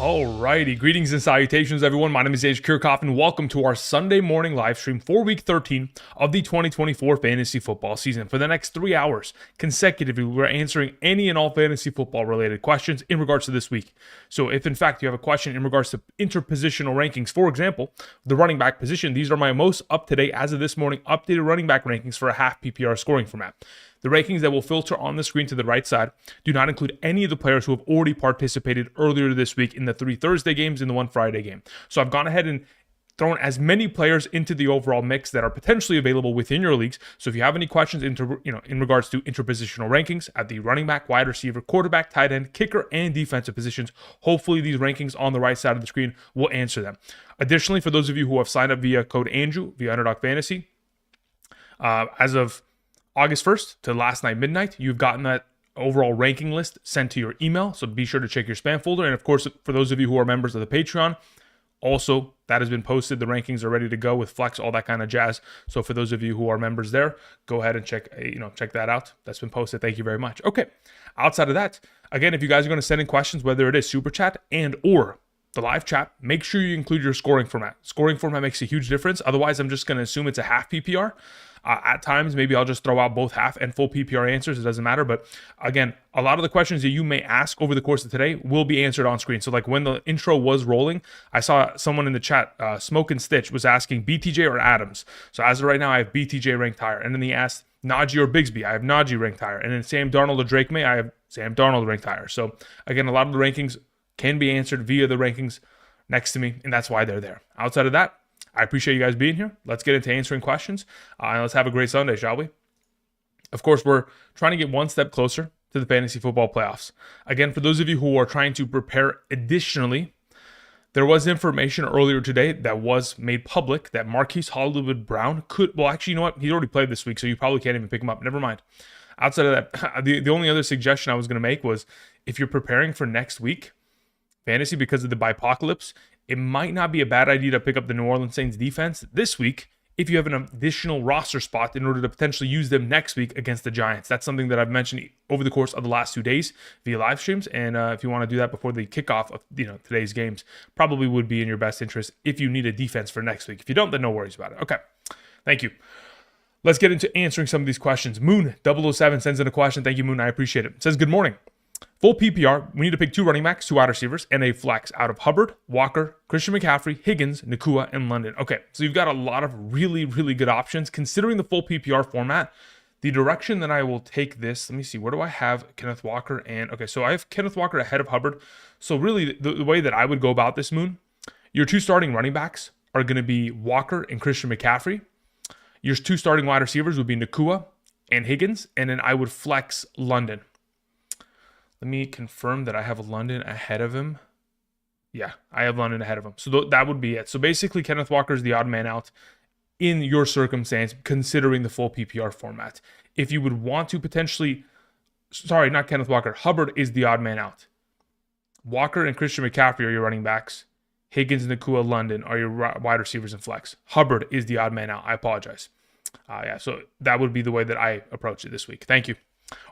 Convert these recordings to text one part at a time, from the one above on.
Alrighty, greetings and salutations everyone. My name is Age Kirchhoff and welcome to our Sunday morning live stream for week 13 of the 2024 fantasy football season. For the next 3 hours consecutively, we're answering any and all fantasy football related questions in regards to this week. So if in fact you have a question in regards to interpositional rankings, for example, the running back position, these are my most up-to-date, as of this morning, updated running back rankings for a half PPR scoring format. The rankings that will filter on the screen to the right side do not include any of the players who have already participated earlier this week in the 3 Thursday games and the 1 Friday game. So I've gone ahead and thrown as many players into the overall mix that are potentially available within your leagues. So if you have any questions in regards to interpositional rankings at the running back, wide receiver, quarterback, tight end, kicker, and defensive positions, hopefully these rankings on the right side of the screen will answer them. Additionally, for those of you who have signed up via code Andrew via Underdog Fantasy, as of August 1st to last night midnight, you've gotten that overall ranking list sent to your email. So be sure to check your spam folder. And of course, for those of you who are members of the Patreon, also that has been posted. The rankings are ready to go with flex, all that kind of jazz. So for those of you who are members there, go ahead and check that out. That's been posted. Thank you very much. Okay. Outside of that, again, if you guys are going to send in questions, whether it is super chat and or the live chat, make sure you include your scoring format. Scoring format makes a huge difference. Otherwise, I'm just going to assume it's a half PPR. At times, maybe I'll just throw out both half and full PPR answers. It doesn't matter. But again, a lot of the questions that you may ask over the course of today will be answered on screen. So like when the intro was rolling, I saw someone in the chat, Smoke and Stitch, was asking BTJ or Adams. So as of right now, I have BTJ ranked higher. And then he asked Najee or Bigsby. I have Najee ranked higher. And then Sam Darnold or Drake May, I have Sam Darnold ranked higher. So again, a lot of the rankings can be answered via the rankings next to me, and that's why they're there. Outside of that, I appreciate you guys being here. Let's get into answering questions, and let's have a great Sunday, shall we? Of course, we're trying to get one step closer to the fantasy football playoffs. Again, for those of you who are trying to prepare additionally, there was information earlier today that was made public that Marquise Hollywood-Brown could, well, actually, you know what? He already played this week, so you probably can't even pick him up. Never mind. Outside of that, the only other suggestion I was going to make was if you're preparing for next week, fantasy, because of the bipocalypse, it might not be a bad idea to pick up the New Orleans Saints defense this week if you have an additional roster spot in order to potentially use them next week against the Giants. That's something that I've mentioned over the course of the last 2 days via live streams, and if you want to do that before the kickoff of today's games, probably would be in your best interest if you need a defense for next week. If you don't, then no worries about it. Okay, thank you. Let's get into answering some of these questions. Moon007 sends in a question. Thank you, Moon. I appreciate it. It says, good morning. Full PPR, we need to pick 2 running backs, 2 wide receivers, and a flex out of Hubbard, Walker, Christian McCaffrey, Higgins, Nakua, and London. Okay, so you've got a lot of really, really good options. Considering the full PPR format, the direction that I will take this, let me see, where do I have Kenneth Walker? And okay, so I have Kenneth Walker ahead of Hubbard. So really, the way that I would go about this, Moon, your 2 starting running backs are going to be Walker and Christian McCaffrey. Your 2 starting wide receivers would be Nakua and Higgins, and then I would flex London. Let me confirm that I have London ahead of him. Yeah, I have London ahead of him. So that would be it. So basically, Kenneth Walker is the odd man out in your circumstance, considering the full PPR format. If you would want to potentially, sorry, not Kenneth Walker, Hubbard is the odd man out. Walker and Christian McCaffrey are your running backs. Higgins, Nakua, London are your wide receivers and flex. Hubbard is the odd man out. I apologize. So that would be the way that I approach it this week. Thank you.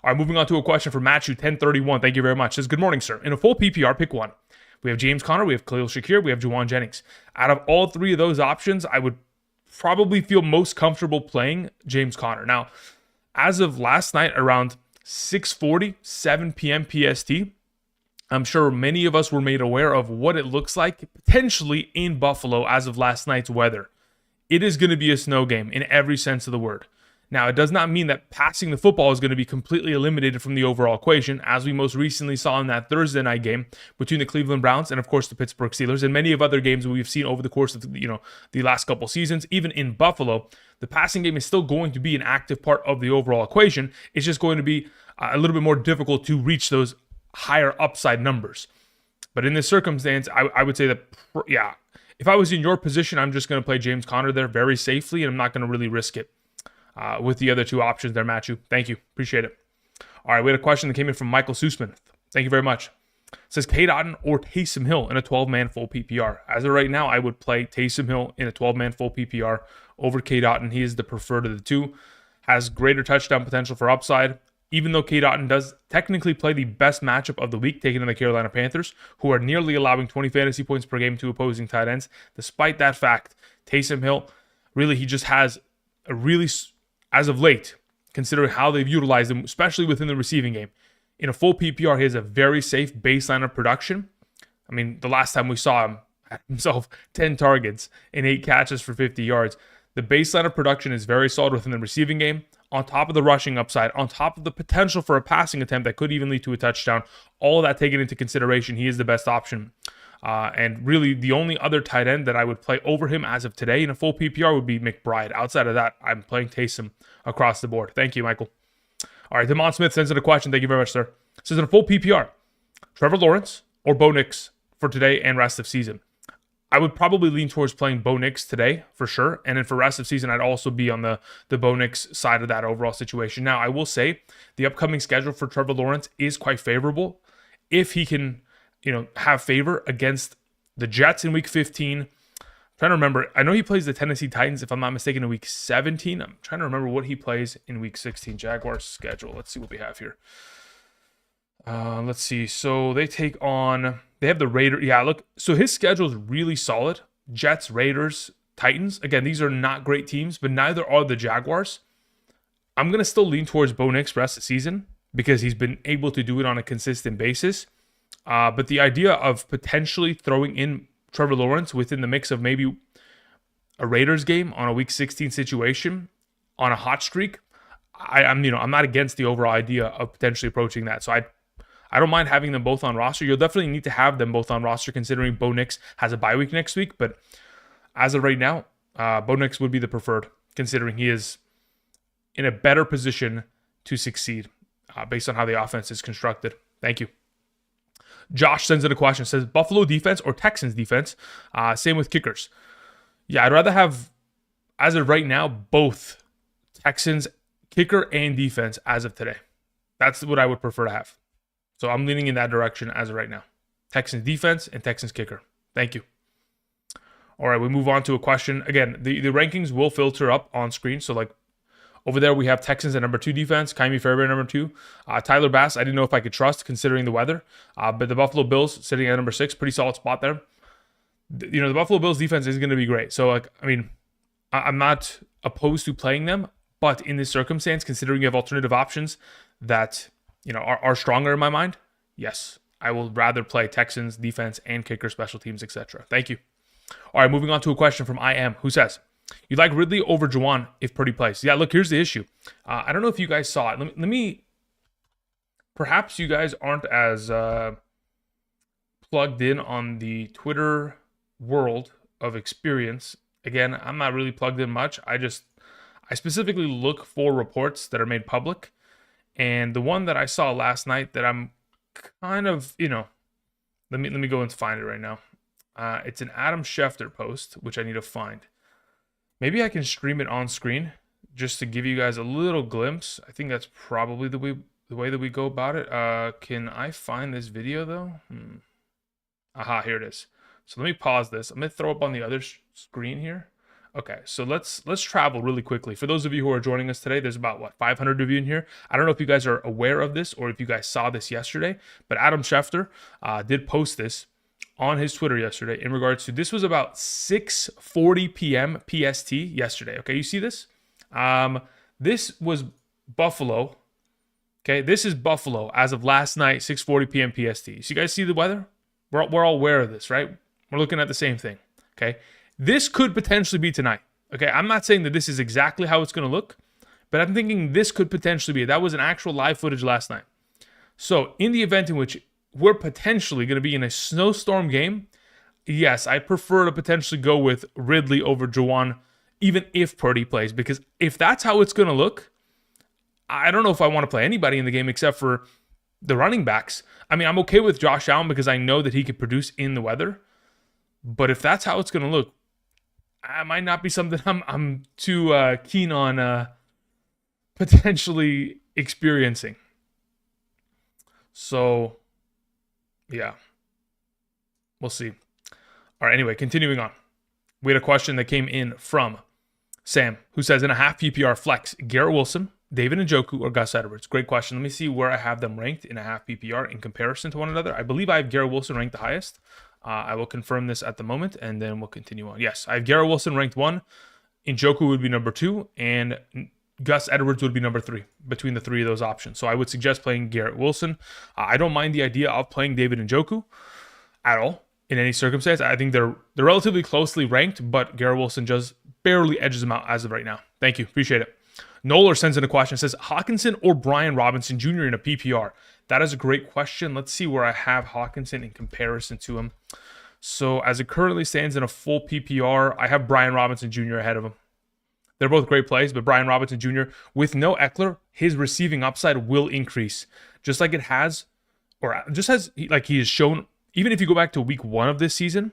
All right, moving on to a question from Matthew1031. Thank you very much. It says, good morning, sir. In a full PPR, pick 1. We have James Conner, we have Khalil Shakir, we have Juwan Jennings. Out of all 3 of those options, I would probably feel most comfortable playing James Conner. Now, as of last night around 6:40, 7 p.m. PST, I'm sure many of us were made aware of what it looks like potentially in Buffalo as of last night's weather. It is going to be a snow game in every sense of the word. Now, it does not mean that passing the football is going to be completely eliminated from the overall equation, as we most recently saw in that Thursday night game between the Cleveland Browns and, of course, the Pittsburgh Steelers, and many of other games we've seen over the course of the last couple seasons. Even in Buffalo, the passing game is still going to be an active part of the overall equation. It's just going to be a little bit more difficult to reach those higher upside numbers. But in this circumstance, I would say that, if I was in your position, I'm just going to play James Conner there very safely, and I'm not going to really risk it. With the other 2 options there, Matthew. Thank you. Appreciate it. All right, we had a question that came in from Michael Sussman. Thank you very much. It says, K. Dotton or Taysom Hill in a 12-man full PPR. As of right now, I would play Taysom Hill in a 12-man full PPR over K. Dotton. He is the preferred of the 2. Has greater touchdown potential for upside. even though Cade Otton does technically play the best matchup of the week, taking on the Carolina Panthers, who are nearly allowing 20 fantasy points per game to opposing tight ends. Despite that fact, Taysom Hill, really, he just has a really, as of late, considering how they've utilized him, especially within the receiving game, in a full PPR, he has a very safe baseline of production. I mean, the last time we saw him, had himself 10 targets and 8 catches for 50 yards. The baseline of production is very solid within the receiving game, on top of the rushing upside, on top of the potential for a passing attempt that could even lead to a touchdown. All of that taken into consideration, he is the best option. And really, the only other tight end that I would play over him as of today in a full PPR would be McBride. Outside of that, I'm playing Taysom across the board. Thank you, Michael. All right, Demond Smith sends in a question. Thank you very much, sir. Says in a full PPR, Trevor Lawrence or Bo Nix for today and rest of season. I would probably lean towards playing Bo Nix today for sure. And then for rest of season, I'd also be on the Bo Nix side of that overall situation. Now, I will say the upcoming schedule for Trevor Lawrence is quite favorable. If he can, have favor against the Jets in week 15. I'm trying to remember. I know he plays the Tennessee Titans, if I'm not mistaken, in week 17. I'm trying to remember what he plays in week 16. Jaguars schedule. Let's see what we have here. Let's see. So they have the Raiders. Yeah, look. So his schedule is really solid. Jets, Raiders, Titans. Again, these are not great teams, but neither are the Jaguars. I'm going to still lean towards Bo Nix rest of the season because he's been able to do it on a consistent basis. But the idea of potentially throwing in Trevor Lawrence within the mix of maybe a Raiders game on a week 16 situation on a hot streak, I'm not against the overall idea of potentially approaching that. So I don't mind having them both on roster. You'll definitely need to have them both on roster considering Bo Nix has a bye week next week. But as of right now, Bo Nix would be the preferred considering he is in a better position to succeed based on how the offense is constructed. Thank you. Josh sends in a question. Says Buffalo defense or Texans defense. Same with kickers. Yeah, I'd rather have, as of right now, both Texans kicker and defense as of today. That's what I would prefer to have. So I'm leaning in that direction as of right now. Texans defense and Texans kicker. Thank you. All right, we move on to a question. Again, the rankings will filter up on screen. So like over there, we have Texans at number 2 defense, Kaimi Fairbairn number 2. Tyler Bass, I didn't know if I could trust considering the weather. But the Buffalo Bills sitting at number 6, pretty solid spot there. The Buffalo Bills defense is going to be great. So I'm not opposed to playing them, but in this circumstance, considering you have alternative options that are stronger in my mind, yes, I will rather play Texans defense and kicker, special teams, etc. Thank you. All right, moving on to a question from IM, who says, you'd like Ridley over Juwan if Purdy plays? Yeah, look, here's the issue. I don't know if you guys saw it. Let me perhaps you guys aren't as plugged in on the Twitter world of experience. Again, I'm not really plugged in much. I specifically look for reports that are made public. And the one that I saw last night that I'm kind of, let me go and find it right now. It's an Adam Schefter post, which I need to find. Maybe I can stream it on screen just to give you guys a little glimpse. I think that's probably the way that we go about it. Can I find this video though? Aha, here it is. So let me pause this. I'm gonna throw up on the other screen here. Okay, so let's travel really quickly. For those of you who are joining us today, there's about 500 of you in here. I don't know if you guys are aware of this or if you guys saw this yesterday, but Adam Schefter did post this on his Twitter yesterday in regards to, this was about 6:40 p.m. PST yesterday. Okay, you see this? This was Buffalo. Okay, this is Buffalo as of last night, 6:40 p.m. PST. So you guys see the weather? We're all aware of this, right? We're looking at the same thing. Okay, this could potentially be tonight. Okay, I'm not saying that this is exactly how it's going to look, but I'm thinking this could potentially be it. That was an actual live footage last night. So in the event in which we're potentially going to be in a snowstorm game, yes, I prefer to potentially go with Ridley over Juwan, even if Purdy plays, because if that's how it's going to look, I don't know if I want to play anybody in the game except for the running backs. I mean, I'm okay with Josh Allen because I know that he could produce in the weather, but if that's how it's going to look, I might not be something I'm too keen on potentially experiencing. So, yeah, we'll see. All right, anyway, continuing on. We had a question that came in from Sam, who says, in a half PPR flex, Garrett Wilson David Njoku or Gus Edwards? Great question. Let me see where I have them ranked in a half PPR in comparison to one another. I believe I have Garrett Wilson ranked the highest. I will confirm this at the moment, and then we'll continue on. Yes, I have Garrett Wilson ranked 1. Njoku would be number 2, and Gus Edwards would be number 3 between the 3 of those options. So I would suggest playing Garrett Wilson. I don't mind the idea of playing David Njoku at all in any circumstance. I think they're relatively closely ranked, but Garrett Wilson just barely edges them out as of right now. Thank you. Appreciate it. Nolar sends in a question. Says Hawkinson or Brian Robinson Jr. in a PPR? That is a great question. Let's see where I have Hawkinson in comparison to him. So as it currently stands in a full PPR, I have Brian Robinson Jr. ahead of him. They're both great plays, but Brian Robinson Jr. with no Eckler, his receiving upside will increase, just like it has, or just as like he has shown. Even if you go back to week 1 of this season,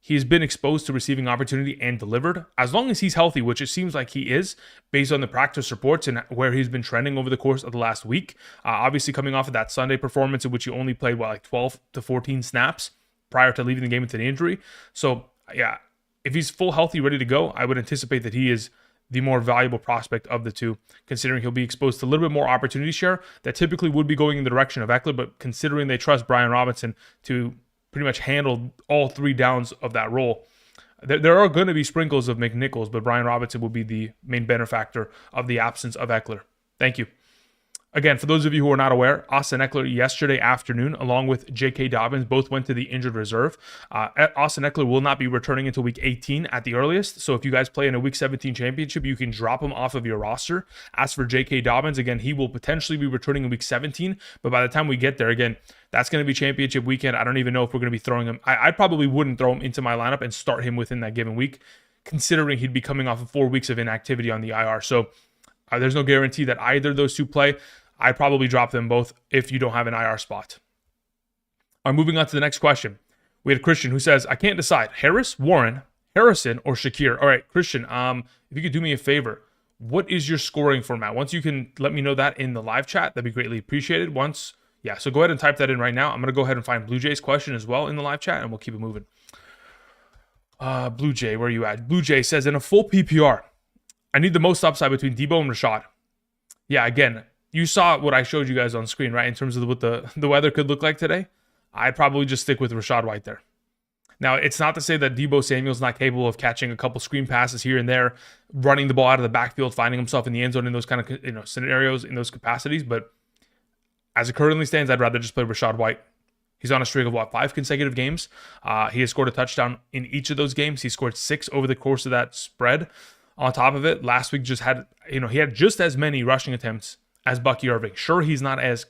he has been exposed to receiving opportunity and delivered. As long as he's healthy, which it seems like he is, based on the practice reports and where he's been trending over the course of the last week. Obviously, coming off of that Sunday performance in which he only played, like 12 to 14 snaps prior to leaving the game into the injury. So, yeah, if he's full healthy, ready to go, I would anticipate that he is the more valuable prospect of the two, considering he'll be exposed to a little bit more opportunity share that typically would be going in the direction of Eckler, but considering they trust Brian Robinson to pretty much handle all 3 downs of that role, there are going to be sprinkles of McNichols, but Brian Robinson will be the main benefactor of the absence of Eckler. Thank you. Again, for those of you who are not aware, Austin Eckler yesterday afternoon, along with J.K. Dobbins, both went to the injured reserve. Austin Eckler will not be returning until week 18 at the earliest. So if you guys play in a week 17 championship, you can drop him off of your roster. As for J.K. Dobbins, again, he will potentially be returning in week 17. But by the time we get there, again, that's going to be championship weekend. I don't even know if we're going to be throwing him. I probably wouldn't throw him into my lineup and start him within that given week, considering he'd be coming off of 4 weeks of inactivity on the IR. So there's no guarantee that either of those two play. I'd probably drop them both if you don't have an IR spot. All right, moving on to the next question. We had Christian who says, I can't decide. Harris, Warren, Harrison, or Shakir. All right, Christian, if you could do me a favor, what is your scoring format? Once you can let me know that in the live chat, that'd be greatly appreciated. So go ahead and type that in right now. I'm going to go ahead and find Blue Jay's question as well in the live chat, and we'll keep it moving. Blue Jay, where are you at? Blue Jay says, in a full PPR, I need the most upside between Debo and Rashad. Yeah, again, you saw what I showed you guys on screen, right? In terms of what the weather could look like today. I'd probably just stick with Rashad White there. Now, it's not to say that Debo Samuel's not capable of catching a couple screen passes here and there, running the ball out of the backfield, finding himself in the end zone in those kind of scenarios, in those capacities. But as it currently stands, I'd rather just play Rashad White. He's on a streak of 5 consecutive games. He has scored a touchdown in each of those games. He scored 6 over the course of that spread. On top of it, last week just had, he had just as many rushing attempts as Bucky Irving. Sure, he's not as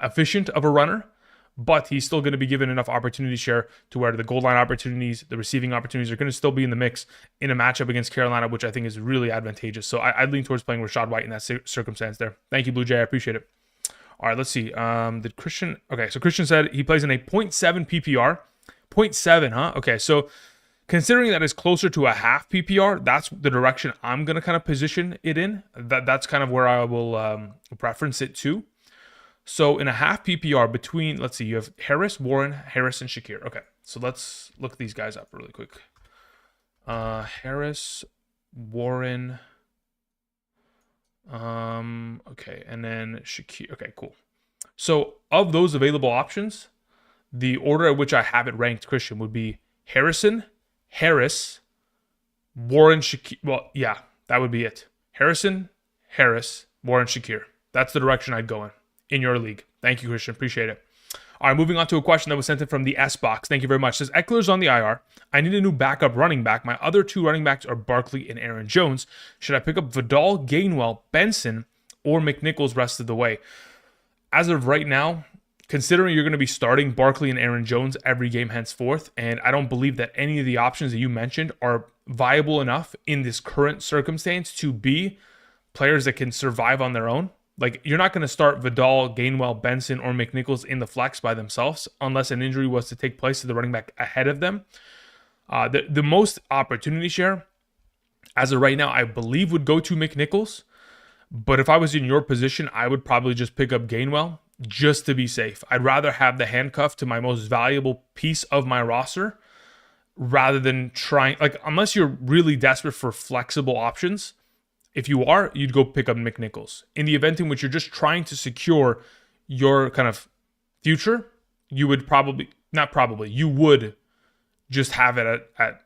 efficient of a runner, but he's still going to be given enough opportunity share to where the goal line opportunities, the receiving opportunities are going to still be in the mix in a matchup against Carolina, which I think is really advantageous. So I'd lean towards playing Rashad White in that circumstance there. Thank you, Blue Jay. I appreciate it. All right, let's see. Did Christian... Okay, so Christian said he plays in a 0.7 PPR. 0.7, huh? Okay, so considering that is closer to a half PPR, that's the direction I'm going to kind of position it in. That's kind of where I will preference it to. So in a half PPR between, let's see, you have Harris, Warren, Harris, and Shakir. Okay, so let's look these guys up really quick. Harris, Warren, okay, and then Shakir. Okay, cool. So of those available options, the order at which I have it ranked, Christian, would be Harrison, Harris, Warren, Shakir. Well, yeah, that would be it. Harrison, Harris, Warren, Shakir. That's the direction I'd go in your league. Thank you, Christian. Appreciate it. All right, moving on to a question that was sent in from the S box. Thank you very much. It says, Eckler's on the IR. I need a new backup running back. My other 2 running backs are Barkley and Aaron Jones. Should I pick up Vidal, Gainwell, Benson, or McNichols rest of the way? As of right now, considering you're going to be starting Barkley and Aaron Jones every game henceforth, and I don't believe that any of the options that you mentioned are viable enough in this current circumstance to be players that can survive on their own. Like, you're not going to start Vidal, Gainwell, Benson, or McNichols in the flex by themselves unless an injury was to take place to the running back ahead of them. The most opportunity share, as of right now, I believe would go to McNichols. But if I was in your position, I would probably just pick up Gainwell just to be safe. I'd rather have the handcuff to my most valuable piece of my roster rather than trying, like, unless you're really desperate for flexible options, If you are, you'd go pick up McNichols. In the event in which you're just trying to secure your kind of future, you would you would just have it at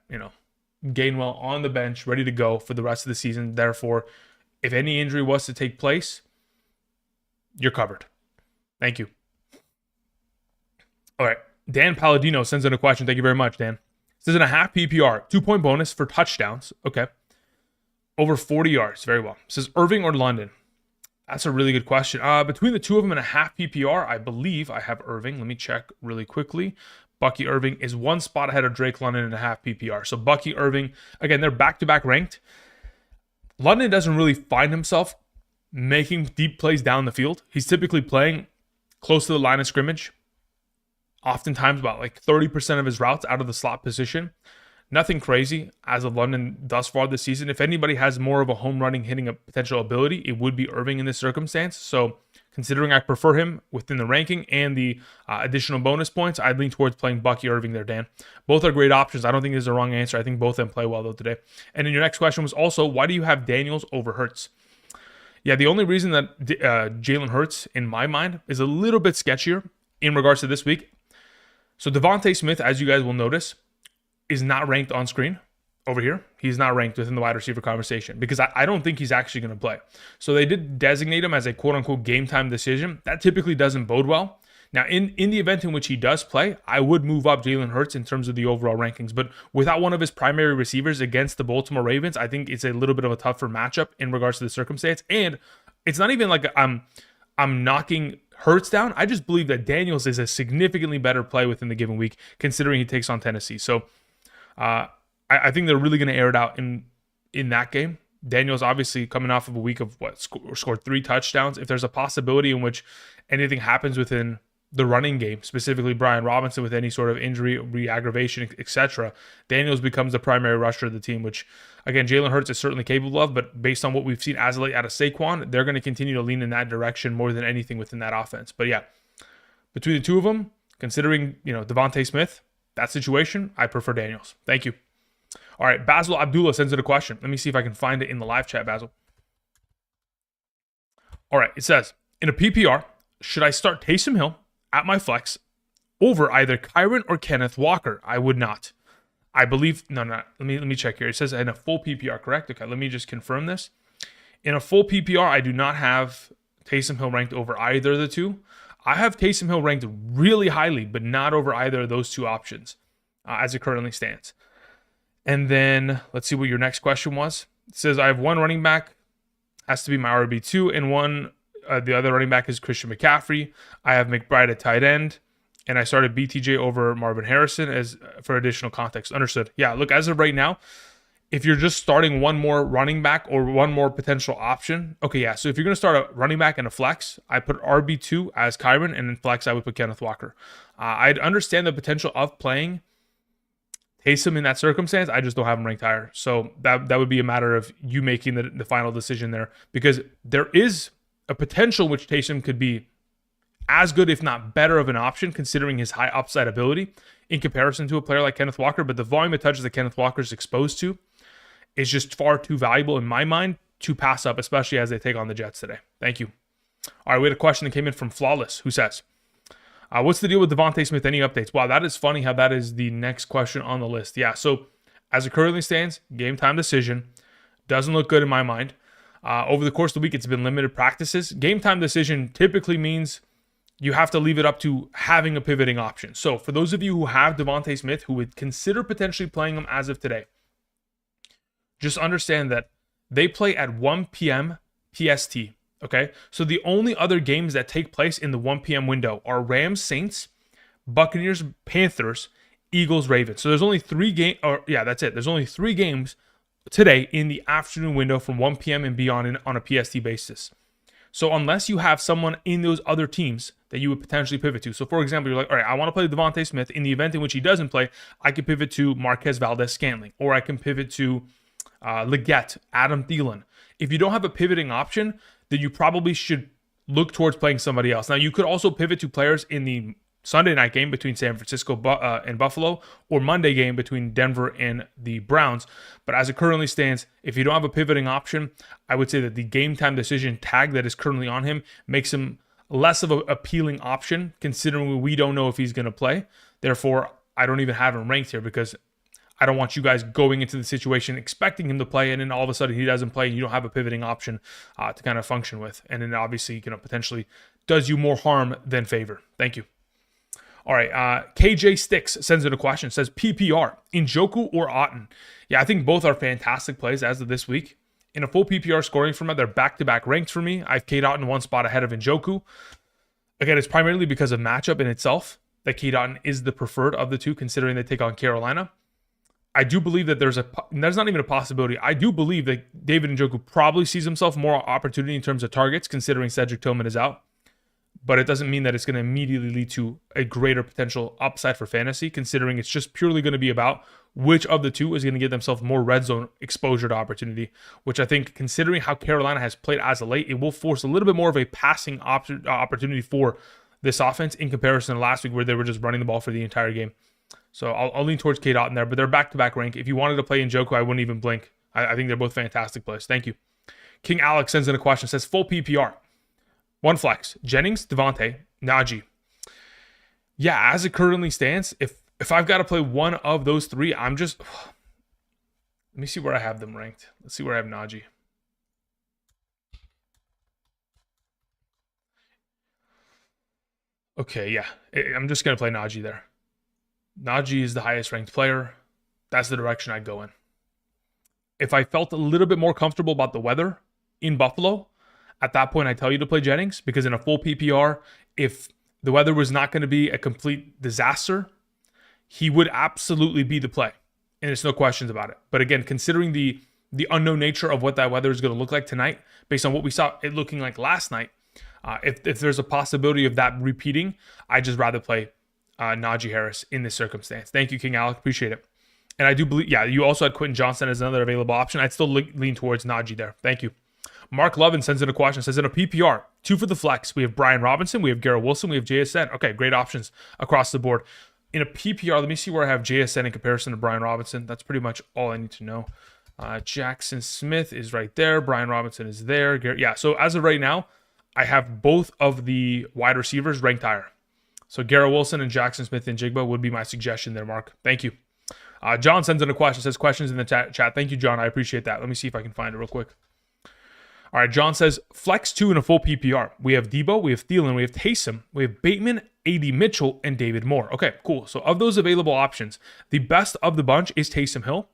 Gainwell on the bench, ready to go for the rest of the season. Therefore, if any injury was to take place, you're covered. Thank you. All right. Dan Palladino sends in a question. Thank you very much, Dan. Says in a half PPR, 2-point bonus for touchdowns. Okay. Over 40 yards. Very well. Says Irving or London? That's a really good question. Between the two of them in a half PPR, I believe I have Irving. Let me check really quickly. Bucky Irving is one spot ahead of Drake London in a half PPR. So Bucky Irving, again, they're back-to-back ranked. London doesn't really find himself making deep plays down the field. He's typically playing close to the line of scrimmage. Oftentimes about like 30% of his routes out of the slot position. Nothing crazy as of London thus far this season. If anybody has more of a home running hitting a potential ability, it would be Irving in this circumstance. So considering I prefer him within the ranking and the additional bonus points, I'd lean towards playing Bucky Irving there, Dan. Both are great options. I don't think there's a wrong answer. I think both of them play well, though, today. And then your next question was also, why do you have Daniels over Hurts? Yeah, the only reason that Jalen Hurts, in my mind, is a little bit sketchier in regards to this week. So Devontae Smith, as you guys will notice, is not ranked on screen over here. He's not ranked within the wide receiver conversation because I don't think he's actually going to play. So they did designate him as a quote-unquote game time decision. That typically doesn't bode well. Now, in the event in which he does play, I would move up Jalen Hurts in terms of the overall rankings. But without one of his primary receivers against the Baltimore Ravens, I think it's a little bit of a tougher matchup in regards to the circumstance. And it's not even like I'm knocking Hurts down. I just believe that Daniels is a significantly better play within the given week, considering he takes on Tennessee. So I think they're really going to air it out in that game. Daniels obviously coming off of a week of scored 3 touchdowns. If there's a possibility in which anything happens within the running game, specifically Brian Robinson with any sort of injury, re-aggravation, etc., Daniels becomes the primary rusher of the team, which, again, Jalen Hurts is certainly capable of, but based on what we've seen as of late out of Saquon, they're going to continue to lean in that direction more than anything within that offense. But yeah, between the two of them, considering, Devontae Smith, that situation, I prefer Daniels. Thank you. All right, Basil Abdullah sends in a question. Let me see if I can find it in the live chat, Basil. All right, it says, in a PPR, should I start Taysom Hill at my flex over either Kyron or Kenneth Walker? I would not. I believe, no. Let me check here. It says in a full PPR, correct? Okay, let me just confirm this. In a full PPR, I do not have Taysom Hill ranked over either of the two. I have Taysom Hill ranked really highly, but not over either of those two options as it currently stands. And then let's see what your next question was. It says I have one running back, has to be my RB2, and one, the other running back is Christian McCaffrey. I have McBride at tight end, and I started BTJ over Marvin Harrison as for additional context. Understood. Yeah, look, as of right now, if you're just starting one more running back or one more potential option, okay, yeah. So if you're going to start a running back and a flex, I put RB2 as Kyron, and in flex, I would put Kenneth Walker. I'd understand the potential of playing Taysom in that circumstance. I just don't have him ranked higher. So that would be a matter of you making the final decision there, because there is a potential which Taysom could be as good, if not better, of an option considering his high upside ability in comparison to a player like Kenneth Walker. But the volume of touches that Kenneth Walker is exposed to is just far too valuable in my mind to pass up, especially as they take on the Jets today. Thank you. All right, we had a question that came in from Flawless, who says, what's the deal with Devontae Smith? Any updates? Wow, that is funny how that is the next question on the list. Yeah, so as it currently stands, game time decision. Doesn't look good in my mind. Over the course of the week, it's been limited practices. Game time decision typically means you have to leave it up to having a pivoting option. So for those of you who have Devontae Smith, who would consider potentially playing him as of today, just understand that they play at 1 p.m. PST. Okay, so the only other games that take place in the 1 p.m. window are Rams, Saints, Buccaneers, Panthers, Eagles, Ravens. So there's only 3 games, that's it. There's only 3 games today in the afternoon window from 1 p.m. and beyond on a PST basis. So unless you have someone in those other teams that you would potentially pivot to. So for example, you're like, all right, I want to play Devontae Smith. In the event in which he doesn't play, I could pivot to Marquez Valdez-Scantling, or I can pivot to Leggett, Adam Thielen. If you don't have a pivoting option, then you probably should look towards playing somebody else. Now, you could also pivot to players in the Sunday night game between San Francisco and Buffalo, or Monday game between Denver and the Browns. But as it currently stands, if you don't have a pivoting option, I would say that the game time decision tag that is currently on him makes him less of an appealing option, considering we don't know if he's going to play. Therefore, I don't even have him ranked here because I don't want you guys going into the situation expecting him to play, and then all of a sudden he doesn't play and you don't have a pivoting option to kind of function with. And then obviously, potentially does you more harm than favor. Thank you. All right, KJ Sticks sends in a question. Says PPR, Njoku or Otten? Yeah, I think both are fantastic plays as of this week. In a full PPR scoring format, they're back-to-back ranked for me. I've Cade Otten one spot ahead of Njoku. Again, it's primarily because of matchup in itself that Cade Otten is the preferred of the two, considering they take on Carolina. I do believe that there's not even a possibility. I do believe that David Njoku probably sees himself more opportunity in terms of targets, considering Cedric Tillman is out. But it doesn't mean that it's going to immediately lead to a greater potential upside for fantasy, considering it's just purely going to be about which of the two is going to get themselves more red zone exposure to opportunity, which I think, considering how Carolina has played as of late, it will force a little bit more of a passing opportunity for this offense in comparison to last week where they were just running the ball for the entire game. So I'll lean towards Cade Otten there, but they're back-to-back rank. If you wanted to play Njoku, I wouldn't even blink. I think they're both fantastic plays. Thank you. King Alex sends in a question, says full PPR. One flex, Jennings, Devontae, Najee. Yeah, as it currently stands, if I've got to play one of those three, let me see where I have them ranked. Let's see where I have Najee. Okay, yeah, I'm just going to play Najee there. Najee is the highest ranked player. That's the direction I'd go in. If I felt a little bit more comfortable about the weather in Buffalo, at that point, I tell you to play Jennings, because in a full PPR, if the weather was not going to be a complete disaster, he would absolutely be the play. And there's no questions about it. But again, considering the unknown nature of what that weather is going to look like tonight, based on what we saw it looking like last night, if there's a possibility of that repeating, I'd just rather play Najee Harris in this circumstance. Thank you, King Alec. Appreciate it. And I do believe, you also had Quentin Johnson as another available option. I'd still lean towards Najee there. Thank you. Mark Lovin sends in a question, says in a PPR, 2 for the flex, we have Brian Robinson, we have Garrett Wilson, we have JSN. Okay, great options across the board. In a PPR, let me see where I have JSN in comparison to Brian Robinson. That's pretty much all I need to know. Jackson Smith is right there. Brian Robinson is there. So as of right now, I have both of the wide receivers ranked higher. So Garrett Wilson and Jackson Smith and Jigba would be my suggestion there, Mark. Thank you. John sends in a question, says questions in the chat. Thank you, John. I appreciate that. Let me see if I can find it real quick. All right, John says, flex 2 in a full PPR. We have Debo, we have Thielen, we have Taysom, we have Bateman, A.D. Mitchell, and David Moore. Okay, cool. So of those available options, the best of the bunch is Taysom Hill.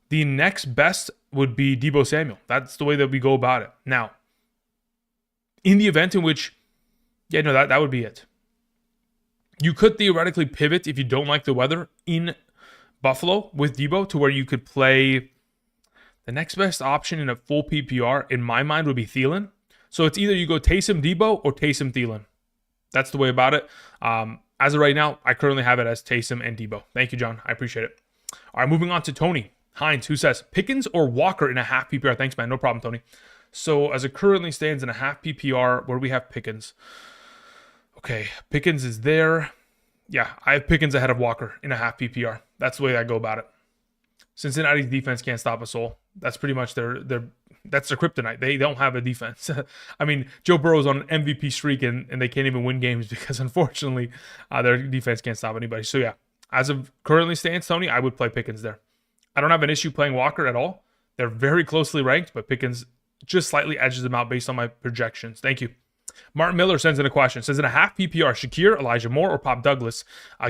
The next best would be Debo Samuel. That's the way that we go about it. Now, in the event in which, that would be it. You could theoretically pivot if you don't like the weather in Buffalo with Debo to where you could play. The next best option in a full PPR, in my mind, would be Thielen. So it's either you go Taysom Debo or Taysom Thielen. That's the way about it. As of right now, I currently have it as Taysom and Debo. Thank you, John. I appreciate it. All right, moving on to Tony Hines, who says, Pickens or Walker in a half PPR? Thanks, man. No problem, Tony. So as it currently stands in a half PPR, where do we have Pickens? Okay, Pickens is there. Yeah, I have Pickens ahead of Walker in a half PPR. That's the way I go about it. Cincinnati's defense can't stop a soul. That's pretty much that's their kryptonite. They don't have a defense. I mean, Joe Burrow's on an MVP streak and they can't even win games because unfortunately their defense can't stop anybody. So yeah, as of currently stands, Tony, I would play Pickens there. I don't have an issue playing Walker at all. They're very closely ranked, but Pickens just slightly edges them out based on my projections. Thank you. Martin Miller sends in a question. Says in a half PPR, Shakir, Elijah Moore, or Pop Douglas,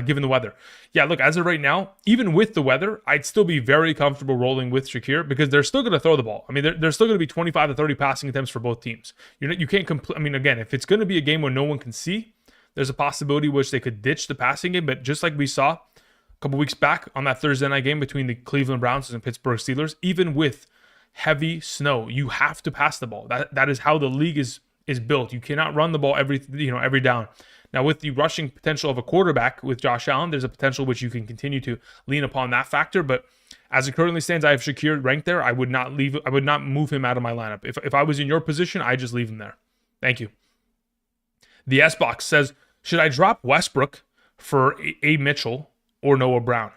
given the weather. Yeah, look, as of right now, even with the weather, I'd still be very comfortable rolling with Shakir because they're still going to throw the ball. I mean, there's still going to be 25 to 30 passing attempts for both teams. You can't again, if it's going to be a game where no one can see, there's a possibility which they could ditch the passing game. But just like we saw a couple weeks back on that Thursday night game between the Cleveland Browns and Pittsburgh Steelers, even with heavy snow, you have to pass the ball. That is how the league is built. You cannot run the ball every down. Now, with the rushing potential of a quarterback with Josh Allen, there's a potential which you can continue to lean upon that factor. But as it currently stands, I have Shakir ranked there. I would not move him out of my lineup. If I was in your position, I just leave him there. Thank you. The S-Box says, Should I drop Westbrook for A. Mitchell or Noah Brown?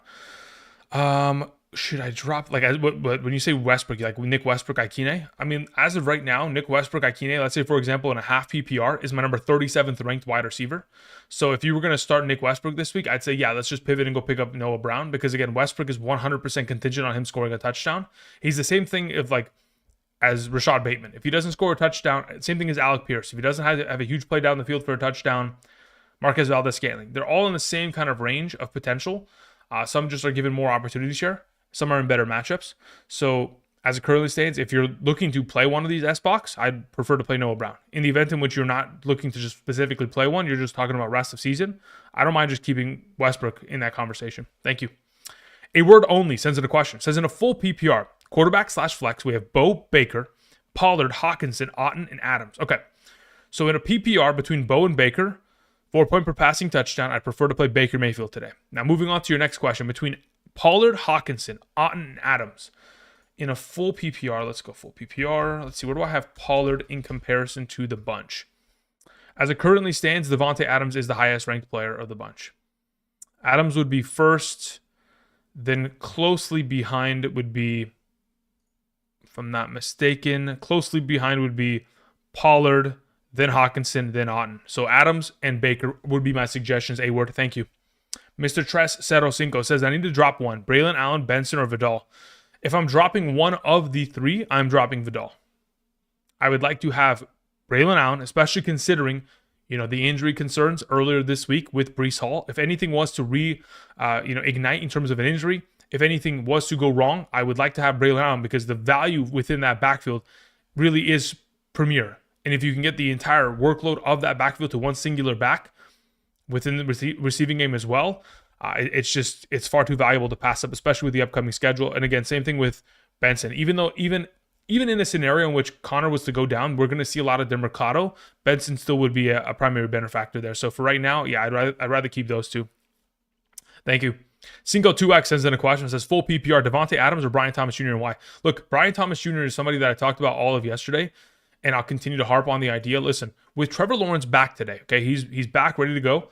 Should I drop, like, when you say Westbrook, like Nick Westbrook Ikine? I mean, as of right now, Nick Westbrook Ikine, let's say, for example, in a half PPR, is my number 37th ranked wide receiver. So if you were going to start Nick Westbrook this week, I'd say, yeah, let's just pivot and go pick up Noah Brown, because again, Westbrook is 100% contingent on him scoring a touchdown. He's the same thing as Rashad Bateman. If he doesn't score a touchdown, same thing as Alec Pierce. If he doesn't have a huge play down the field for a touchdown, Marquez Valdes-Scantling. They're all in the same kind of range of potential. Some just are given more opportunity share. Some are in better matchups. So as it currently stands, if you're looking to play one of these S-Box, I'd prefer to play Noah Brown. In the event in which you're not looking to just specifically play one, you're just talking about rest of season, I don't mind just keeping Westbrook in that conversation. Thank you. A Word Only sends in a question. Says, in a full PPR, quarterback/flex, we have Bo, Baker, Pollard, Hawkinson, Otton, and Adams. Okay. So in a PPR between Bo and Baker, 4-point per passing touchdown, I'd prefer to play Baker Mayfield today. Now moving on to your next question. Between Pollard, Hawkinson, Otton, and Adams. In a full PPR, let's go full PPR. Let's see, where do I have Pollard in comparison to the bunch? As it currently stands, Devontae Adams is the highest ranked player of the bunch. Adams would be first, then closely behind would be, if I'm not mistaken, closely behind would be Pollard, then Hawkinson, then Otton. So Adams and Baker would be my suggestions. A Word, thank you. Mr. Tres05 says, I need to drop one. Braylon Allen, Benson, or Vidal. If I'm dropping one of the three, I'm dropping Vidal. I would like to have Braylon Allen, especially considering, the injury concerns earlier this week with Breece Hall. If anything was to ignite in terms of an injury, if anything was to go wrong, I would like to have Braylon Allen, because the value within that backfield really is premier. And if you can get the entire workload of that backfield to one singular back, within the receiving game as well, it's far too valuable to pass up, especially with the upcoming schedule. And again, same thing with Benson. Even in a scenario in which Connor was to go down, we're going to see a lot of Demercado. Benson still would be a primary benefactor there. So for right now, yeah, I'd rather keep those two. Thank you. Cinco2X sends in a question. It says, full PPR, Devontae Adams or Brian Thomas Jr. and why? Look, Brian Thomas Jr. is somebody that I talked about all of yesterday, and I'll continue to harp on the idea. Listen, with Trevor Lawrence back today, okay, he's back, ready to go.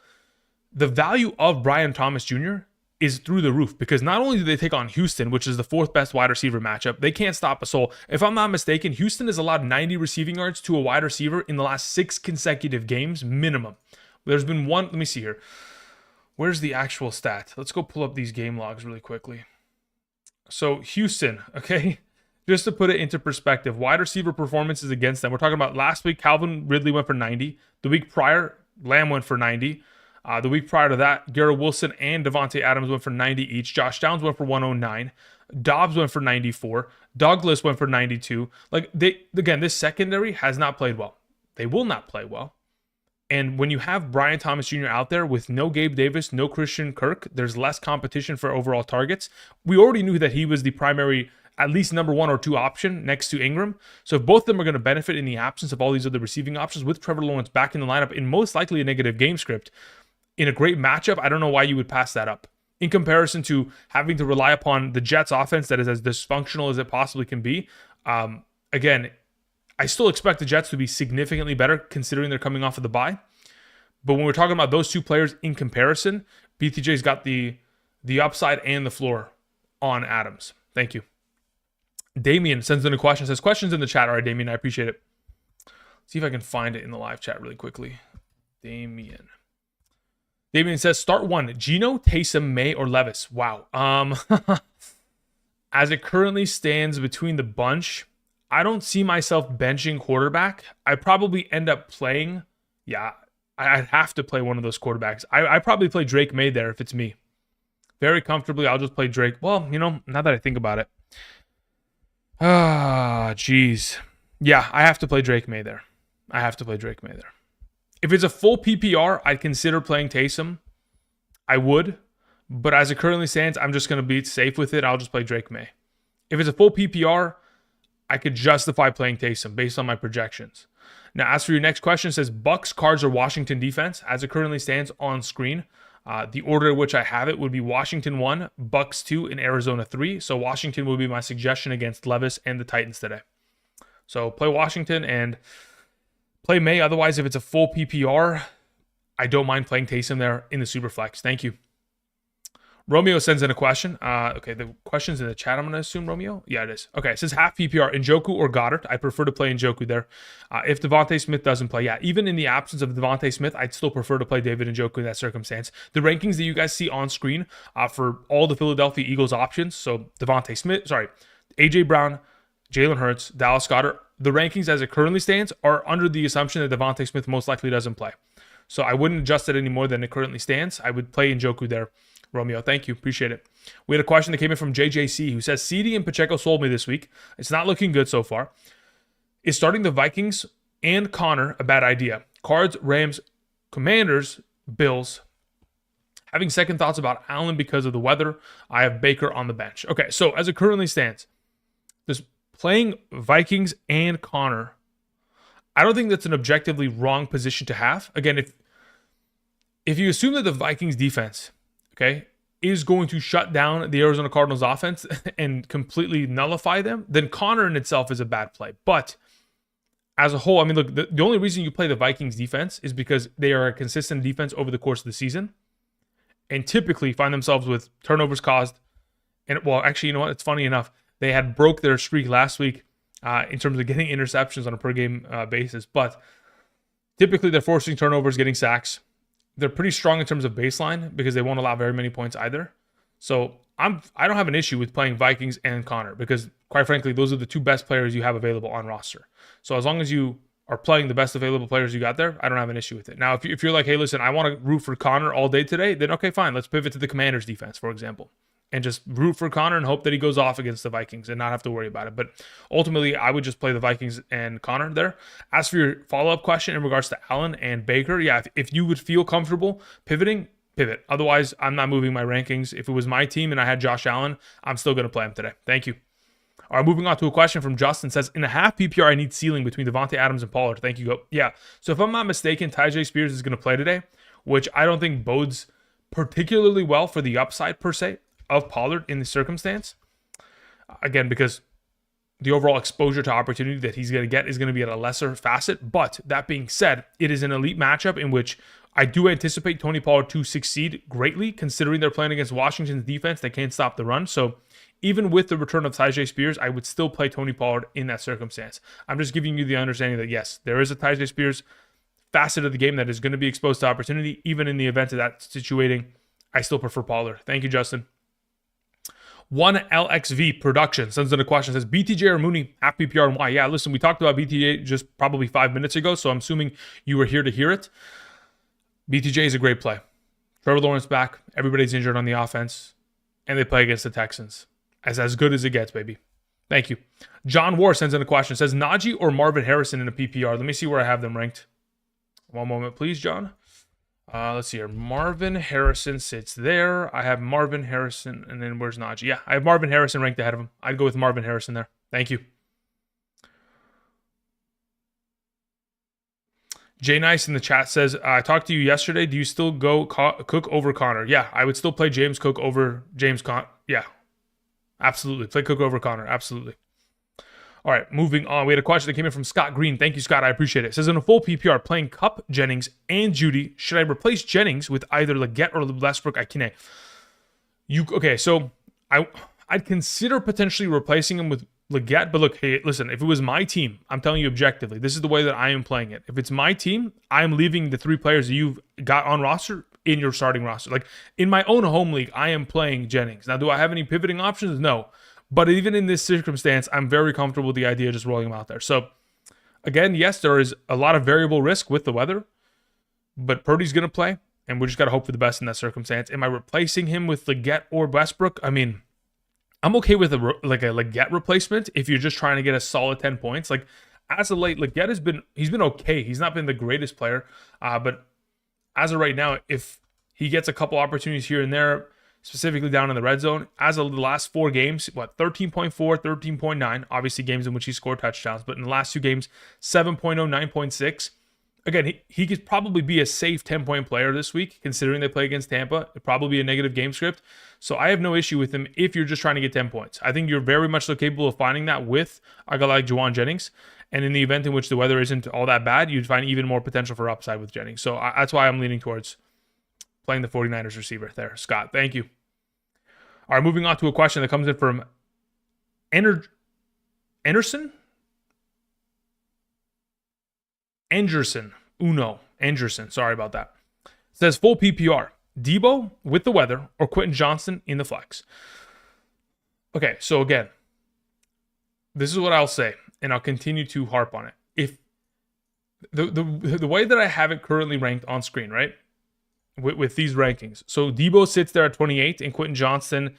The value of Brian Thomas Jr. is through the roof, because not only do they take on Houston, which is the fourth best wide receiver matchup, they can't stop a soul. If I'm not mistaken, Houston has allowed 90 receiving yards to a wide receiver in the last 6 consecutive games, minimum. There's been one, let me see here. Where's the actual stat? Let's go pull up these game logs really quickly. So Houston, okay, just to put it into perspective, wide receiver performances against them. We're talking about last week, Calvin Ridley went for 90. The week prior, Lamb went for 90. The week prior to that, Garrett Wilson and Devontae Adams went for 90 each. Josh Downs went for 109. Dobbs went for 94. Douglas went for 92. This secondary has not played well. They will not play well. And when you have Brian Thomas Jr. out there with no Gabe Davis, no Christian Kirk, there's less competition for overall targets. We already knew that he was the primary, at least number 1 or 2 option next to Ingram. So if both of them are going to benefit in the absence of all these other receiving options, with Trevor Lawrence back in the lineup in most likely a negative game script, in a great matchup, I don't know why you would pass that up. In comparison to having to rely upon the Jets offense that is as dysfunctional as it possibly can be. Again, I still expect the Jets to be significantly better considering they're coming off of the bye. But when we're talking about those two players in comparison, BTJ's got the upside and the floor on Adams. Thank you. Damien sends in a question. Says, questions in the chat. All right, Damien, I appreciate it. See if I can find it in the live chat really quickly. Damien says, start one. Geno, Taysom, May, or Levis. Wow. As it currently stands between the bunch, I don't see myself benching quarterback. I probably end up playing. Yeah, I'd have to play one of those quarterbacks. I probably play Drake May there if it's me. Very comfortably, I'll just play Drake. Well, now that I think about it. Jeez. Yeah, I have to play Drake May there. If it's a full PPR, I'd consider playing Taysom. I would. But as it currently stands, I'm just going to be safe with it. I'll just play Drake May. If it's a full PPR, I could justify playing Taysom based on my projections. Now, as for your next question, it says Bucks, Cards, or Washington defense. As it currently stands on screen, the order in which I have it would be Washington 1, Bucks 2, and Arizona 3. So Washington would be my suggestion against Levis and the Titans today. So play Washington and play May. Otherwise, if it's a full PPR, I don't mind playing Taysom there in the super flex. Thank you. Romeo sends in a question. Okay, the question's in the chat, I'm going to assume, Romeo. Yeah, it is. Okay, it says half PPR, Njoku or Goddard. I prefer to play Njoku there. If Devontae Smith doesn't play, yeah, even in the absence of Devontae Smith, I'd still prefer to play David Njoku in that circumstance. The rankings that you guys see on screen for all the Philadelphia Eagles options, so AJ Brown, Jalen Hurts, Dallas Goedert, the rankings as it currently stands are under the assumption that Devontae Smith most likely doesn't play. So I wouldn't adjust it any more than it currently stands. I would play Njoku there. Romeo, thank you. Appreciate it. We had a question that came in from JJC who says, CD and Pacheco sold me this week. It's not looking good so far. Is starting the Vikings and Connor a bad idea? Cards, Rams, Commanders, Bills. Having second thoughts about Allen because of the weather. I have Baker on the bench. Okay, so as it currently stands, just playing Vikings and Connor, I don't think that's an objectively wrong position to have. Again, if you assume that the Vikings defense, okay, is going to shut down the Arizona Cardinals offense and completely nullify them, then Connor in itself is a bad play. But as a whole, I mean, look, the only reason you play the Vikings defense is because they are a consistent defense over the course of the season and typically find themselves with turnovers caused. And, well, actually, you know what? It's funny enough. They had broke their streak last week in terms of getting interceptions on a per-game basis. But typically they're forcing turnovers, getting sacks. They're pretty strong in terms of baseline because they won't allow very many points either. So I don't have an issue with playing Vikings and Connor because, quite frankly, those are the two best players you have available on roster. So as long as you are playing the best available players you got there, I don't have an issue with it. Now, if you're like, hey, listen, I want to root for Connor all day today, then okay, fine. Let's pivot to the Commanders defense, for example, and just root for Connor and hope that he goes off against the Vikings and not have to worry about it. But ultimately, I would just play the Vikings and Connor there. As for your follow-up question in regards to Allen and Baker, yeah, if you would feel comfortable pivoting, pivot. Otherwise, I'm not moving my rankings. If it was my team and I had Josh Allen, I'm still going to play him today. Thank you. All right, moving on to a question from Justin. Says, in a half PPR, I need ceiling between Devontae Adams and Pollard. Thank you. Go. Yeah, so if I'm not mistaken, Tyjae Spears is going to play today, which I don't think bodes particularly well for the upside per se of Pollard in the circumstance. Again, because the overall exposure to opportunity that he's going to get is going to be at a lesser facet. But that being said, it is an elite matchup in which I do anticipate Tony Pollard to succeed greatly, considering they're playing against Washington's defense that can't stop the run. So even with the return of Tyjae Spears, I would still play Tony Pollard in that circumstance. I'm just giving you the understanding that, yes, there is a Tyjae Spears facet of the game that is going to be exposed to opportunity. Even in the event of that situating, I still prefer Pollard. Thank you, Justin. 1LXV Production sends in a question. Says, BTJ or Mooney, half PPR and why? Yeah, listen, we talked about BTJ just probably 5 minutes ago, so I'm assuming you were here to hear it. BTJ is a great play. Trevor Lawrence back. Everybody's injured on the offense, and they play against the Texans. As good as it gets, baby. Thank you. John War sends in a question. Says, Najee or Marvin Harrison in a PPR? Let me see where I have them ranked. One moment, please, John. Let's see here. Marvin Harrison sits there. I have Marvin Harrison, and then where's Najee? Yeah, I have Marvin Harrison ranked ahead of him. I'd go with Marvin Harrison there. Thank you. Jay Nice in the chat says, I talked to you yesterday. Do you still go Cook over Connor? Yeah, I would still play James Cook over James Conner. Yeah, absolutely. Play Cook over Connor. Absolutely. All right, moving on. We had a question that came in from Scott Green. Thank you, Scott. I appreciate it. It says, in a full PPR, playing Kupp, Jennings, and Judy, should I replace Jennings with either Leggett or Westbrook Akine? Okay, so I'd consider potentially replacing him with Leggett, but look, hey, listen, if it was my team, I'm telling you objectively, this is the way that I am playing it. If it's my team, I'm leaving the three players that you've got on roster in your starting roster. Like, in my own home league, I am playing Jennings. Now, do I have any pivoting options? No. But even in this circumstance, I'm very comfortable with the idea of just rolling him out there. So, again, yes, there is a lot of variable risk with the weather, but Purdy's going to play, and we just got to hope for the best in that circumstance. Am I replacing him with Leggett or Westbrook? I mean, I'm okay with a Leggett replacement if you're just trying to get a solid 10 points. Like, as of late, Leggett he's been okay. He's not been the greatest player, but as of right now, if he gets a couple opportunities here and there, specifically down in the red zone, as of the last 4 games, 13.4, 13.9, obviously games in which he scored touchdowns, but in the last 2 games, 7.0, 9.6. again, he could probably be a safe 10-point player this week, considering they play against Tampa. It'd probably be a negative game script. So I have no issue with him if you're just trying to get 10 points. I think you're very much so capable of finding that with a guy like Juwan Jennings. And in the event in which the weather isn't all that bad, you'd find even more potential for upside with Jennings. So that's why I'm leaning towards playing the 49ers receiver there. Scott, thank you. All right, moving on to a question that comes in from Anderson? Anderson. Sorry about that. It says full PPR. Debo with the weather or Quentin Johnston in the flex. Okay, so again, this is what I'll say, and I'll continue to harp on it. If the way that I have it currently ranked on screen, right, with these rankings, so Debo sits there at 28, and Quentin Johnston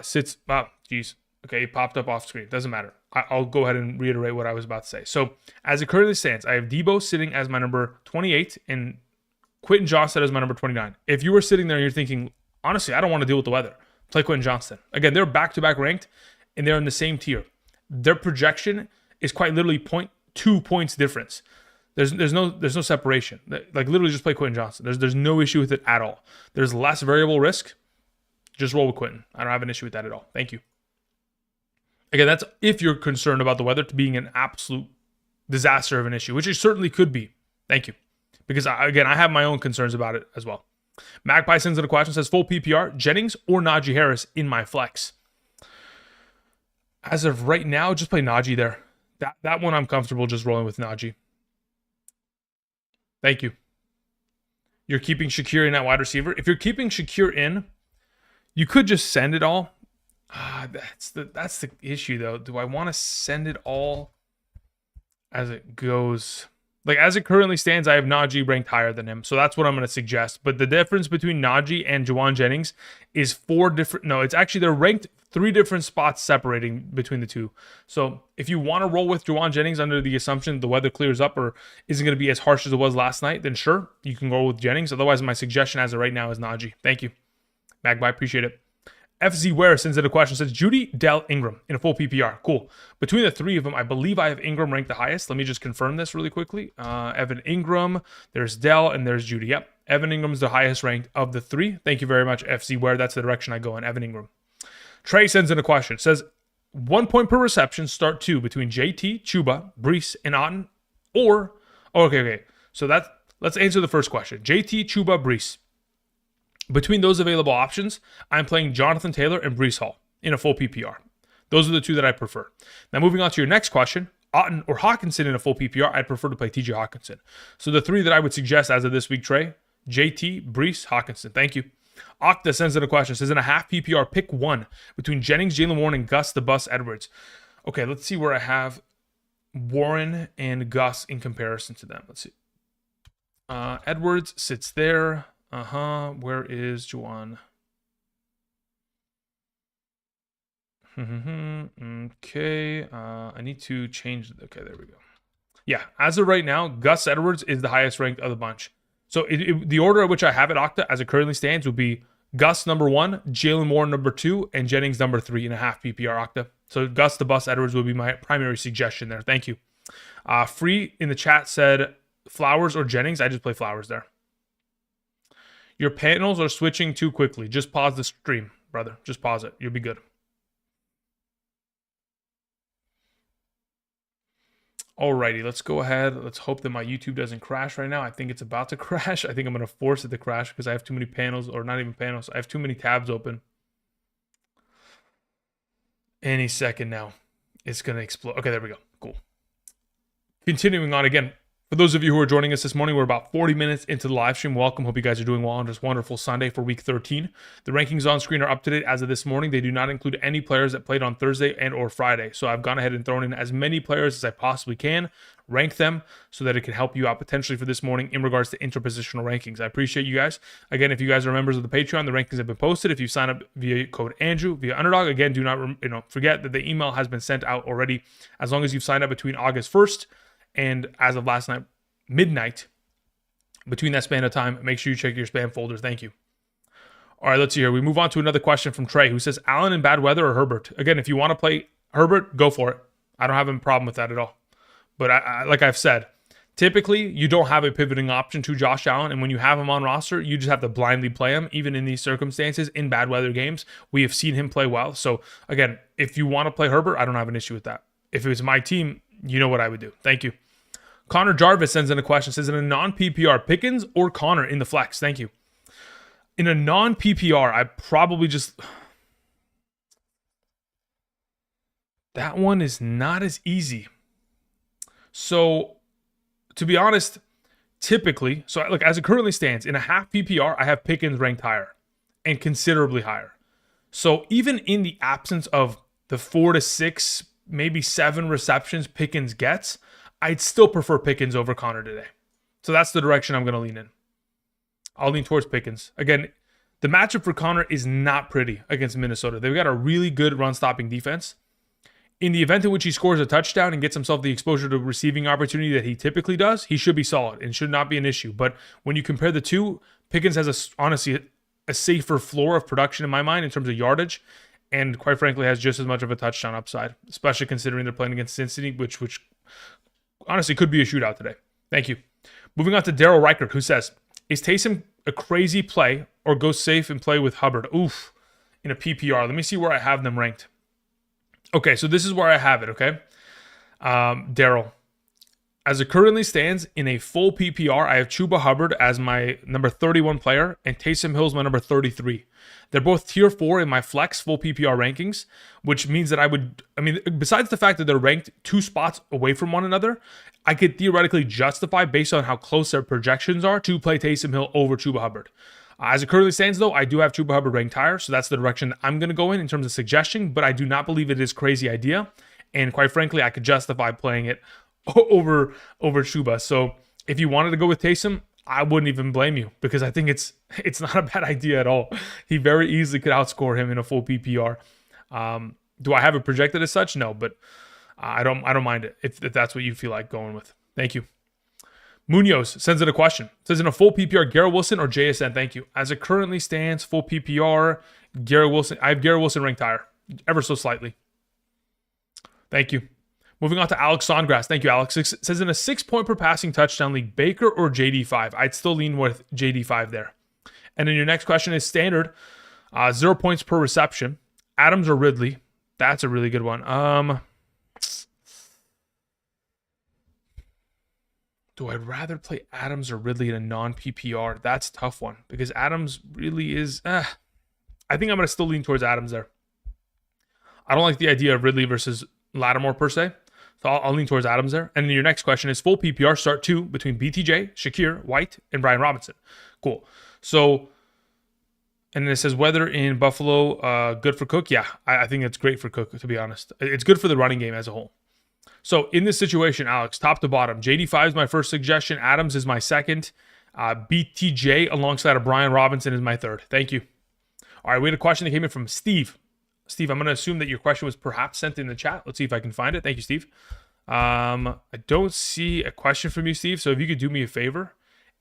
sits. Okay, he popped up off screen. Doesn't matter. I'll go ahead and reiterate what I was about to say. So as it currently stands, I have Debo sitting as my number 28 and Quentin Johnston as my number 29. If you were sitting there and you're thinking, honestly, I don't want to deal with the weather, play Quentin Johnston. Again, they're back-to-back ranked, and they're in the same tier. Their projection is quite literally 0.2 points difference. There's no separation. Like literally just play Quentin Johnston. There's no issue with it at all. There's less variable risk. Just roll with Quentin. I don't have an issue with that at all. Thank you. Again, that's if you're concerned about the weather to being an absolute disaster of an issue, which it certainly could be. Thank you. Because, again, I have my own concerns about it as well. Magpie sends in a question, says, full PPR, Jennings or Najee Harris in my flex? As of right now, just play Najee there. That one I'm comfortable just rolling with Najee. Thank you. You're keeping Shakir in at wide receiver. If you're keeping Shakir in, you could just send it all. That's the issue, though. Do I want to send it all as it goes? Like, as it currently stands, I have Najee ranked higher than him. So that's what I'm going to suggest. But the difference between Najee and Juwan Jennings is 4 different... No, it's actually they're ranked 3 different spots separating between the two. So if you want to roll with Juwan Jennings under the assumption the weather clears up or isn't going to be as harsh as it was last night, then sure, you can go with Jennings. Otherwise, my suggestion as of right now is Najee. Thank you. Magpie, appreciate it. FZ Ware sends in a question, says Judy, Dell, Ingram in a full PPR. Cool. Between the 3 of them, I believe I have Ingram ranked the highest. Let me just confirm this really quickly. Evan Ingram, there's Dell, and there's Judy. Yep. Evan Ingram's the highest ranked of the 3. Thank you very much, FZ Ware. That's the direction I go in, Evan Ingram. Trey sends in a question, says 1 point per reception, start 2 between JT, Chuba, Brees, and Otten, or... Okay. So let's answer the first question. JT, Chuba, Brees. Between those available options, I'm playing Jonathan Taylor and Brees Hall in a full PPR. Those are the 2 that I prefer. Now, moving on to your next question, Otten or Hawkinson in a full PPR, I'd prefer to play TJ Hawkinson. So the 3 that I would suggest as of this week, Trey, JT, Brees, Hawkinson. Thank you. Octa sends in a question, says in a half PPR, pick 1 between Jennings, Jaylen Warren, and Gus the Bus Edwards. Okay, let's see where I have Warren and Gus in comparison to them. Let's see. Edwards sits there. Where is Juwan? Okay. I need to change. Okay, there we go. Yeah, as of right now, Gus Edwards is the highest ranked of the bunch. So the order at which I have it, Octa, as it currently stands, would be Gus number 1, Jaylen Warren number 2, and Jennings number 3 in a half PPR, Octa. So Gus the Bus Edwards would be my primary suggestion there. Thank you. Free in the chat said Flowers or Jennings. I just play Flowers there. Your panels are switching too quickly. Just pause the stream, brother. Just pause it. You'll be good. Alrighty, let's go ahead. Let's hope that my YouTube doesn't crash right now. I think it's about to crash. I think I'm going to force it to crash because I have too many panels, or not even panels. I have too many tabs open. Any second now, it's going to explode. Okay, there we go. Cool. Continuing on again. For those of you who are joining us this morning, we're about 40 minutes into the live stream. Welcome. Hope you guys are doing well on this wonderful Sunday for week 13. The rankings on screen are up to date as of this morning. They do not include any players that played on Thursday and or Friday. So I've gone ahead and thrown in as many players as I possibly can, rank them so that it can help you out potentially for this morning in regards to interpositional rankings. I appreciate you guys. Again, if you guys are members of the Patreon, the rankings have been posted. If you sign up via code Andrew, via Underdog, again, do not forget that the email has been sent out already. As long as you've signed up between August 1st and as of last night, midnight, between that span of time, make sure you check your spam folders. Thank you. All right, let's see here. We move on to another question from Trey, who says, Allen in bad weather or Herbert? Again, if you want to play Herbert, go for it. I don't have a problem with that at all. But like I've said, Typically, you don't have a pivoting option to Josh Allen, and when you have him on roster, you just have to blindly play him, even in these circumstances. In bad weather games, we have seen him play well. So, again, if you want to play Herbert, I don't have an issue with that. If it was my team, you know what I would do. Thank you. Connor Jarvis sends in a question. Says, in a non-PPR, Pickens or Connor in the flex? Thank you. In a non-PPR, I probably just... That one is not as easy. So... To be honest, typically, so look, as it currently stands, in a half PPR, I have Pickens ranked higher and considerably higher. So even in the absence of the 4 to 6, maybe 7 receptions Pickens gets, I'd still prefer Pickens over Connor today. So that's the direction I'm going to lean in. I'll lean towards Pickens. Again, the matchup for Connor is not pretty against Minnesota. They've got a really good run-stopping defense. In the event in which he scores a touchdown and gets himself the exposure to receiving opportunity that he typically does, he should be solid and should not be an issue. But when you compare the two, Pickens has honestly a safer floor of production in my mind in terms of yardage, and quite frankly has just as much of a touchdown upside, especially considering they're playing against Cincinnati, which honestly could be a shootout today. Thank you. Moving on to Daryl Reichert, who says, is Taysom a crazy play or go safe and play with Hubbard? Oof, in a PPR. Let me see where I have them ranked. Okay, so this is where I have it, okay? Daryl. As it currently stands, in a full PPR, I have Chuba Hubbard as my number 31 player and Taysom Hill's my number 33. They're both tier 4 in my flex full PPR rankings, which means that besides the fact that they're ranked 2 spots away from one another, I could theoretically justify, based on how close their projections are, to play Taysom Hill over Chuba Hubbard. As it currently stands, though, I do have Chuba Hubbard ranked higher, so that's the direction I'm going to go in terms of suggestion, but I do not believe it is a crazy idea, and quite frankly, I could justify playing it over Chuba. So if you wanted to go with Taysom, I wouldn't even blame you, because I think it's not a bad idea at all. He very easily could outscore him in a full PPR. Do I have it projected as such? No, but I don't mind it if that's what you feel like going with. Thank you. Munoz sends in a question. Says, in a full PPR, Garrett Wilson or JSN? Thank you. As it currently stands, full PPR, Garrett Wilson. I have Garrett Wilson ranked higher, ever so slightly. Thank you. Moving on to Alex Songrass. Thank you, Alex. It says, in a 6-point per passing touchdown league, Baker or JD5? I'd still lean with JD5 there. And then your next question is standard, 0 points per reception. Adams or Ridley? That's a really good one. Do I rather play Adams or Ridley in a non-PPR? That's a tough one, because Adams really is... I think I'm going to still lean towards Adams there. I don't like the idea of Ridley versus Lattimore per se, so I'll lean towards Adams there. And then your next question is full PPR, start 2 between BTJ, Shakir, White, and Brian Robinson. Cool. So, and then it says weather in Buffalo, good for Cook. Yeah, I think it's great for Cook, to be honest. It's good for the running game as a whole. So in this situation, Alex, top to bottom, JD5 is my first suggestion. Adams is my second. BTJ alongside of Brian Robinson is my third. Thank you. All right, we had a question that came in from Steve. Steve, I'm going to assume that your question was perhaps sent in the chat. Let's see if I can find it. Thank you, Steve. I don't see a question from you, Steve. So if you could do me a favor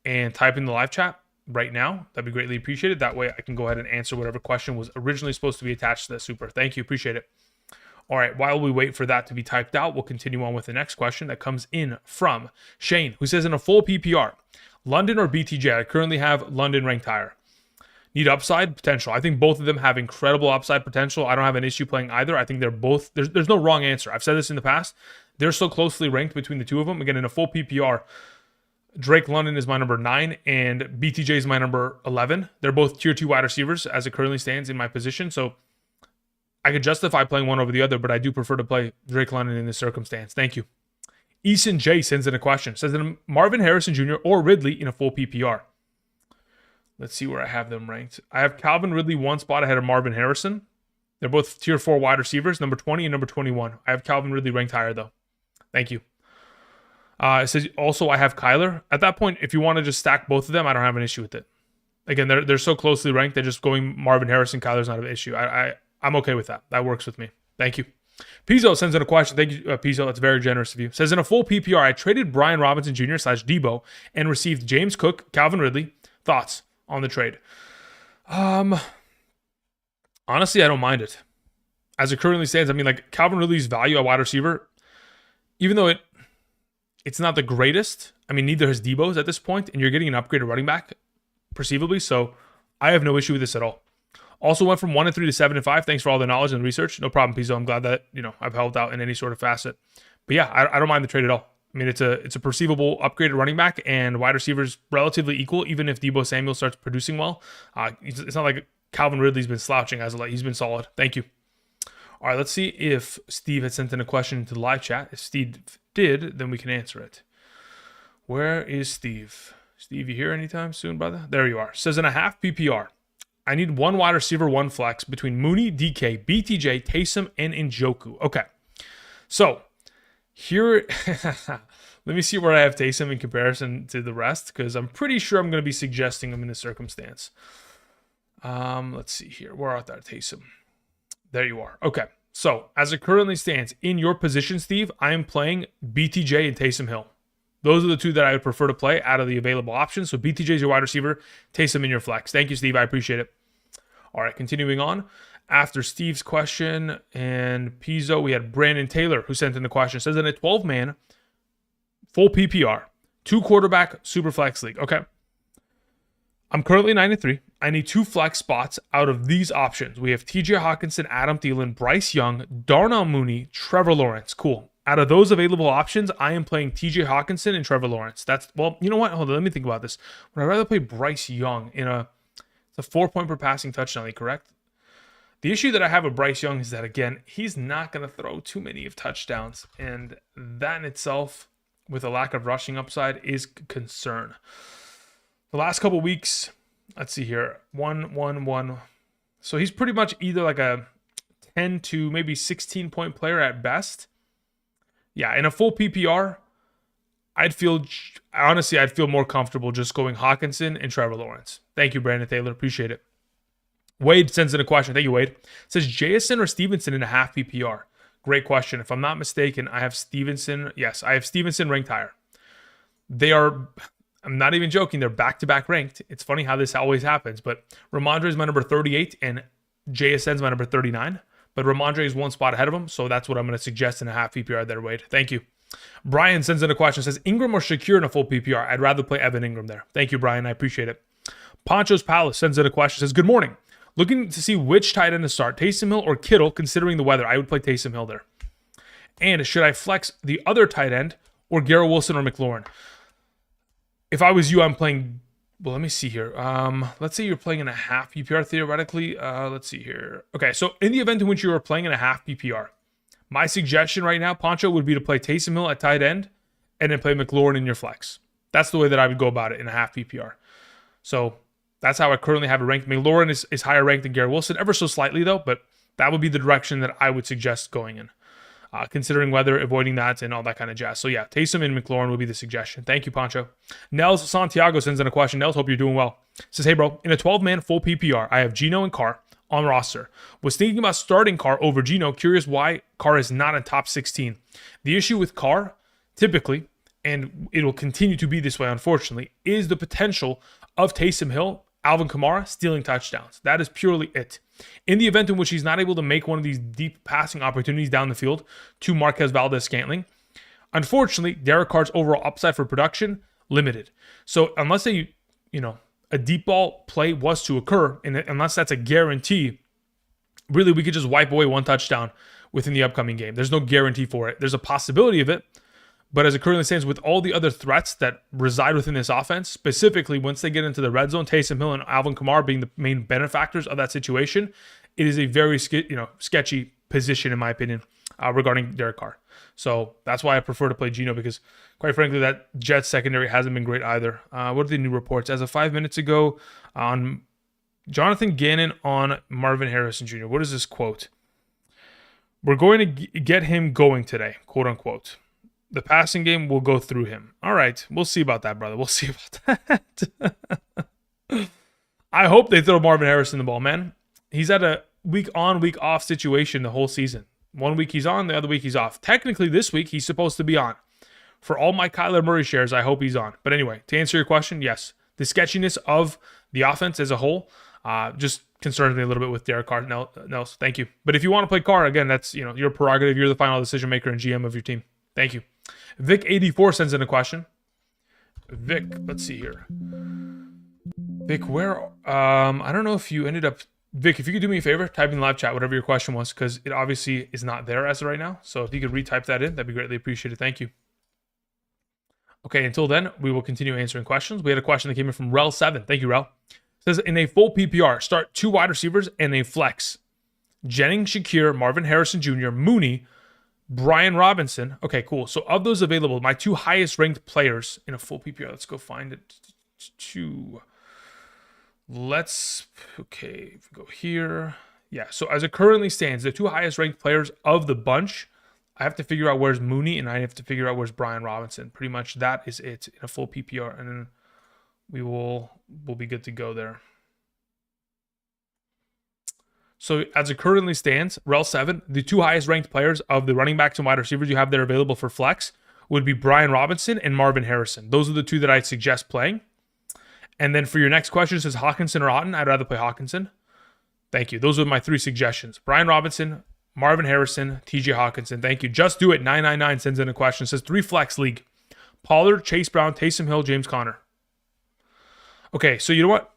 and type in the live chat right now, that'd be greatly appreciated. That way I can go ahead and answer whatever question was originally supposed to be attached to that super. Thank you. Appreciate it. All right, while we wait for that to be typed out, we'll continue on with the next question that comes in from Shane, who says, in a full PPR, London or BTJ? I currently have London ranked higher. Need upside potential. I think both of them have incredible upside potential. I don't have an issue playing either. I think they're both, there's no wrong answer. I've said this in the past. They're so closely ranked between the two of them. Again, in a full PPR, Drake London is my number 9 and BTJ is my number 11. They're both tier 2 wide receivers as it currently stands in my position. So I could justify playing one over the other, but I do prefer to play Drake London in this circumstance. Thank you. Eason J sends in a question. Says that Marvin Harrison Jr. or Ridley in a full PPR. Let's see where I have them ranked. I have Calvin Ridley one spot ahead of Marvin Harrison. They're both tier 4 wide receivers, number 20 and number 21. I have Calvin Ridley ranked higher, though. Thank you. It says also I have Kyler. At that point, if you want to just stack both of them, I don't have an issue with it. Again, they're so closely ranked, they're just going Marvin Harrison. Kyler's not an issue. I'm okay with that. That works with me. Thank you. Pizzo sends in a question. Thank you, Pizzo. That's very generous of you. Says, in a full PPR, I traded Brian Robinson Jr. / Debo and received James Cook, Calvin Ridley. Thoughts on the trade? Honestly, I don't mind it. As it currently stands, I mean, like, Calvin Ridley's value at wide receiver, even though it's not the greatest. I mean, neither has Debo's at this point, and you're getting an upgraded running back, perceivably. So I have no issue with this at all. Also went from 1-3 to 7-5. Thanks for all the knowledge and research. No problem, Pizzo. I'm glad that I've helped out in any sort of facet. But yeah, I don't mind the trade at all. I mean, it's a perceivable upgraded running back, and wide receivers relatively equal. Even if Deebo Samuel starts producing well, it's not like Calvin Ridley's been slouching as of late. He's been solid. Thank you. All right, let's see if Steve had sent in a question to the live chat. If Steve did, then we can answer it. Where is Steve? Steve, you here anytime soon, brother? There you are. Says in a half PPR, I need one wide receiver, one flex between Mooney, DK, BTJ, Taysom, and Njoku. Okay. So here, let me see where I have Taysom in comparison to the rest, because I'm pretty sure I'm going to be suggesting him in this circumstance. Let's see here. Where are that Taysom? There you are. Okay. So as it currently stands, in your position, Steve, I am playing BTJ and Taysom Hill. Those are the two that I would prefer to play out of the available options. So BTJ is your wide receiver, Taysom in your flex. Thank you, Steve. I appreciate it. All right, continuing on. After Steve's question and Pizzo, we had Brandon Taylor who sent in the question. It says in a 12-man, full PPR, 2-quarterback, super flex league. Okay. I'm currently 9-3. I need 2 flex spots out of these options. We have TJ Hawkinson, Adam Thielen, Bryce Young, Darnell Mooney, Trevor Lawrence. Cool. Out of those available options, I am playing TJ Hawkinson and Trevor Lawrence. Well, you know what? Hold on, let me think about this. Would I rather play Bryce Young it's a 4-point per passing touchdown league, correct? The issue that I have with Bryce Young is that, again, he's not going to throw too many of touchdowns. And that in itself, with a lack of rushing upside, is a concern. The last couple weeks, let's see here, 1-1-1. So he's pretty much either like a 10 to maybe 16-point player at best. Yeah, in a full PPR, I'd feel more comfortable just going Hawkinson and Trevor Lawrence. Thank you, Brandon Taylor. Appreciate it. Wade sends in a question. Thank you, Wade. It says Jason or Stevenson in a half PPR. Great question. If I'm not mistaken, I have Stevenson. Yes, I have Stevenson ranked higher. They are, I'm not even joking, they're back-to-back ranked. It's funny how this always happens, but Ramondre is my number 38 and JSN's my number 39. But Ramondre is one spot ahead of him, so that's what I'm going to suggest in a half PPR there, Wade. Thank you. Brian sends in a question. Says, Ingram or Shakir in a full PPR? I'd rather play Evan Ingram there. Thank you, Brian. I appreciate it. Poncho's Palace sends in a question. Says, good morning. Looking to see which tight end to start, Taysom Hill or Kittle, considering the weather. I would play Taysom Hill there. And should I flex the other tight end or Garrett Wilson or McLaurin? If I was you, I'm playing... Well, let me see here. Let's say you're playing in a half PPR theoretically. Let's see here. Okay, so in the event in which you are playing in a half PPR, my suggestion right now, Poncho, would be to play Taysom Hill at tight end and then play McLaurin in your flex. That's the way that I would go about it in a half PPR. So that's how I currently have it ranked. McLaurin is higher ranked than Garrett Wilson, ever so slightly though, but that would be the direction that I would suggest going in. Considering weather, avoiding that, and all that kind of jazz. So yeah, Taysom and McLaurin would be the suggestion. Thank you, Poncho. Nels Santiago sends in a question. Nels, hope you're doing well. Says, hey, bro, in a 12-man full PPR, I have Geno and Carr on roster. Was thinking about starting Carr over Geno. Curious why Carr is not in top 16. The issue with Carr, typically, and it will continue to be this way, unfortunately, is the potential of Taysom Hill, Alvin Kamara stealing touchdowns. That is purely it. In the event in which he's not able to make one of these deep passing opportunities down the field to Marquez Valdez-Scantling, unfortunately, Derek Carr's overall upside for production, limited. So unless a deep ball play was to occur, and unless that's a guarantee, really we could just wipe away one touchdown within the upcoming game. There's no guarantee for it. There's a possibility of it, but as it currently stands, with all the other threats that reside within this offense, specifically once they get into the red zone, Taysom Hill and Alvin Kamara being the main benefactors of that situation, it is a very sketchy position, in my opinion, regarding Derek Carr. So that's why I prefer to play Geno, because quite frankly, that Jets secondary hasn't been great either. What are the new reports? As of 5 minutes ago, on Jonathan Gannon on Marvin Harrison Jr. What is this quote? We're going to get him going today, quote unquote. The passing game will go through him. All right. We'll see about that, brother. We'll see about that. I hope they throw Marvin Harrison the ball, man. He's at a week on, week off situation the whole season. 1 week he's on, the other week he's off. Technically, this week he's supposed to be on. For all my Kyler Murray shares, I hope he's on. But anyway, to answer your question, yes. The sketchiness of the offense as a whole just concerns me a little bit with Derek Carr. Nels, thank you. But if you want to play Carr, again, that's your prerogative. You're the final decision maker and GM of your team. Thank you. Vic84 sends in a question. Vic, let's see here. Vic, where? I don't know if you ended up. Vic, if you could do me a favor, type in the live chat whatever your question was, because it obviously is not there as of right now. So if you could retype that in, that'd be greatly appreciated. Thank you. Okay, until then, we will continue answering questions. We had a question that came in from Rel7. Thank you, Rel. It says, in a full PPR, start 2 wide receivers and a flex. Jennings, Shakir, Marvin Harrison Jr., Mooney, Brian Robinson. Okay, cool. So of those available, my 2 highest ranked players in a full PPR. Let's go find it. Okay, if we go here. Yeah, so as it currently stands, the 2 highest ranked players of the bunch, I have to figure out where's Mooney and I have to figure out where's Brian Robinson. Pretty much that is it in a full PPR. And then we'll be good to go there. So as it currently stands, Rel 7, the 2 highest ranked players of the running backs and wide receivers you have there available for flex would be Brian Robinson and Marvin Harrison. Those are the 2 that I'd suggest playing. And then for your next question, it says Hawkinson or Otten. I'd rather play Hawkinson. Thank you. Those are my 3 suggestions. Brian Robinson, Marvin Harrison, TJ Hawkinson. Thank you. Just Do It 999 sends in a question. It says 3 flex league. Pollard, Chase Brown, Taysom Hill, James Conner. Okay, so you know what?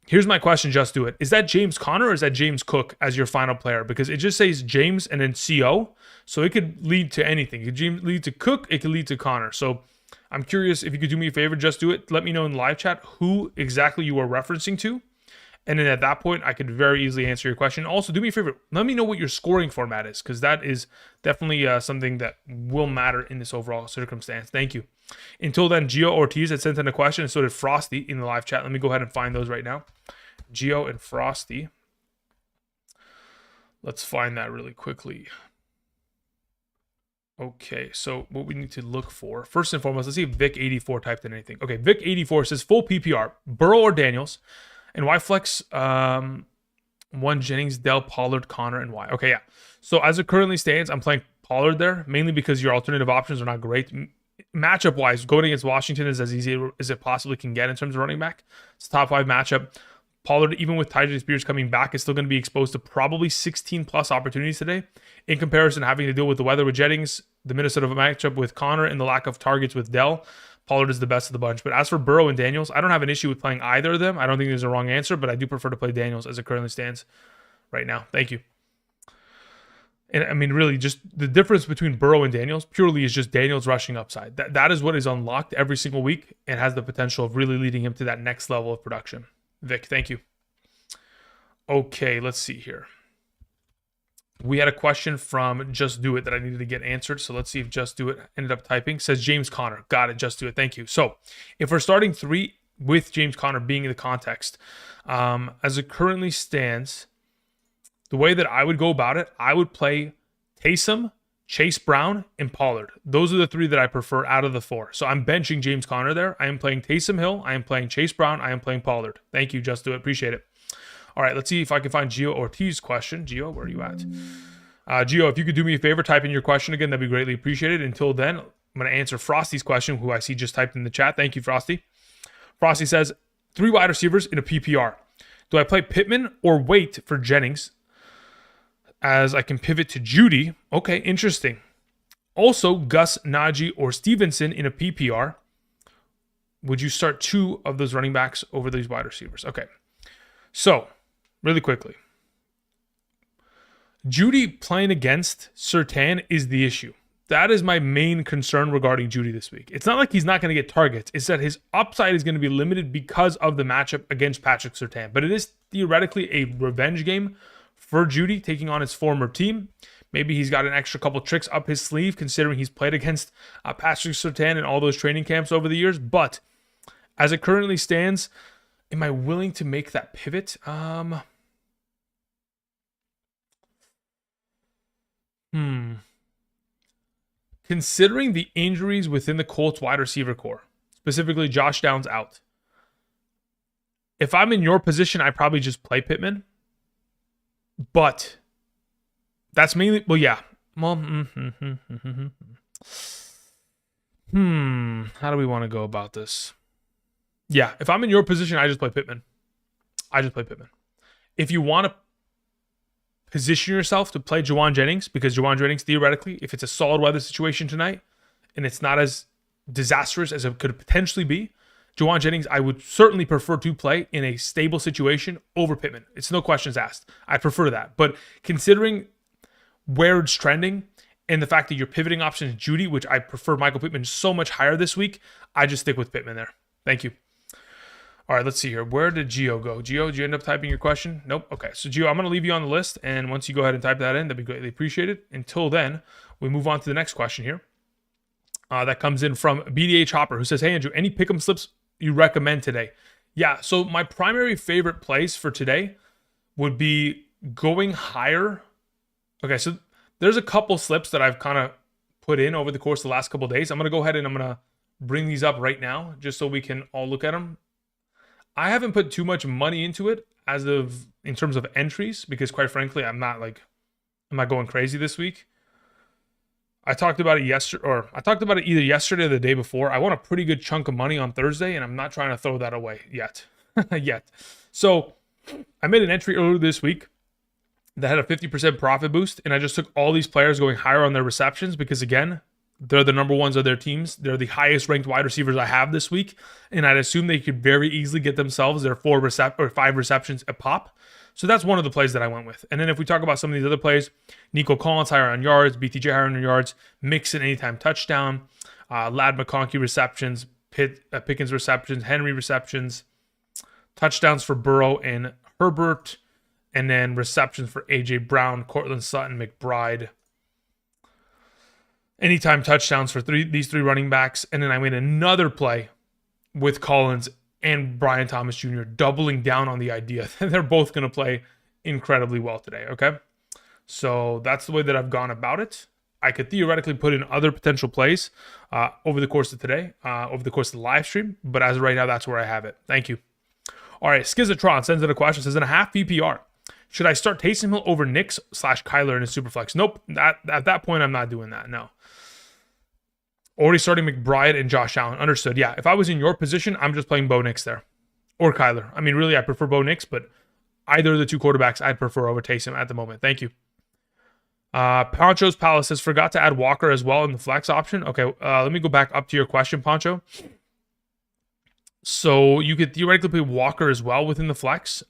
Here's my question, Just Do It. Is that James Conner or is that James Cook as your final player? Because it just says James and then CO. So it could lead to anything. It could lead to Cook. It could lead to Conner. So I'm curious if you could do me a favor, Just Do It. Let me know in the live chat who exactly you are referencing to. And then at that point, I could very easily answer your question. Also, do me a favor. Let me know what your scoring format is, because that is definitely something that will matter in this overall circumstance. Thank you. Until then, Gio Ortiz had sent in a question, and so did Frosty in the live chat. Let me go ahead and find those right now. Gio and Frosty. Let's find that really quickly. Okay, so what we need to look for, first and foremost, let's see if Vic84 typed in anything. Okay, Vic84 says full PPR, Burrow or Daniels. And why flex 1 Jennings, Dell, Pollard, Connor, and why? Okay, yeah. So as it currently stands, I'm playing Pollard there, mainly because your alternative options are not great. Matchup-wise, going against Washington is as easy as it possibly can get in terms of running back. It's a top 5 matchup. Pollard, even with Tyjae Spears coming back, is still going to be exposed to probably 16-plus opportunities today. In comparison, having to deal with the weather with Jennings, the Minnesota matchup with Connor, and the lack of targets with Dell, Pollard is the best of the bunch. But as for Burrow and Daniels, I don't have an issue with playing either of them. I don't think there's a wrong answer, but I do prefer to play Daniels as it currently stands right now. Thank you. And I mean, really, just the difference between Burrow and Daniels purely is just Daniels' rushing upside. That is what is unlocked every single week and has the potential of really leading him to that next level of production. Vic, thank you. Okay, let's see here. We had a question from Just Do It that I needed to get answered. So let's see if Just Do It ended up typing. Says James Conner. Got it. Just Do It. Thank you. So if we're starting 3 with James Conner being in the context, as it currently stands, the way that I would go about it, I would play Taysom, Chase Brown, and Pollard. Those are the 3 that I prefer out of the 4. So I'm benching James Conner there. I am playing Taysom Hill. I am playing Chase Brown. I am playing Pollard. Thank you. Just Do It. Appreciate it. All right, let's see if I can find Gio Ortiz's question. Gio, where are you at? Gio, if you could do me a favor, type in your question again, that'd be greatly appreciated. Until then, I'm going to answer Frosty's question, who I see just typed in the chat. Thank you, Frosty. Frosty says, 3 wide receivers in a PPR. Do I play Pittman or wait for Jennings as I can pivot to Judy? Okay, interesting. Also, Gus, Najee, or Stevenson in a PPR. Would you start 2 of those running backs over these wide receivers? Okay, so really quickly, Judy playing against Surtain is the issue. That is my main concern regarding Judy this week. It's not like he's not going to get targets. It's that his upside is going to be limited because of the matchup against Patrick Surtain. But it is theoretically a revenge game for Judy taking on his former team. Maybe he's got an extra couple tricks up his sleeve considering he's played against Patrick Surtain in all those training camps over the years. But as it currently stands, am I willing to make that pivot? Considering the injuries within the Colts wide receiver core, specifically Josh Downs out, if I'm in your position, I probably just play Pittman. But that's mainly, well, yeah. Well, how do we want to go about this? Yeah, if I'm in your position, I just play Pittman. If you want to position yourself to play Juwan Jennings, because Juwan Jennings, theoretically, if it's a solid weather situation tonight, and it's not as disastrous as it could potentially be, Juwan Jennings, I would certainly prefer to play in a stable situation over Pittman. It's no questions asked. I prefer that. But considering where it's trending and the fact that your pivoting option is Judy, which I prefer Michael Pittman so much higher this week, I just stick with Pittman there. Thank you. All right, let's see here. Where did Gio go? Gio, did you end up typing your question? Nope. Okay, so Gio, I'm going to leave you on the list, and once you go ahead and type that in, that'd be greatly appreciated. Until then, we move on to the next question here. That comes in from BDH Hopper, who says, hey, Andrew, any pick'em slips you recommend today? Yeah, so my primary favorite plays for today would be going higher. Okay, so there's a couple slips that I've kind of put in over the course of the last couple of days. I'm going to go ahead and I'm going to bring these up right now just so we can all look at them. I haven't put too much money into it in terms of entries because quite frankly, I'm not going crazy this week. I talked about it either yesterday or the day before. I won a pretty good chunk of money on Thursday, and I'm not trying to throw that away yet. So I made an entry earlier this week that had a 50% profit boost, and I just took all these players going higher on their receptions because, again, they're the number ones of their teams. They're the highest ranked wide receivers I have this week, and I'd assume they could very easily get themselves their 5 receptions a pop. So that's one of the plays that I went with. And then if we talk about some of these other plays, Nico Collins higher on yards, BTJ higher on yards, Mixon anytime touchdown, Lad McConkey receptions, Pickens receptions, Henry receptions, touchdowns for Burrow and Herbert, and then receptions for A.J. Brown, Cortland Sutton, McBride. Anytime touchdowns for these three running backs. And then I made another play with Collins and Brian Thomas Jr. doubling down on the idea that they're both going to play incredibly well today, okay? So that's the way that I've gone about it. I could theoretically put in other potential plays over the course of today, over the course of the live stream, but as of right now, that's where I have it. Thank you. All right, Skizatron sends in a question, says, in a half PPR, should I start Taysom Hill over Nix/Kyler in a Superflex? Nope, at that point, I'm not doing that, no. Already starting McBride and Josh Allen. Understood. Yeah, if I was in your position, I'm just playing Bo Nix there. Or Kyler. I mean, really, I prefer Bo Nix, but either of the two quarterbacks I'd prefer over Taysom at the moment. Thank you. Poncho's Palace says, forgot to add Walker as well in the flex option. Okay, let me go back up to your question, Poncho. So you could theoretically play Walker as well within the flex.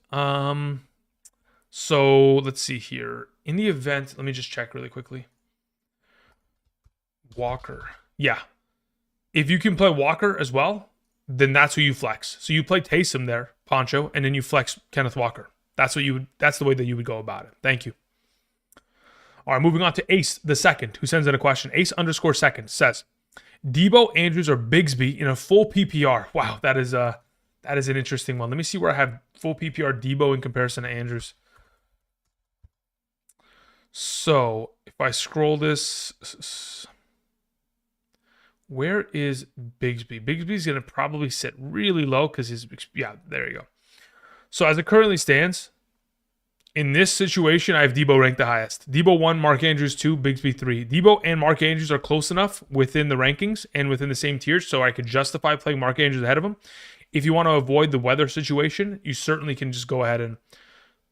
So let's see here. In the event, let me just check really quickly. Walker. Yeah. If you can play Walker as well, then that's who you flex. So you play Taysom there, Poncho, and then you flex Kenneth Walker. That's the way that you would go about it. Thank you. All right, moving on to Ace the Second, who sends in a question. Ace_2 says, Debo, Andrews, or Bigsby in a full PPR. Wow, that is an interesting one. Let me see where I have full PPR Debo in comparison to Andrews. So if I scroll this, where is Bigsby? Bigsby's going to probably sit really low because there you go. So as it currently stands, in this situation, I have Debo ranked the highest. Debo 1, Mark Andrews 2, Bigsby 3. Debo and Mark Andrews are close enough within the rankings and within the same tiers, so I could justify playing Mark Andrews ahead of him. If you want to avoid the weather situation, you certainly can just go ahead and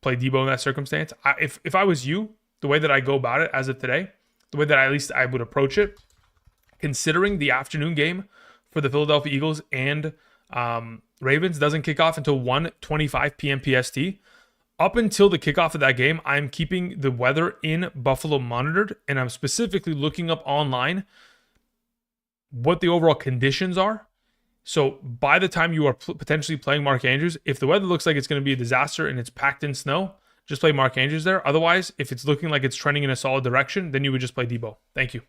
play Debo in that circumstance. If I was you, the way that I go about it as of today, the way that at least I would approach it, considering the afternoon game for the Philadelphia Eagles and Ravens doesn't kick off until 1:25 p.m. PST, up until the kickoff of that game, I'm keeping the weather in Buffalo monitored, and I'm specifically looking up online what the overall conditions are. So by the time you are potentially playing Mark Andrews, if the weather looks like it's going to be a disaster and it's packed in snow, just play Mark Andrews there. Otherwise, if it's looking like it's trending in a solid direction, then you would just play Debo. Thank you.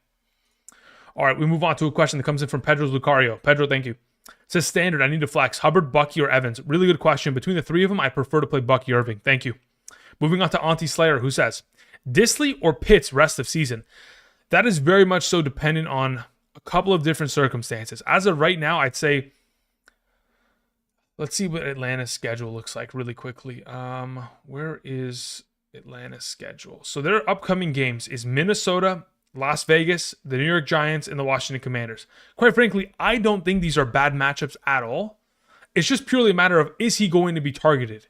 All right, we move on to a question that comes in from Pedro Lucario. Pedro, thank you. It says, standard, I need to flex Hubbard, Bucky, or Evans. Really good question. Between the three of them, I prefer to play Bucky Irving. Thank you. Moving on to Auntie Slayer, who says, Disley or Pitts rest of season? That is very much so dependent on a couple of different circumstances. As of right now, I'd say, let's see what Atlanta's schedule looks like really quickly. Where is Atlanta's schedule? So their upcoming games is Minnesota, Las Vegas, the New York Giants, and the Washington Commanders. Quite frankly, I don't think these are bad matchups at all. It's just purely a matter of, is he going to be targeted?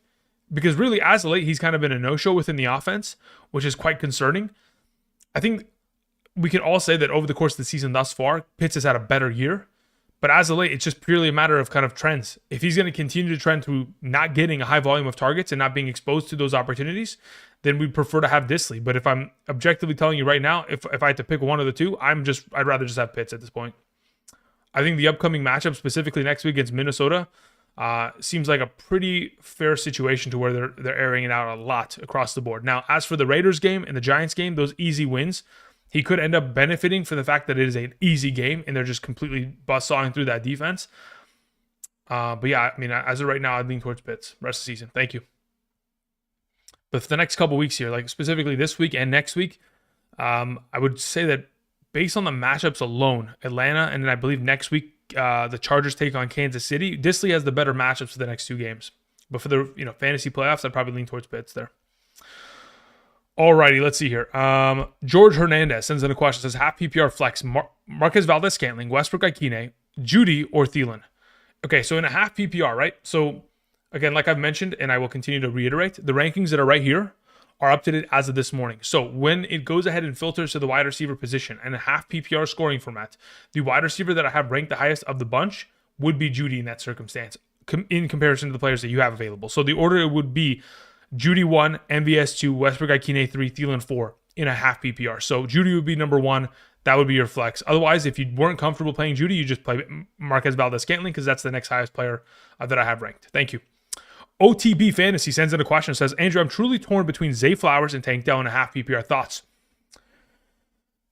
Because really, as of late, he's kind of been a no-show within the offense, which is quite concerning. I think we can all say that over the course of the season thus far, Pitts has had a better year. But as of late, it's just purely a matter of kind of trends. If he's going to continue to trend to not getting a high volume of targets and not being exposed to those opportunities, then we'd prefer to have Disley. But if I'm objectively telling you right now, if I had to pick one of the two, I'd rather just have Pitts at this point. I think the upcoming matchup, specifically next week against Minnesota, seems like a pretty fair situation to where they're airing it out a lot across the board. Now, as for the Raiders game and the Giants game, those easy wins, he could end up benefiting for the fact that it is an easy game and they're just completely buzzsawing through that defense. But yeah, I mean, as of right now, I'd lean towards Pitts rest of the season. Thank you. But for the next couple weeks here, like specifically this week and next week, I would say that based on the matchups alone, Atlanta and then I believe next week the Chargers take on Kansas City. Disley has the better matchups for the next two games. But for the fantasy playoffs, I'd probably lean towards Pitts there. Alrighty, let's see here. George Hernandez sends in a question. Says half PPR flex Marquez Valdez-Scantling, Westbrook Ikine, Judy, or Thielen. Okay, so in a half PPR, right? So again, like I've mentioned, and I will continue to reiterate, the rankings that are right here are up to date as of this morning. So when it goes ahead and filters to the wide receiver position and a half PPR scoring format, the wide receiver that I have ranked the highest of the bunch would be Judy in that circumstance, in comparison to the players that you have available. So the order would be Judy 1, MVS 2, Westbrook Ikine 3, Thielen 4 in a half PPR. So Judy would be number 1. That would be your flex. Otherwise, if you weren't comfortable playing Judy, you just play Marquez Valdez-Scantling because that's the next highest player that I have ranked. Thank you. OTB Fantasy sends in a question. Says, Andrew, I'm truly torn between Zay Flowers and Tank Dell in a half PPR. Thoughts?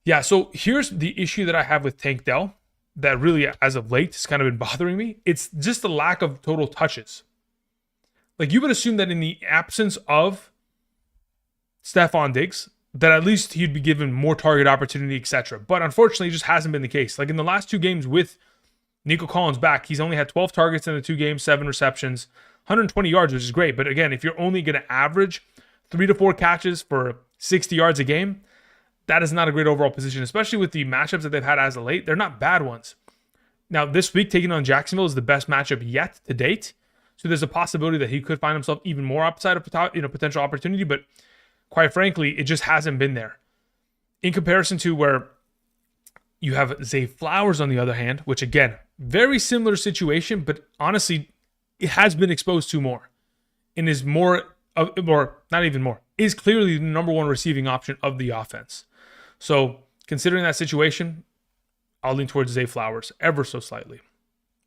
Yeah, so here's the issue that I have with Tank Dell that really, as of late, has kind of been bothering me. It's just the lack of total touches. Like, you would assume that in the absence of Stephon Diggs, that at least he'd be given more target opportunity, etc. But unfortunately, it just hasn't been the case. Like in the last two games with Nico Collins back, he's only had 12 targets in the 2 games, 7 receptions, 120 yards, which is great. But again, if you're only going to average 3 to 4 catches for 60 yards a game, that is not a great overall position, especially with the matchups that they've had as of late. They're not bad ones. Now, this week, taking on Jacksonville is the best matchup yet to date. So there's a possibility that he could find himself even more upside of potential opportunity, but quite frankly, it just hasn't been there. In comparison to where you have Zay Flowers on the other hand, which again, very similar situation, but honestly, it has been exposed to more and is more, or not even more, is clearly the number 1 receiving option of the offense. So considering that situation, I'll lean towards Zay Flowers ever so slightly.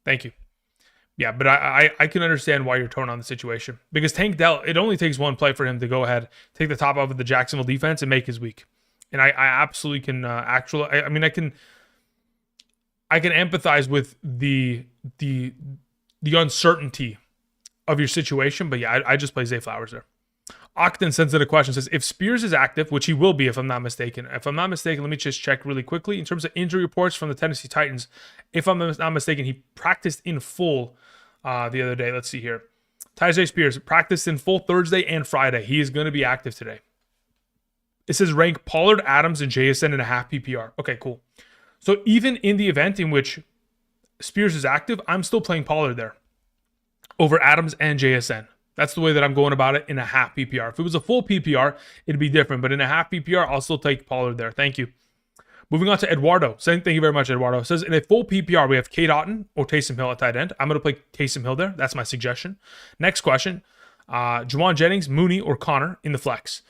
Thank you. Yeah, but I can understand why you're torn on the situation. Because Tank Dell, it only takes one play for him to go ahead, take the top off of the Jacksonville defense and make his week. And I absolutely can I can empathize with the uncertainty of your situation. But yeah, I just play Zay Flowers there. Octon sends in a question, says, if Spears is active, which he will be if I'm not mistaken. If I'm not mistaken, let me just check really quickly. In terms of injury reports from the Tennessee Titans, if I'm not mistaken, he practiced in full the other day. Let's see here. Tyjae Spears practiced in full Thursday and Friday. He is going to be active today. It says rank Pollard, Adams, and JSN in a half PPR. Okay, cool. So even in the event in which Spears is active, I'm still playing Pollard there over Adams and JSN. That's the way that I'm going about it in a half PPR. If it was a full PPR, it'd be different. But in a half PPR, I'll still take Pollard there. Thank you. Moving on to Eduardo. Thank you very much, Eduardo. Says, in a full PPR, we have Cade Otton or Taysom Hill at tight end. I'm going to play Taysom Hill there. That's my suggestion. Next question. Juwan Jennings, Mooney, or Connor in the flex.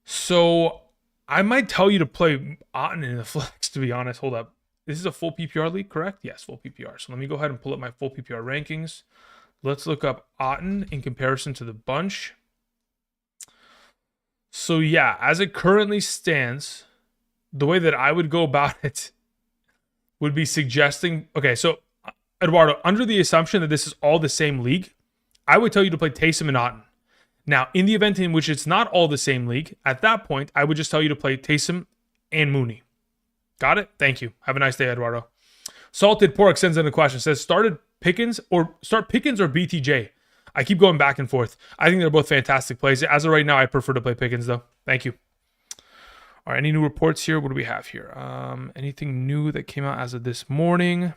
So I might tell you to play Otton in the flex, to be honest. Hold up. This is a full PPR league, correct? Yes, full PPR. So let me go ahead and pull up my full PPR rankings. Let's look up Otton in comparison to the bunch. So yeah, as it currently stands, the way that I would go about it would be suggesting, okay, so Eduardo, under the assumption that this is all the same league, I would tell you to play Taysom and Otton. Now, in the event in which it's not all the same league, at that point, I would just tell you to play Taysom and Mooney. Got it? Thank you. Have a nice day, Eduardo. Salted Pork sends in a question. Says, start Pickens or BTJ. I keep going back and forth. I think they're both fantastic plays. As of right now, I prefer to play Pickens, though. Thank you. All right, any new reports here? What do we have here? Anything new that came out as of this morning?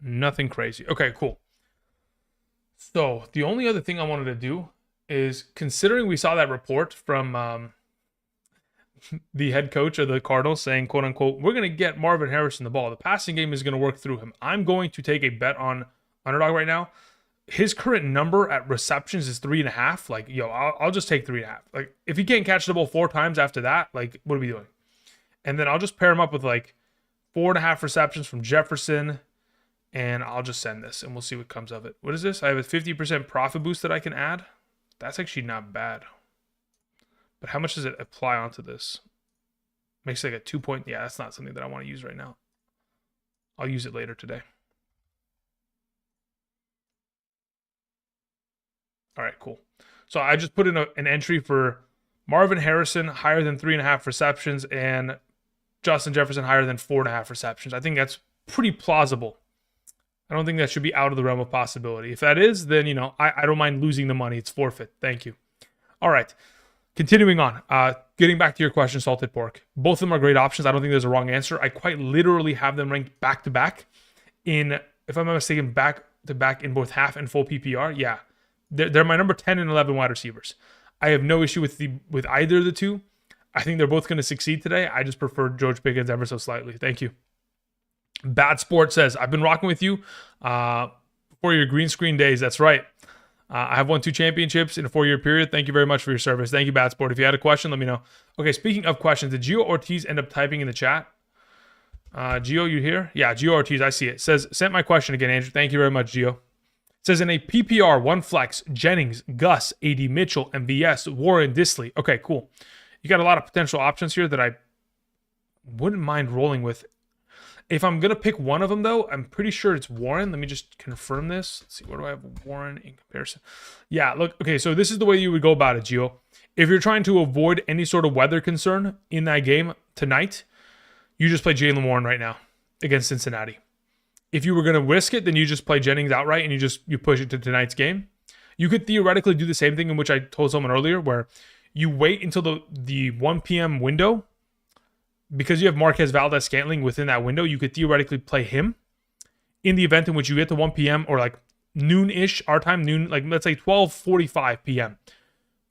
Nothing crazy. Okay, cool. So the only other thing I wanted to do is, considering we saw that report from the head coach of the Cardinals saying, quote unquote, we're going to get Marvin Harrison the ball. The passing game is going to work through him. I'm going to take a bet on Underdog right now. His current number at receptions is 3.5. Like, yo, I'll just take 3.5. Like, if he can't catch the ball 4 times after that, like, what are we doing? And then I'll just pair him up with like 4.5 receptions from Jefferson, and I'll just send this, and we'll see what comes of it. What is this? I have a 50% profit boost that I can add. That's actually not bad. But how much does it apply onto this? Makes like a 2 point. Yeah, that's not something that I want to use right now. I'll use it later today. All right, cool. So I just put in an entry for Marvin Harrison higher than 3.5 receptions and Justin Jefferson higher than 4.5 receptions. I think that's pretty plausible. I don't think that should be out of the realm of possibility. If that is, then, you know, I don't mind losing the money. It's forfeit. Thank you. All right. Continuing on. Getting back to your question, salted pork. Both of them are great options. I don't think there's a wrong answer. I quite literally have them ranked back to back in, if I'm not mistaken, back to back in both half and full PPR. Yeah. They're my number 10 and 11 wide receivers. I have no issue with either of the two. I think they're both going to succeed today. I just prefer George Pickens ever so slightly. Thank you. Bad Sport says, I've been rocking with you for your green screen days. That's right. I have won 2 championships in a 4-year period. Thank you very much for your service. Thank you, Bad Sport. If you had a question, let me know. Okay, speaking of questions, did Gio Ortiz end up typing in the chat? Gio, you here? Yeah, Gio Ortiz, I see it. Says, sent my question again, Andrew. Thank you very much, Gio. Says in a PPR, 1 flex, Jennings, Gus, AD Mitchell, MVS, Warren, Disley. Okay, cool. You got a lot of potential options here that I wouldn't mind rolling with. If I'm going to pick one of them, though, I'm pretty sure it's Warren. Let me just confirm this. Let's see, where do I have Warren in comparison? Yeah, look, okay, so this is the way you would go about it, Gio. If you're trying to avoid any sort of weather concern in that game tonight, you just play Jaylen Warren right now against Cincinnati. If you were going to risk it, then you just play Jennings outright and you push it to tonight's game. You could theoretically do the same thing in which I told someone earlier, where you wait until the 1 p.m. window. Because you have Marquez Valdes-Scantling within that window, you could theoretically play him in the event in which you get to 1 p.m. or like noon-ish, our time, noon, like let's say 12:45 p.m.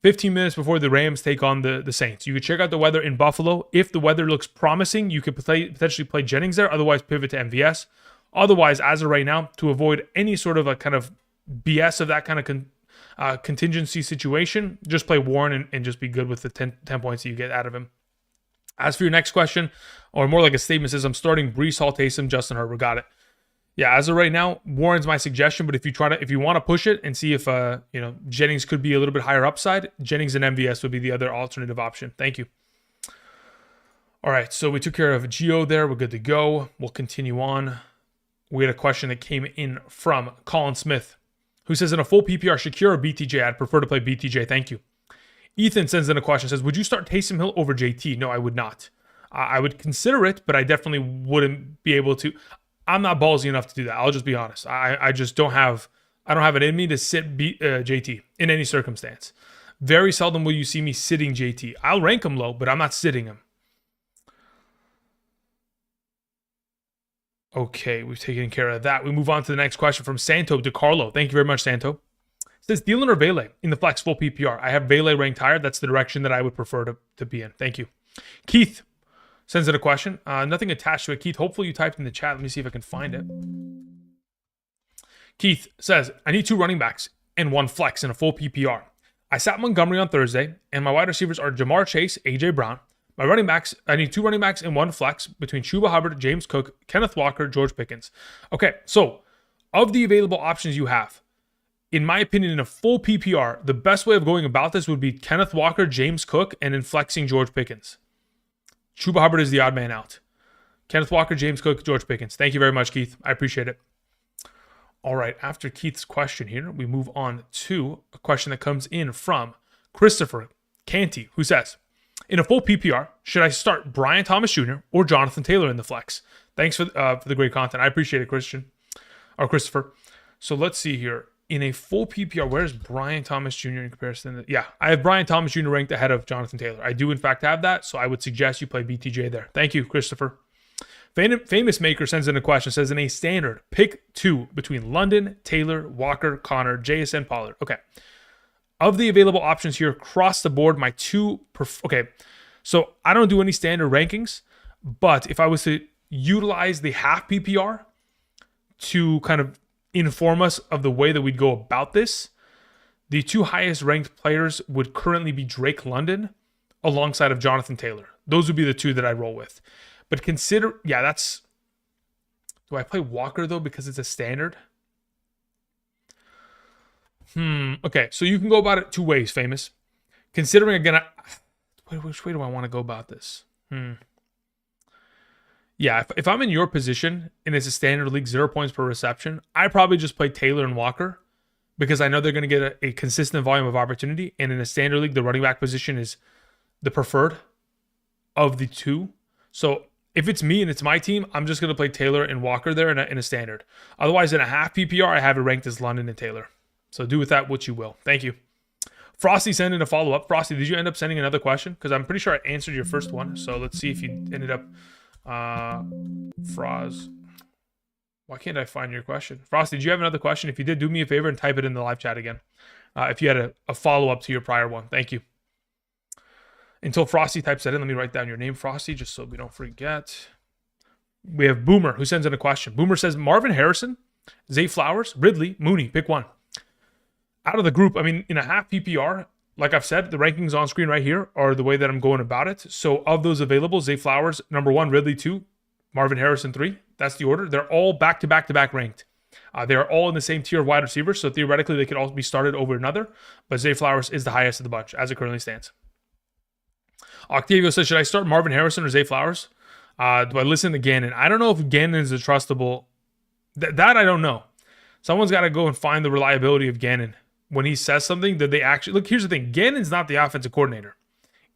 15 minutes before the Rams take on the Saints. You could check out the weather in Buffalo. If the weather looks promising, you could potentially play Jennings there. Otherwise, pivot to MVS. Otherwise, as of right now, to avoid any sort of a kind of BS of that kind of contingency situation, just play Warren and just be good with the 10 points that you get out of him. As for your next question, or more like a statement, says I'm starting Breece Hall, Taysom, Justin Herbert. Got it. Yeah, as of right now, Warren's my suggestion. But if you want to push it and see if Jennings could be a little bit higher upside, Jennings and MVS would be the other alternative option. Thank you. All right, so we took care of Gio there. We're good to go. We'll continue on. We had a question that came in from Colin Smith, who says in a full PPR, Shakir or BTJ? I'd prefer to play BTJ. Thank you. Ethan sends in a question, says, would you start Taysom Hill over JT? No, I would not. I would consider it, but I definitely wouldn't be able to. I'm not ballsy enough to do that. I'll just be honest. I just don't have it in me to sit JT in any circumstance. Very seldom will you see me sitting JT. I'll rank him low, but I'm not sitting him. Okay, we've taken care of that. We move on to the next question from Santo DeCarlo. Thank you very much, Santo. It says Thielen or Vele in the flex full PPR. I have Vele ranked higher. That's the direction that I would prefer to be in. Thank you. Keith sends in a question. Nothing attached to it. Keith, hopefully you typed in the chat. Let me see if I can find it. Keith says, I need 2 running backs and 1 flex in a full PPR. I sat Montgomery on Thursday, and my wide receivers are Jamar Chase, AJ Brown. My running backs, I need 2 running backs and 1 flex between Chuba Hubbard, James Cook, Kenneth Walker, George Pickens. Okay, so of the available options you have, in my opinion, in a full PPR, the best way of going about this would be Kenneth Walker, James Cook, and then flexing George Pickens. Chuba Hubbard is the odd man out. Kenneth Walker, James Cook, George Pickens. Thank you very much, Keith. I appreciate it. All right, after Keith's question here, we move on to a question that comes in from Christopher Canty, who says, in a full PPR, should I start Brian Thomas Jr. or Jonathan Taylor in the flex? Thanks for the great content. I appreciate it, Christopher. So let's see here. In a full PPR, where's Brian Thomas Jr. in comparison? Yeah, I have Brian Thomas Jr. ranked ahead of Jonathan Taylor. I do, in fact, have that, so I would suggest you play BTJ there. Thank you, Christopher. Famous Maker sends in a question, says in a standard, pick 2 between London, Taylor, Walker, Connor, JSN, Pollard. Okay. Of the available options here, across the board, my okay. So I don't do any standard rankings, but if I was to utilize the half PPR to kind of inform us of the way that we'd go about this, the 2 highest ranked players would currently be Drake London alongside of Jonathan Taylor. Those would be the 2 that I roll with. But consider, do I play Walker though because it's a standard? Okay, so you can go about it 2 ways, Famous. Considering, again, which way do I want to go about this? Yeah, if I'm in your position and it's a standard league, 0 points per reception, I probably just play Taylor and Walker because I know they're going to get a consistent volume of opportunity. And in a standard league, the running back position is the preferred of the 2. So if it's me and it's my team, I'm just going to play Taylor and Walker there in a standard. Otherwise, in a half PPR, I have it ranked as London and Taylor. So do with that what you will. Thank you. Frosty sent in a follow-up. Frosty, did you end up sending another question? Because I'm pretty sure I answered your first one. So let's see if you ended up... Froz. Why can't I find your question? Frosty, did you have another question? If you did, do me a favor and type it in the live chat again. If you had a follow-up to your prior one. Thank you. Until Frosty types that in, let me write down your name, Frosty, just so we don't forget. We have Boomer, who sends in a question. Boomer says, Marvin Harrison, Zay Flowers, Ridley, Mooney, pick 1. Out of the group, I mean, in a half PPR, like I've said, the rankings on screen right here are the way that I'm going about it. So of those available, Zay Flowers, number 1, Ridley 2, Marvin Harrison 3. That's the order. They're all back-to-back-to-back ranked. They're all in the same tier of wide receivers, so theoretically they could all be started over another. But Zay Flowers is the highest of the bunch, as it currently stands. Octavio says, should I start Marvin Harrison or Zay Flowers? Do I listen to Gannon? I don't know if Gannon is a trustable... That I don't know. Someone's got to go and find the reliability of Gannon. When he says something, did they actually... Look, here's the thing. Gannon's not the offensive coordinator.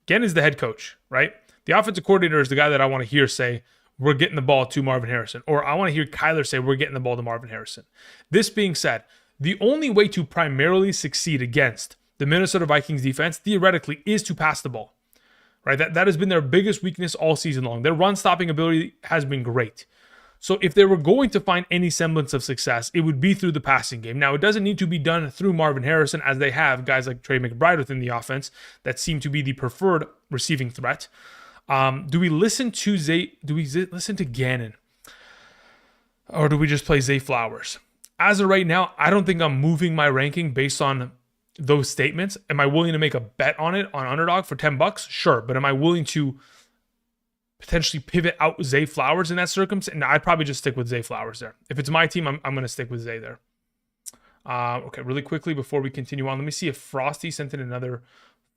Gannon's the head coach, right? The offensive coordinator is the guy that I want to hear say, we're getting the ball to Marvin Harrison. Or I want to hear Kyler say, we're getting the ball to Marvin Harrison. This being said, the only way to primarily succeed against the Minnesota Vikings defense, theoretically, is to pass the ball. Right? That has been their biggest weakness all season long. Their run-stopping ability has been great. So if they were going to find any semblance of success, it would be through the passing game. Now, it doesn't need to be done through Marvin Harrison, as they have guys like Trey McBride within the offense that seem to be the preferred receiving threat. Do we listen to Gannon? Or do we just play Zay Flowers? As of right now, I don't think I'm moving my ranking based on those statements. Am I willing to make a bet on it on Underdog for $10? Sure. But am I willing to potentially pivot out Zay Flowers in that circumstance? And I'd probably just stick with Zay Flowers there. If it's my team, I'm going to stick with Zay there. Okay, really quickly before we continue on, let me see if Frosty sent in another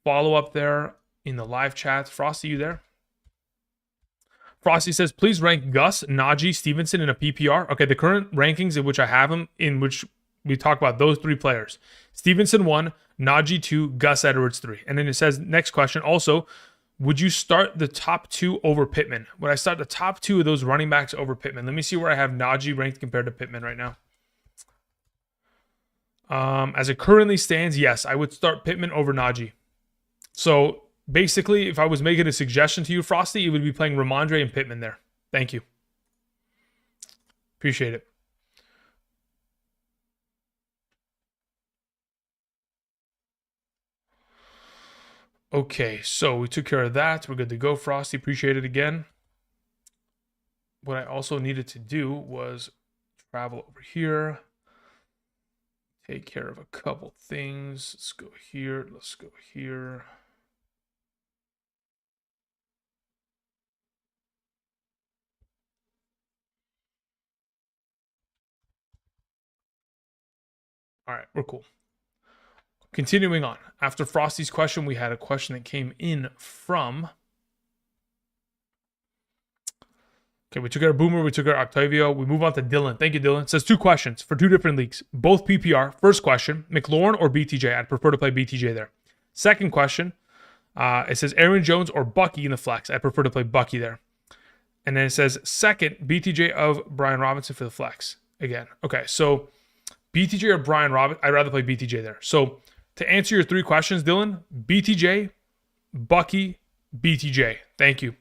follow-up there in the live chat. Frosty, you there? Frosty says, please rank Gus, Najee, Stevenson in a PPR. Okay, the current rankings in which I have them, in which we talk about those 3 players. Stevenson 1, Najee 2, Gus Edwards 3. And then it says, next question, also, would you start the top 2 over Pittman? Would I start the top 2 of those running backs over Pittman? Let me see where I have Najee ranked compared to Pittman right now. As it currently stands, yes, I would start Pittman over Najee. So basically, if I was making a suggestion to you, Frosty, it would be playing Ramondre and Pittman there. Thank you. Appreciate it. Okay, so we took care of that. We're good to go, Frosty. Appreciate it again. What I also needed to do was travel over here, take care of a couple things. Let's go here. Let's go here. All right, we're cool. Continuing on. After Frosty's question, we had a question that came in from... Okay, we took our Boomer, we took our Octavio. We move on to Dylan. Thank you, Dylan. It says 2 questions for 2 different leagues, both PPR. First question, McLaurin or BTJ? I'd prefer to play BTJ there. Second question, it says Aaron Jones or Bucky in the flex. I'd prefer to play Bucky there. And then it says second, BTJ of Brian Robinson for the flex. Again, okay, so BTJ or Brian Robinson, I'd rather play BTJ there. So to answer your 3 questions, Dylan, BTJ, Bucky, BTJ. Thank you.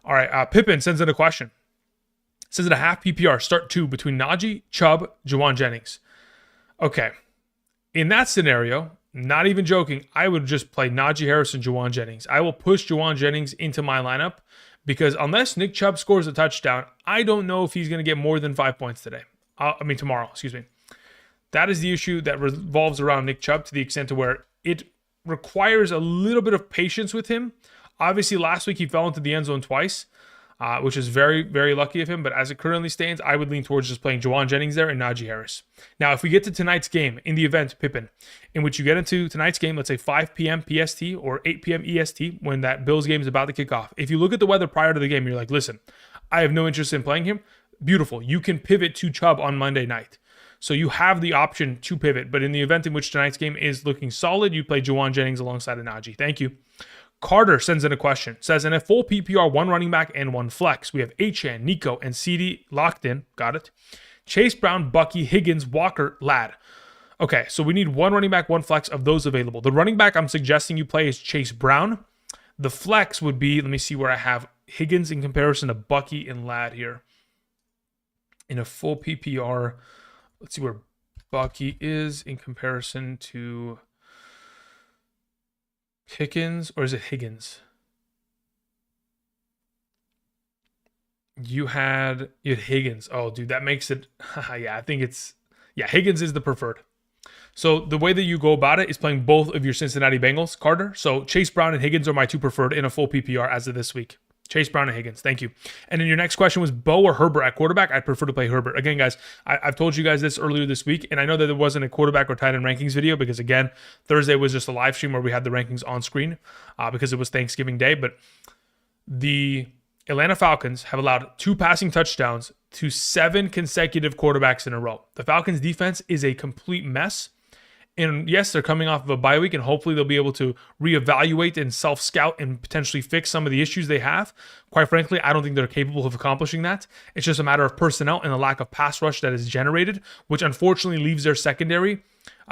All right, Pippin sends in a question. Says at a half PPR, start 2 between Najee, Chubb, Jawan Jennings. Okay. In that scenario, not even joking, I would just play Najee Harris and Jawan Jennings. I will push Jawan Jennings into my lineup because unless Nick Chubb scores a touchdown, I don't know if he's going to get more than 5 points tomorrow, excuse me. That is the issue that revolves around Nick Chubb to the extent to where it requires a little bit of patience with him. Obviously, last week he fell into the end zone twice, which is very, very lucky of him. But as it currently stands, I would lean towards just playing Jawan Jennings there and Najee Harris. Now, if we get to tonight's game, in the event, Pippin, in which you get into tonight's game, let's say 5 p.m. PST or 8 p.m. EST, when that Bills game is about to kick off, if you look at the weather prior to the game, you're like, listen, I have no interest in playing him. Beautiful. You can pivot to Chubb on Monday night. So you have the option to pivot. But in the event in which tonight's game is looking solid, you play Jawan Jennings alongside of Najee. Thank you. Carter sends in a question. Says, in a full PPR, 1 running back and 1 flex, we have Achane, Nico, and CD locked in. Got it. Chase Brown, Bucky, Higgins, Walker, Ladd. Okay, so we need 1 running back, 1 flex of those available. The running back I'm suggesting you play is Chase Brown. The flex would be, let me see where I have Higgins in comparison to Bucky and Ladd here. In a full PPR, let's see where Bucky is in comparison to Pickens, or is it Higgins? You had Higgins. Oh, dude, that makes it. Yeah, I think Higgins is the preferred. So the way that you go about it is playing both of your Cincinnati Bengals, Carter. So Chase Brown and Higgins are my 2 preferred in a full PPR as of this week. Chase Brown and Higgins. Thank you. And then your next question was Bo or Herbert at quarterback. I'd prefer to play Herbert. Again, guys, I've told you guys this earlier this week, and I know that there wasn't a quarterback or tight end rankings video because, again, Thursday was just a live stream where we had the rankings on screen because it was Thanksgiving Day. But the Atlanta Falcons have allowed 2 passing touchdowns to 7 consecutive quarterbacks in a row. The Falcons' defense is a complete mess. And yes, they're coming off of a bye week, and hopefully they'll be able to reevaluate and self-scout and potentially fix some of the issues they have. Quite frankly, I don't think they're capable of accomplishing that. It's just a matter of personnel and a lack of pass rush that is generated, which unfortunately leaves their secondary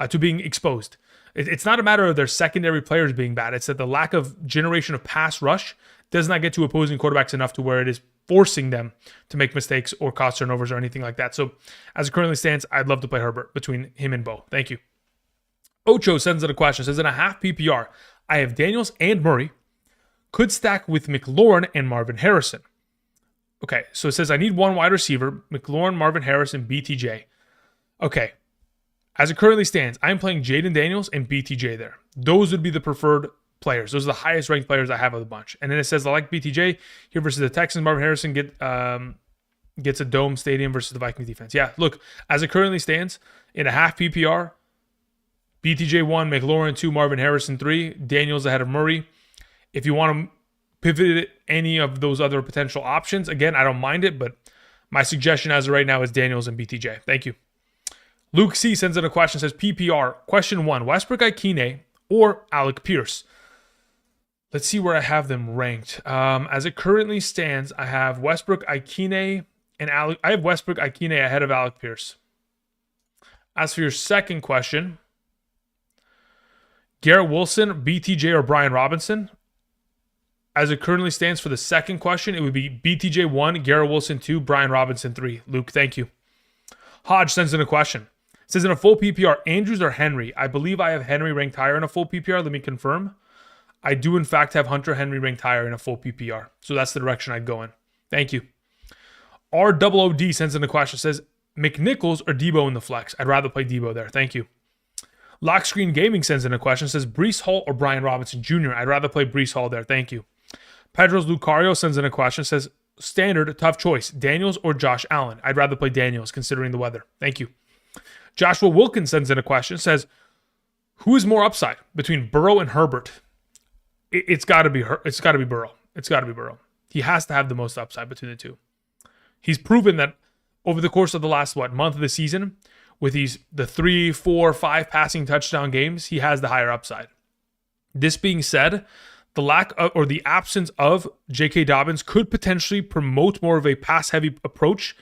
to being exposed. It's not a matter of their secondary players being bad. It's that the lack of generation of pass rush does not get to opposing quarterbacks enough to where it is forcing them to make mistakes or cause turnovers or anything like that. So as it currently stands, I'd love to play Herbert between him and Bo. Thank you. Ocho sends in a question. Says, in a half PPR, I have Daniels and Murray. Could stack with McLaurin and Marvin Harrison. Okay, so it says I need 1 wide receiver, McLaurin, Marvin Harrison, BTJ. Okay, as it currently stands, I'm playing Jaden Daniels and BTJ there. Those would be the preferred players. Those are the highest ranked players I have of the bunch. And then it says I like BTJ here versus the Texans. Marvin Harrison gets a dome stadium versus the Vikings defense. Yeah, look, as it currently stands, in a half PPR, BTJ 1, McLaurin 2, Marvin Harrison 3, Daniels ahead of Murray. If you want to pivot any of those other potential options, again, I don't mind it, but my suggestion as of right now is Daniels and BTJ. Thank you. Luke C sends in a question, says PPR. Question 1, Westbrook Ikine or Alec Pierce? Let's see where I have them ranked. As it currently stands, I have Westbrook Ikine and I have Westbrook Ikine ahead of Alec Pierce. As for your second question, Garrett Wilson, BTJ, or Brian Robinson? As it currently stands for the second question, it would be BTJ 1, Garrett Wilson 2, Brian Robinson 3. Luke, thank you. Hodge sends in a question. It says in a full PPR, Andrews or Henry? I believe I have Henry ranked higher in a full PPR. Let me confirm. I do, in fact, have Hunter Henry ranked higher in a full PPR. So that's the direction I'd go in. Thank you. ROOD sends in a question. It says McNichols or Debo in the flex? I'd rather play Debo there. Thank you. Lock Screen Gaming sends in a question. Says Breece Hall or Brian Robinson Jr.? I'd rather play Breece Hall there. Thank you. Pedro's Lucario sends in a question. Says standard, tough choice. Daniels or Josh Allen? I'd rather play Daniels considering the weather. Thank you. Joshua Wilkins sends in a question. Says, who is more upside between Burrow and Herbert? It's got to be Burrow. It's got to be Burrow. He has to have the most upside between the two. He's proven that over the course of the last, month of the season, with the 3, 4, 5 passing touchdown games, he has the higher upside. This being said, the lack of or the absence of J.K. Dobbins could potentially promote more of a pass-heavy approach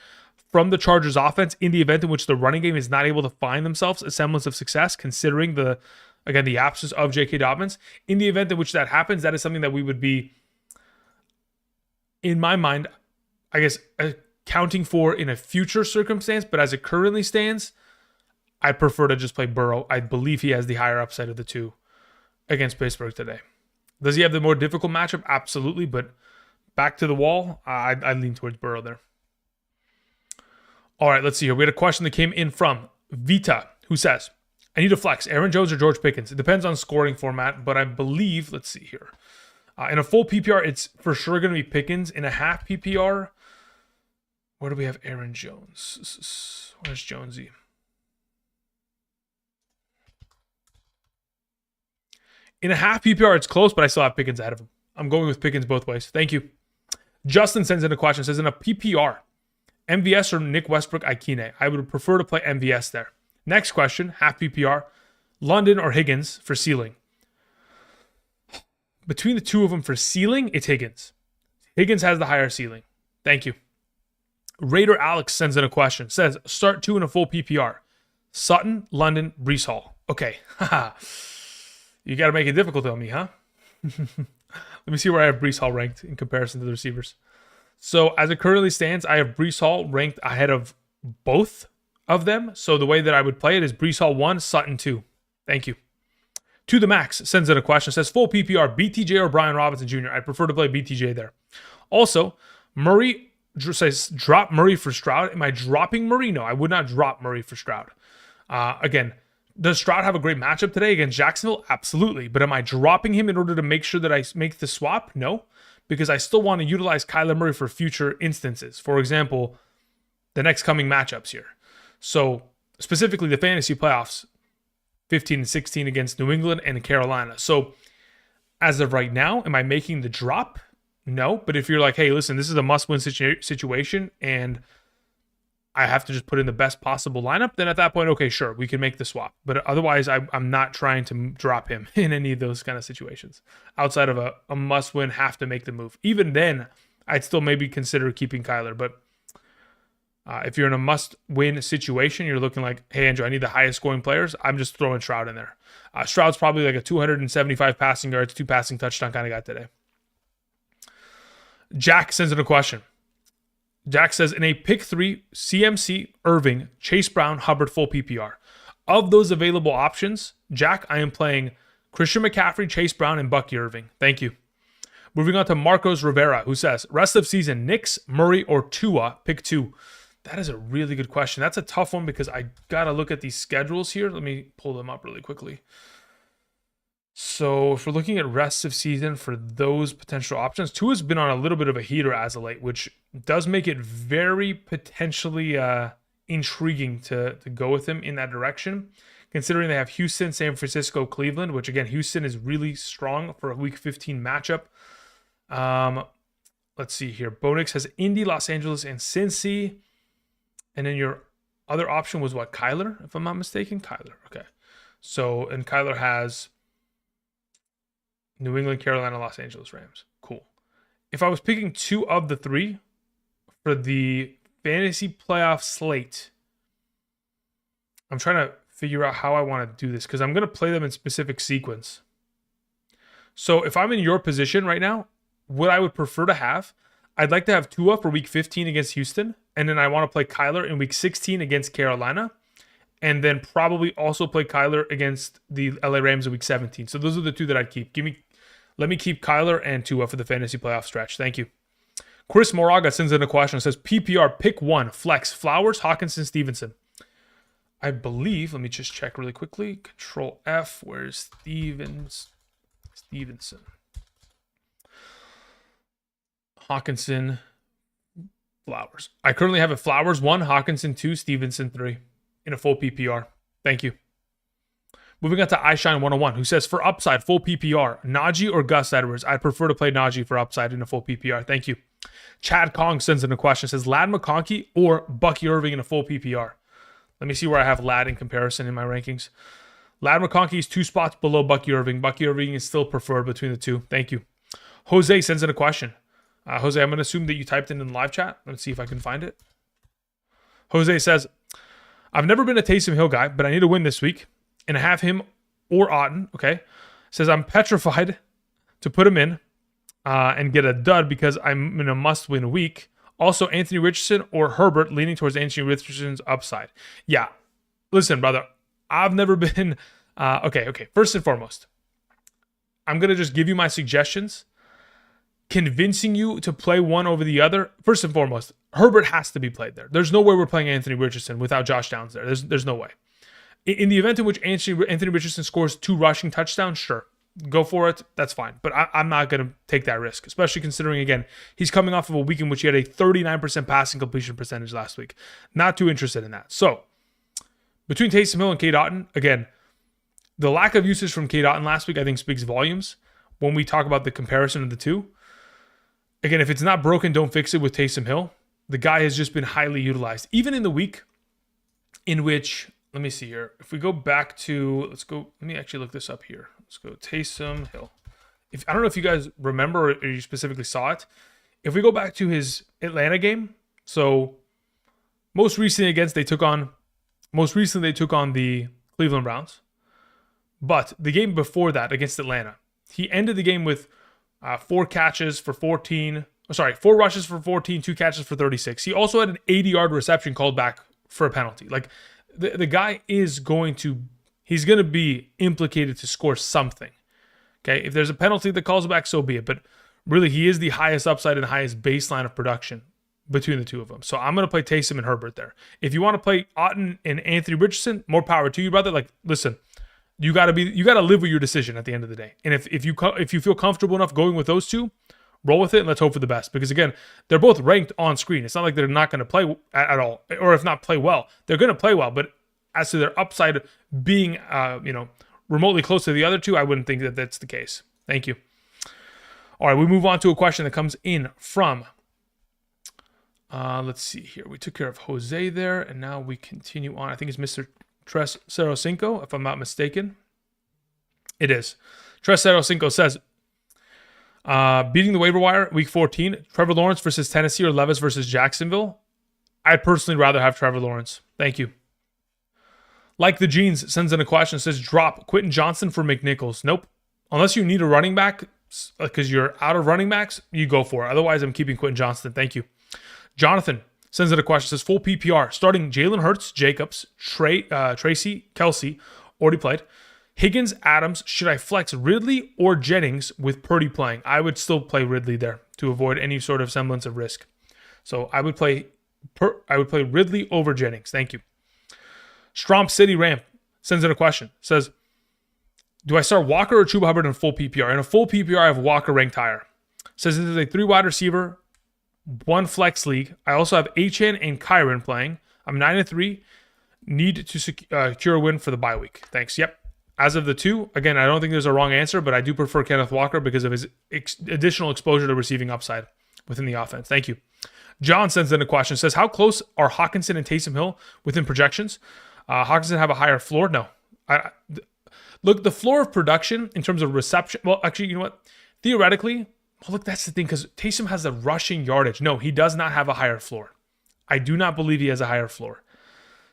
from the Chargers offense in the event in which the running game is not able to find themselves a semblance of success, considering the absence of J.K. Dobbins. In the event in which that happens, that is something that we would be, in my mind, I guess, counting for in a future circumstance, but as it currently stands, I prefer to just play Burrow. I believe he has the higher upside of the two against Pittsburgh today. Does he have the more difficult matchup? Absolutely, but back to the wall, I lean towards Burrow there. All right, let's see here. We had a question that came in from Vita, who says, I need to flex Aaron Jones or George Pickens. It depends on scoring format, but I believe, let's see here. In a full PPR, it's for sure going to be Pickens. In a half PPR, where do we have Aaron Jones? Where's Jonesy? In a half PPR, it's close, but I still have Pickens ahead of him. I'm going with Pickens both ways. Thank you. Justin sends in a question. Says, in a PPR, MVS or Nick Westbrook-Ikine? I would prefer to play MVS there. Next question, half PPR, London or Higgins for ceiling? Between the two of them for ceiling, it's Higgins. Higgins has the higher ceiling. Thank you. Raider Alex sends in a question. Says, start two in a full PPR. Sutton, London, Breece Hall. Okay. You got to make it difficult on me, huh? Let me see where I have Breece Hall ranked in comparison to the receivers. So as it currently stands, I have Breece Hall ranked ahead of both of them. So the way that I would play it is Breece Hall 1, Sutton 2. Thank you. To the Max sends in a question. Says, full PPR, BTJ or Brian Robinson Jr.? I prefer to play BTJ there. Also, Murray says, drop Murray for Stroud. Am I dropping Murray? No, I would not drop Murray for Stroud. Again, does Stroud have a great matchup today against Jacksonville? Absolutely. But am I dropping him in order to make sure that I make the swap? No, because I still want to utilize Kyler Murray for future instances. For example, the next coming matchups here. So specifically the fantasy playoffs, 15 and 16 against New England and Carolina. So as of right now, am I making the drop? No. But if you're like, hey, listen, this is a must-win situation and I have to just put in the best possible lineup, then at that point, okay, sure, we can make the swap. But otherwise, I'm not trying to drop him in any of those kind of situations. Outside of a must-win, have to make the move. Even then, I'd still maybe consider keeping Kyler. But if you're in a must-win situation, you're looking like, hey, Andrew, I need the highest scoring players. I'm just throwing Stroud in there. Stroud's probably like a 275 passing yards, 2 passing touchdown kind of guy today. Jack sends in a question. Jack says, in a pick 3, CMC, Irving, Chase Brown, Hubbard, full PPR. Of those available options, Jack, I am playing Christian McCaffrey, Chase Brown, and Bucky Irving. Thank you. Moving on to Marcos Rivera, who says, rest of season, Knicks, Murray, or Tua, pick 2. That is a really good question. That's a tough one because I got to look at these schedules here. Let me pull them up really quickly. So if we're looking at rest of season for those potential options, Tua's been on a little bit of a heater as of late, which does make it very potentially intriguing to go with him in that direction, considering they have Houston, San Francisco, Cleveland, which again, Houston is really strong for a Week 15 matchup. Let's see here. Bonix has Indy, Los Angeles, and Cincy. And then your other option was what? Kyler, if I'm not mistaken? Kyler, okay. So, and Kyler has New England, Carolina, Los Angeles Rams. Cool. If I was picking 2 of the 3 for the fantasy playoff slate, I'm trying to figure out how I want to do this because I'm going to play them in specific sequence. So if I'm in your position right now, what I would prefer to have, I'd like to have Tua for Week 15 against Houston, and then I want to play Kyler in Week 16 against Carolina, and then probably also play Kyler against the LA Rams in Week 17. So those are the 2 that I'd keep. Let me keep Kyler and Tua for the fantasy playoff stretch. Thank you. Chris Moraga sends in a question. It says, PPR, pick 1, flex, Flowers, Hawkinson, Stevenson. I believe, let me just check really quickly. Control F, where's Stevenson? Hawkinson, Flowers. I currently have a Flowers 1, Hawkinson 2, Stevenson 3 in a full PPR. Thank you. Moving on to iShine101, who says, for upside, full PPR, Najee or Gus Edwards? I'd prefer to play Najee for upside in a full PPR. Thank you. Chad Kong sends in a question. Says, Lad McConkey or Bucky Irving in a full PPR? Let me see where I have Lad in comparison in my rankings. Lad McConkey is 2 spots below Bucky Irving. Bucky Irving is still preferred between the 2. Thank you. Jose sends in a question. Jose, I'm going to assume that you typed it in the live chat. Let's see if I can find it. Jose says, I've never been a Taysom Hill guy, but I need to win this week. And have him or Otten, okay? Says, I'm petrified to put him in and get a dud because I'm in a must-win week. Also, Anthony Richardson or Herbert, leaning towards Anthony Richardson's upside. Yeah, listen, brother, I've never been. Okay. First and foremost, I'm going to just give you my suggestions. Convincing you to play one over the other. First and foremost, Herbert has to be played there. There's no way we're playing Anthony Richardson without Josh Downs there. There's no way. In the event in which Anthony Richardson scores 2 rushing touchdowns, sure, go for it. That's fine. But I'm not going to take that risk, especially considering, again, he's coming off of a week in which he had a 39% passing completion percentage last week. Not too interested in that. So, between Taysom Hill and Cade Otton, again, the lack of usage from Cade Otton last week, I think, speaks volumes when we talk about the comparison of the two. Again, if it's not broken, don't fix it with Taysom Hill. The guy has just been highly utilized. Even in the week in which, let me see here. If we go back to, let me actually look this up here. Let's go Taysom Hill. I don't know if you guys remember or you specifically saw it. If we go back to his Atlanta game, so most recently they took on the Cleveland Browns. But the game before that against Atlanta, he ended the game with 4 rushes for 14, 2 catches for 36. He also had an 80-yard reception called back for a penalty. Like, the guy he's going to be implicated to score something. Okay, if there's a penalty that calls back, so be it. But really, he is the highest upside and the highest baseline of production between the two of them. So I'm going to play Taysom and Herbert there. If you want to play Otton and Anthony Richardson, more power to you, brother. Like, listen, you got to live with your decision at the end of the day. And if you feel comfortable enough going with those two, roll with it and let's hope for the best. Because again, they're both ranked on screen. It's not like they're not going to play at all, or if not play well, they're going to play well. But as to their upside being, remotely close to the other two, I wouldn't think that that's the case. Thank you. All right, we move on to a question that comes in from. Let's see here. We took care of Jose there, and now we continue on. I think it's Mr. Tres Cinco, if I'm not mistaken. It is. Tres Cinco says, beating the waiver wire, week 14, Trevor Lawrence versus Tennessee or Levis versus Jacksonville. I'd personally rather have Trevor Lawrence. Thank you. Like the Jeans sends in a question, says, drop Quentin Johnson for McNichols. Nope. Unless you need a running back, because you're out of running backs, you go for it. Otherwise, I'm keeping Quentin Johnson. Thank you. Jonathan sends in a question, says, full PPR, starting Jalen Hurts, Jacobs, Tracy, Kelsey, already played. Higgins, Adams, should I flex Ridley or Jennings with Purdy playing? I would still play Ridley there to avoid any sort of semblance of risk. So I would play Ridley over Jennings. Thank you. Stromp City Ramp sends in a question, says, do I start Walker or Chuba Hubbard in full PPR? In a full PPR, I have Walker ranked higher. Says this is a 3 wide receiver, 1 flex league. I also have Achane and Kyron playing. I'm 9-3. Need to secure a win for the bye week. Thanks. Yep. As of the 2, again, I don't think there's a wrong answer, but I do prefer Kenneth Walker because of his additional exposure to receiving upside within the offense. Thank you. John sends in a question, says, how close are Hawkinson and Taysom Hill within projections? Hawkinson have a higher floor? No. Look, the floor of production in terms of reception, well, actually, you know what? Theoretically, look, that's the thing, because Taysom has the rushing yardage. No, he does not have a higher floor. I do not believe he has a higher floor.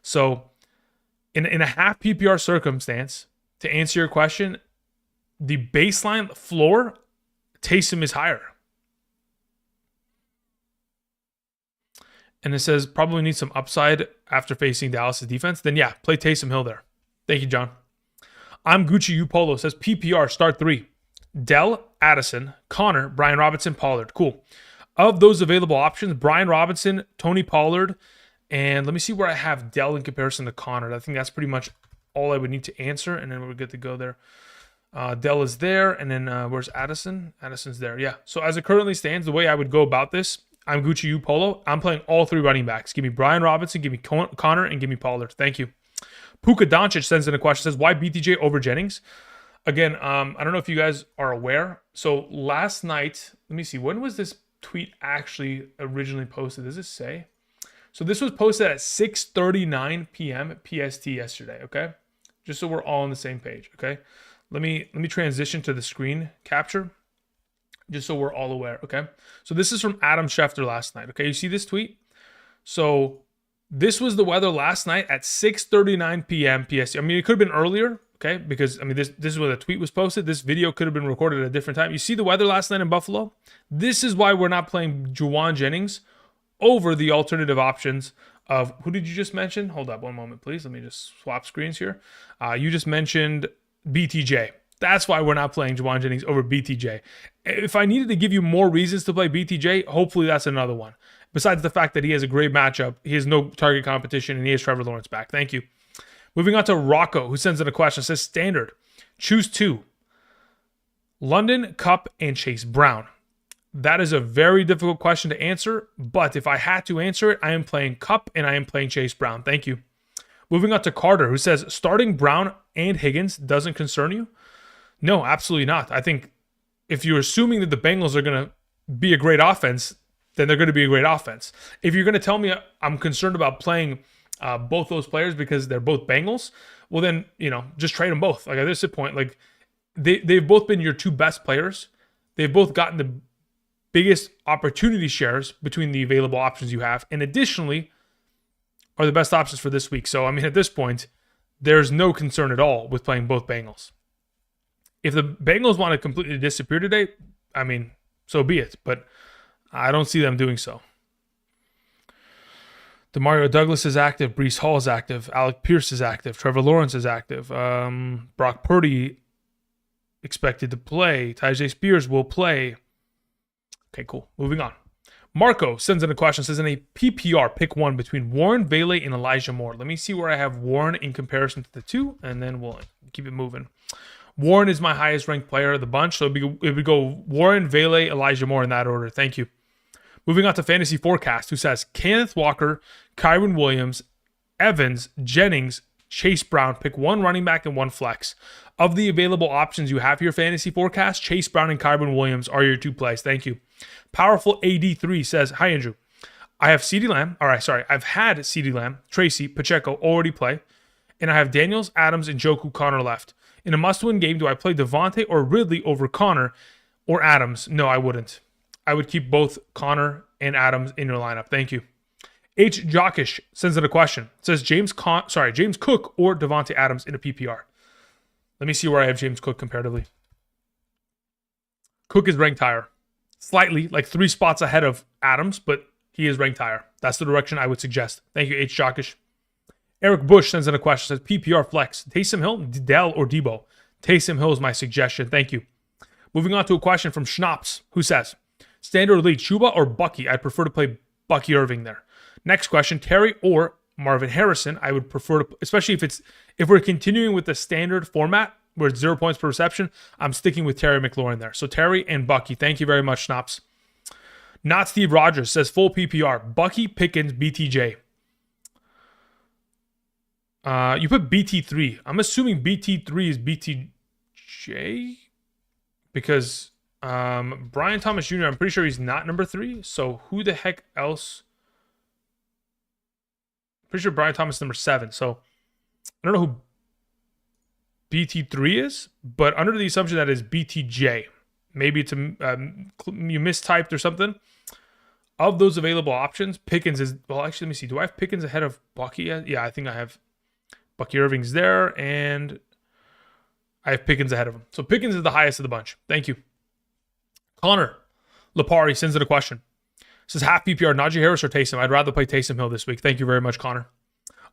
So, in a half PPR circumstance, to answer your question, the baseline floor, Taysom is higher. And it says, probably need some upside after facing Dallas' defense. Then yeah, play Taysom Hill there. Thank you, John. I'm Gucci U Polo, says PPR, start 3. Dell, Addison, Connor, Brian Robinson, Pollard. Cool. Of those available options, Brian Robinson, Tony Pollard, and let me see where I have Dell in comparison to Connor. I think that's pretty much all I would need to answer, and then we're good to go there. Dell is there, and then where's Addison? Addison's there, yeah. So as it currently stands, the way I would go about this, I'm Gucci U Polo. I'm playing all 3 running backs. Give me Brian Robinson, give me Connor, and give me Pollard. Thank you. Puka Doncic sends in a question, says, why BTJ over Jennings? Again, I don't know if you guys are aware. So last night, let me see, when was this tweet actually originally posted? Does it say? So this was posted at 6:39 p.m. PST yesterday, okay? Just so we're all on the same page, okay? Let me transition to the screen capture, just so we're all aware, okay? So this is from Adam Schefter last night, okay? You see this tweet? So this was the weather last night at 6:39 p.m. PST. I mean, it could have been earlier, okay? Because, I mean, this is where the tweet was posted. This video could have been recorded at a different time. You see the weather last night in Buffalo? This is why we're not playing Juwan Jennings over the alternative options of, who did you just mention? Hold up one moment, please. Let me just swap screens here. You just mentioned BTJ. That's why we're not playing Juwan Jennings over BTJ. If I needed to give you more reasons to play BTJ, hopefully that's another one. Besides the fact that he has a great matchup, he has no target competition, and he has Trevor Lawrence back. Thank you. Moving on to Rocco, who sends in a question. Says, standard. Choose two. London, Cup, and Chase Brown. That is a very difficult question to answer, but if I had to answer it, I am playing Cup and I am playing Chase Brown. Thank you. Moving on to Carter, who says, starting Brown and Higgins doesn't concern you? No, absolutely not. I think if you're assuming that the Bengals are going to be a great offense, then they're going to be a great offense. If you're going to tell me I'm concerned about playing both those players because they're both Bengals, well then, just trade them both. Like at this point, like they've both been your two best players. They've both gotten the biggest opportunity shares between the available options you have, and additionally are the best options for this week. So, I mean, at this point, there's no concern at all with playing both Bengals. If the Bengals want to completely disappear today, I mean, so be it, but I don't see them doing so. Demario Douglas is active. Breece Hall is active. Alec Pierce is active. Trevor Lawrence is active. Brock Purdy expected to play. Tyjae Spears will play. Okay, cool. Moving on. Marco sends in a question. Says, in a PPR, pick one between Warren, Vele, and Elijah Moore. Let me see where I have Warren in comparison to the two, and then we'll keep it moving. Warren is my highest ranked player of the bunch, so it would go Warren, Vele, Elijah Moore in that order. Thank you. Moving on to Fantasy Forecast, who says, Kenneth Walker, Kyron Williams, Evans, Jennings, Chase Brown. Pick one running back and one flex. Of the available options you have here, Fantasy Forecast, Chase Brown and Kyron Williams are your two plays. Thank you. Powerful AD3 says, hi, Andrew. I have CeeDee Lamb. I've had CeeDee Lamb, Tracy, Pacheco already play. And I have Daniels, Adams, and Njoku, Connor left. In a must-win game, do I play Devontae or Ridley over Connor or Adams? No, I wouldn't. I would keep both Connor and Adams in your lineup. Thank you. H. Jockish sends in a question. It says James Cook or Devontae Adams in a PPR. Let me see where I have James Cook comparatively. Cook is ranked higher. Slightly, like 3 spots ahead of Adams, but he is ranked higher. That's the direction I would suggest. Thank you, H. Jockish. Eric Bush sends in a question. Says PPR flex. Taysom Hill, Dell, or Debo? Taysom Hill is my suggestion. Thank you. Moving on to a question from Schnapps, who says, standard league, Chuba or Bucky? I'd prefer to play Bucky Irving there. Next question, Terry or Marvin Harrison? I would prefer to, especially if we're continuing with the standard format where it's 0 points per reception, I'm sticking with Terry McLaurin there. So Terry and Bucky. Thank you very much, Schnapps. Not Steve Rogers says full PPR. Bucky, Pickens, BTJ. You put BT3. I'm assuming BT3 is BTJ because Brian Thomas Jr., I'm pretty sure he's not number 3. So who the heck else? Pretty sure Brian Thomas is number 7. So I don't know who BT3 is, but under the assumption that is BTJ. Maybe it's you mistyped or something. Of those available options, Pickens is, well, actually, let me see. Do I have Pickens ahead of Bucky yet? Yeah, I think I have. Bucky Irving's there, and I have Pickens ahead of him. So Pickens is the highest of the bunch. Thank you. Connor Lapari sends in a question. Says half PPR, Najee Harris or Taysom? I'd rather play Taysom Hill this week. Thank you very much, Connor.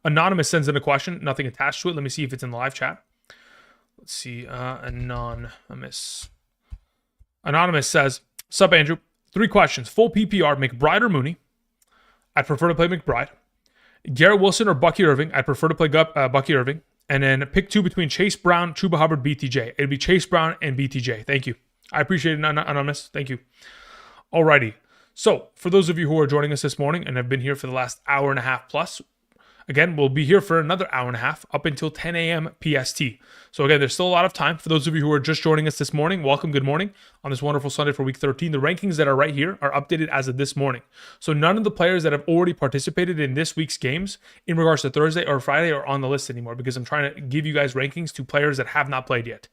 Anonymous sends in a question. Nothing attached to it. Let me see if it's in the live chat. Let's see. Anonymous. Anonymous says, sup, Andrew? 3 questions. Full PPR, McBride or Mooney? I'd prefer to play McBride. Garrett Wilson or Bucky Irving? I'd prefer to play Bucky Irving. And then pick 2 between Chase Brown, Chuba Hubbard, BTJ. It'd be Chase Brown and BTJ. Thank you. I appreciate it, Anonymous. Thank you. Alrighty. So, for those of you who are joining us this morning and have been here for the last hour and a half plus, again, we'll be here for another hour and a half up until 10 a.m. PST. So again, there's still a lot of time. For those of you who are just joining us this morning, welcome, good morning on this wonderful Sunday for week 13. The rankings that are right here are updated as of this morning. So none of the players that have already participated in this week's games in regards to Thursday or Friday are on the list anymore because I'm trying to give you guys rankings to players that have not played yet.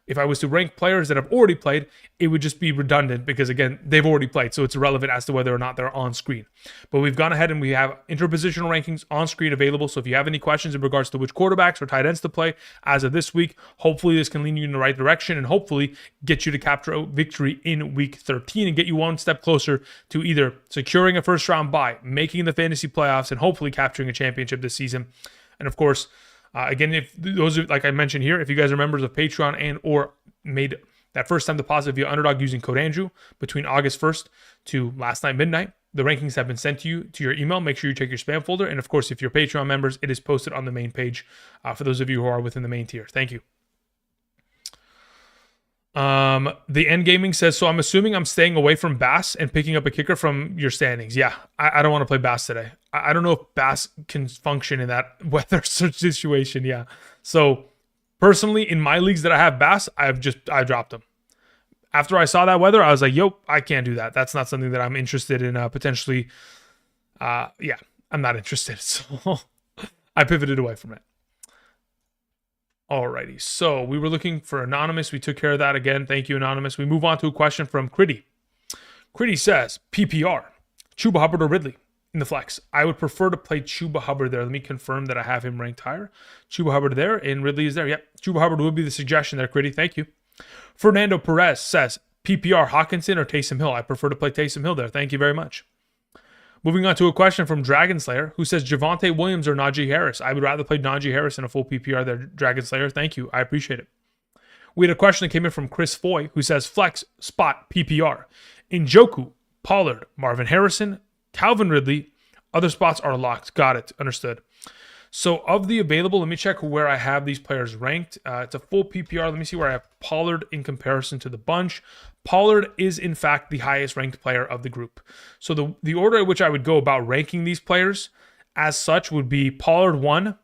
If I was to rank players that have already played, it would just be redundant because, again, they've already played. So it's irrelevant as to whether or not they're on screen. But we've gone ahead and we have interpositional rankings on screen available. So if you have any questions in regards to which quarterbacks or tight ends to play as of this week, hopefully this can lead you in the right direction and hopefully get you to capture a victory in week 13 and get you one step closer to either securing a first round bye, making the fantasy playoffs, and hopefully capturing a championship this season. And of course, again, if those are, like I mentioned here, if you guys are members of Patreon and or made that first time deposit via Underdog using code Andrew between August 1st to last night midnight, the rankings have been sent to you to your email. Make sure you check your spam folder. And of course, if you're Patreon members, it is posted on the main page for those of you who are within the main tier. Thank you. The End Gaming says, so I'm assuming I'm staying away from Bass and picking up a kicker from your standings. Yeah, I don't want to play Bass today. I don't know if Bass can function in that weather situation. Yeah. So personally, in my leagues that I have Bass, I dropped them. After I saw that weather, I was like, yo, I can't do that. That's not something that I'm interested in potentially. Yeah, I'm not interested. So I pivoted away from it. Alrighty, so we were looking for Anonymous. We took care of that again. Thank you, Anonymous. We move on to a question from Critty. Critty says, PPR, Chuba Hubbard or Ridley in the flex. I would prefer to play Chuba Hubbard there. Let me confirm that I have him ranked higher. Chuba Hubbard there and Ridley is there. Yep, Chuba Hubbard would be the suggestion there, Critty. Thank you. Fernando Perez says, PPR, Hawkinson or Taysom Hill. I prefer to play Taysom Hill there. Thank you very much. Moving on to a question from Dragon Slayer, who says Javonte Williams or Najee Harris. I would rather play Najee Harris in a full PPR there, Dragon Slayer. Thank you. I appreciate it. We had a question that came in from Chris Foy, who says flex, spot, PPR. Njoku, Pollard, Marvin Harrison, Calvin Ridley. Other spots are locked. Got it. Understood. So of the available, let me check where I have these players ranked. It's a full PPR. Let me see where I have Pollard in comparison to the bunch. Pollard is, in fact, the highest ranked player of the group. So the order at which I would go about ranking these players as such would be Pollard 1.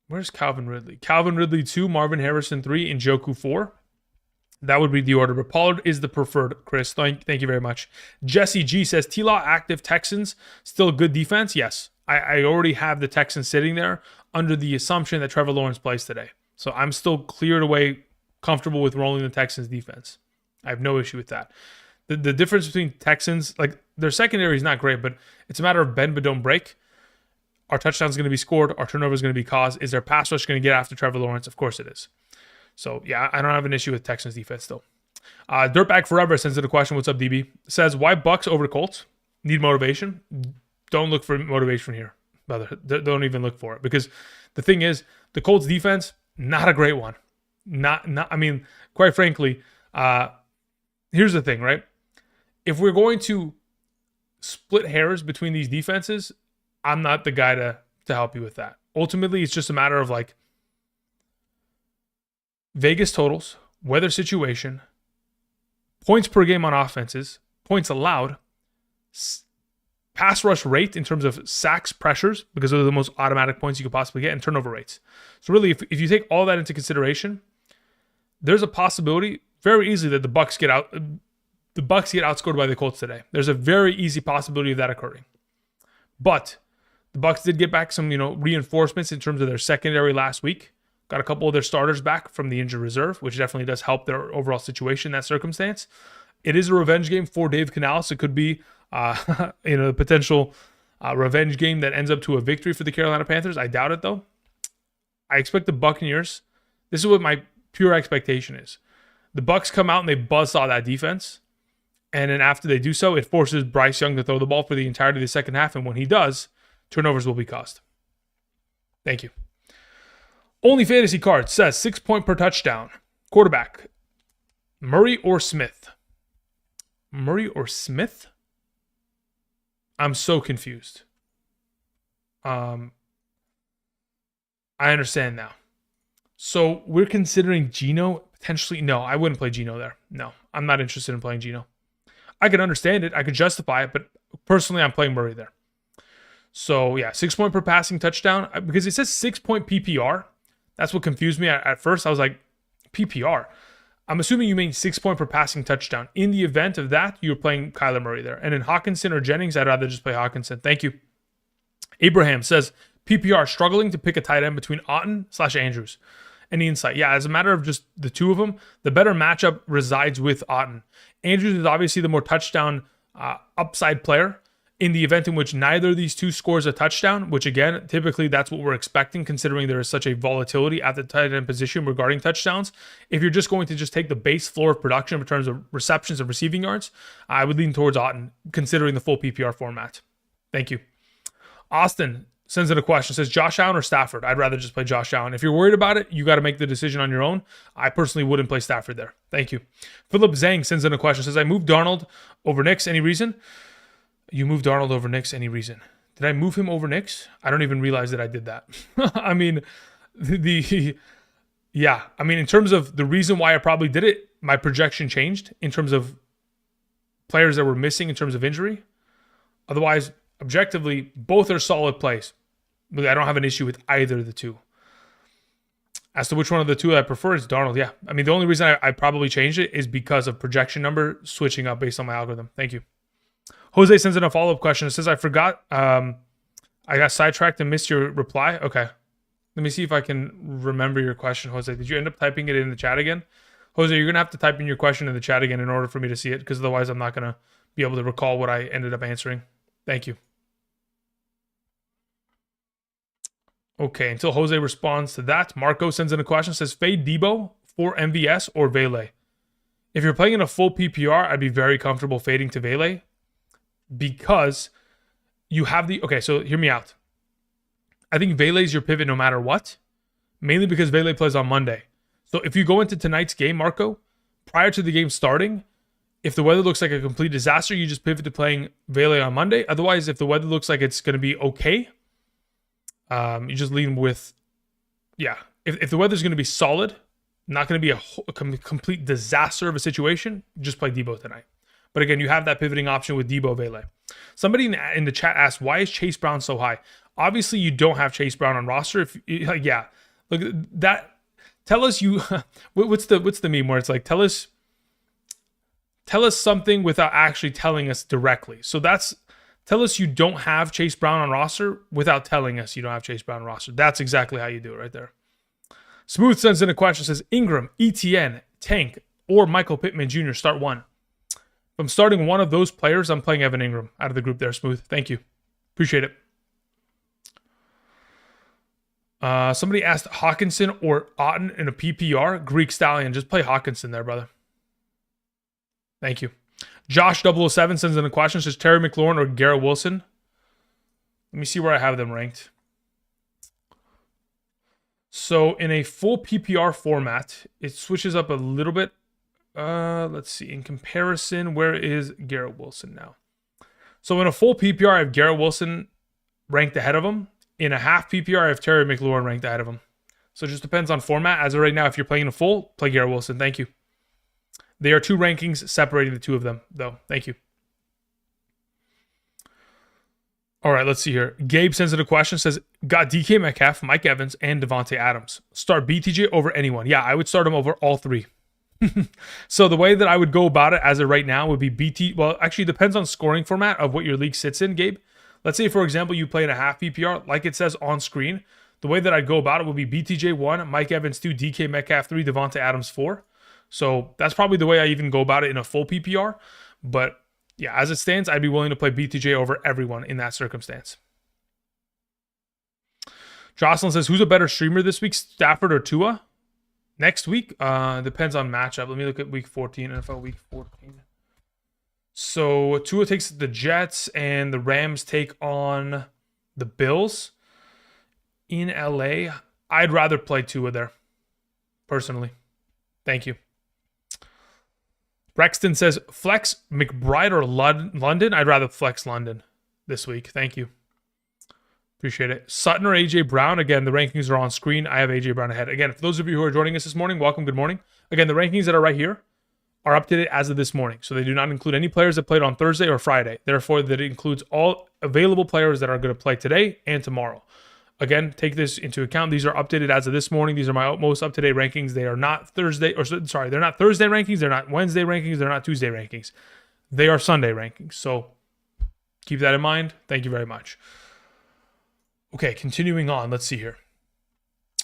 Where's Calvin Ridley? Calvin Ridley 2, Marvin Harrison 3, and Njoku 4. That would be the order, but Pollard is the preferred, Chris. Thank you very much. Jesse G says, T-Law active Texans, still a good defense? Yes. I already have the Texans sitting there under the assumption that Trevor Lawrence plays today. So I'm still cleared away, comfortable with rolling the Texans defense. I have no issue with that. The difference between Texans, like their secondary is not great, but it's a matter of bend but don't break. Our touchdown's going to be scored. Our turnover is going to be caused. Is their pass rush going to get after Trevor Lawrence? Of course it is. So yeah, I don't have an issue with Texans defense still. Dirtbag Forever sends in a question. What's up, DB? Says, why Bucks over Colts? Need motivation? Don't look for motivation here, brother. Don't even look for it, because the thing is, the Colts defense, not a great one. I mean, quite frankly, here's the thing, right? If we're going to split hairs between these defenses, I'm not the guy to help you with that. Ultimately, it's just a matter of like Vegas totals, weather situation, points per game on offenses, points allowed, pass rush rate in terms of sacks, pressures, because those are the most automatic points you could possibly get, and turnover rates. So really, if you take all that into consideration, there's a possibility very easily that the Bucks get outscored by the Colts today. There's a very easy possibility of that occurring. But the Bucks did get back some, reinforcements in terms of their secondary last week. Got a couple of their starters back from the injured reserve, which definitely does help their overall situation in that circumstance. It is a revenge game for Dave Canales. It could be a potential revenge game that ends up to a victory for the Carolina Panthers. I doubt it, though. I expect the Buccaneers. This is what my pure expectation is. The Bucs come out and they buzzsaw that defense. And then after they do so, it forces Bryce Young to throw the ball for the entirety of the second half. And when he does, turnovers will be caused. Thank you. Only Fantasy Cards says 6 point per touchdown. Quarterback, Murray or Smith? Murray or Smith? I'm so confused. I understand now. So we're considering Geno potentially. No, I wouldn't play Geno there. No, I'm not interested in playing Geno. I could understand it. I could justify it, but personally, I'm playing Murray there. So yeah, 6 point per passing touchdown, because it says 6 point PPR. That's what confused me at first. I was like, PPR. I'm assuming you mean 6 point per passing touchdown. In the event of that, you're playing Kyler Murray there. And in Hawkinson or Jennings, I'd rather just play Hawkinson. Thank you. Abraham says, PPR, struggling to pick a tight end between Otten / Andrews. Any insight? Yeah, as a matter of just the two of them, the better matchup resides with Otton. Andrews is obviously the more touchdown upside player. In the event in which neither of these two scores a touchdown, which again, typically that's what we're expecting considering there is such a volatility at the tight end position regarding touchdowns. If you're just going to just take the base floor of production in terms of receptions and receiving yards, I would lean towards Otton considering the full PPR format. Thank you. Austin sends in a question, says Josh Allen or Stafford? I'd rather just play Josh Allen. If you're worried about it, you got to make the decision on your own. I personally wouldn't play Stafford there. Thank you. Philip Zhang sends in a question, says I moved Darnold over Knicks. Any reason? You moved Darnold over Knicks. Any reason? Did I move him over Knicks? I don't even realize that I did that. I mean, yeah. I mean, in terms of the reason why I probably did it, my projection changed in terms of players that were missing in terms of injury. Otherwise, objectively, both are solid plays. I don't have an issue with either of the two. As to which one of the two I prefer is Darnold. Yeah. I mean, the only reason I probably changed it is because of projection number switching up based on my algorithm. Thank you. Jose sends in a follow-up question. It says, I forgot, I got sidetracked and missed your reply. Okay. Let me see if I can remember your question, Jose. Did you end up typing it in the chat again? Jose, you're going to have to type in your question in the chat again in order for me to see it, because otherwise I'm not going to be able to recall what I ended up answering. Thank you. Okay, until Jose responds to that, Marco sends in a question, says, fade Debo for MVS or Vele? If you're playing in a full PPR, I'd be very comfortable fading to Vele, because you have the... Okay, so hear me out. I think Vele is your pivot no matter what, mainly because Vele plays on Monday. So if you go into tonight's game, Marco, prior to the game starting, if the weather looks like a complete disaster, you just pivot to playing Vele on Monday. Otherwise, if the weather looks like it's going to be okay, you just lean with... Yeah, if the weather's going to be solid, not going to be a complete disaster of a situation, just play Debo tonight. But again, you have that pivoting option with Debo Vele. Somebody in the chat asked, why is Chase Brown so high? Obviously, you don't have Chase Brown on roster. Yeah, look, that... Tell us you... what's the meme where it's like, tell us something without actually telling us directly. So that's... Tell us you don't have Chase Brown on roster without telling us you don't have Chase Brown on roster. That's exactly how you do it right there. Smooth sends in a question, says, Ingram, ETN, Tank, or Michael Pittman Jr. start one. If I'm starting one of those players, I'm playing Evan Ingram out of the group there, Smooth. Thank you. Appreciate it. Somebody asked Hawkinson or Otton in a PPR. Greek Stallion. Just play Hawkinson there, brother. Thank you. Josh 007 sends in a question. Says Terry McLaurin or Garrett Wilson. Let me see where I have them ranked. So in a full PPR format, it switches up a little bit. Let's see. In comparison, where is Garrett Wilson now? So in a full PPR, I have Garrett Wilson ranked ahead of him. In a half PPR, I have Terry McLaurin ranked ahead of him. So it just depends on format. As of right now, if you're playing a full, play Garrett Wilson. Thank you. There are two rankings separating the two of them, though. Thank you. All right, let's see here. Gabe sends in a question. Says, got DK Metcalf, Mike Evans, and Devontae Adams. Start BTJ over anyone. Yeah, I would start him over all three. So the way that I would go about it as of right now would be BT. Well, actually, it depends on scoring format of what your league sits in, Gabe. Let's say, for example, you play in a half PPR, like it says on screen. The way that I'd go about it would be BTJ 1, Mike Evans 2, DK Metcalf 3, Devontae Adams 4. So that's probably the way I even go about it in a full PPR. But yeah, as it stands, I'd be willing to play BTJ over everyone in that circumstance. Jocelyn says, who's a better streamer this week, Stafford or Tua? Next week? Depends on matchup. Let me look at week 14, NFL week 14. So Tua takes the Jets and the Rams take on the Bills in LA. I'd rather play Tua there, personally. Thank you. Brexton says, flex McBride or London? I'd rather flex London this week. Thank you. Appreciate it. Sutton or A.J. Brown? Again, the rankings are on screen. I have A.J. Brown ahead. Again, for those of you who are joining us this morning, welcome. Good morning. Again, the rankings that are right here are updated as of this morning. So they do not include any players that played on Thursday or Friday. Therefore, that includes all available players that are going to play today and tomorrow. Again, take this into account. These are updated as of this morning. These are my most up-to-date rankings. They are not Thursday, they're not Thursday rankings. They're not Wednesday rankings. They're not Tuesday rankings. They are Sunday rankings. So keep that in mind. Thank you very much. Okay, continuing on. Let's see here.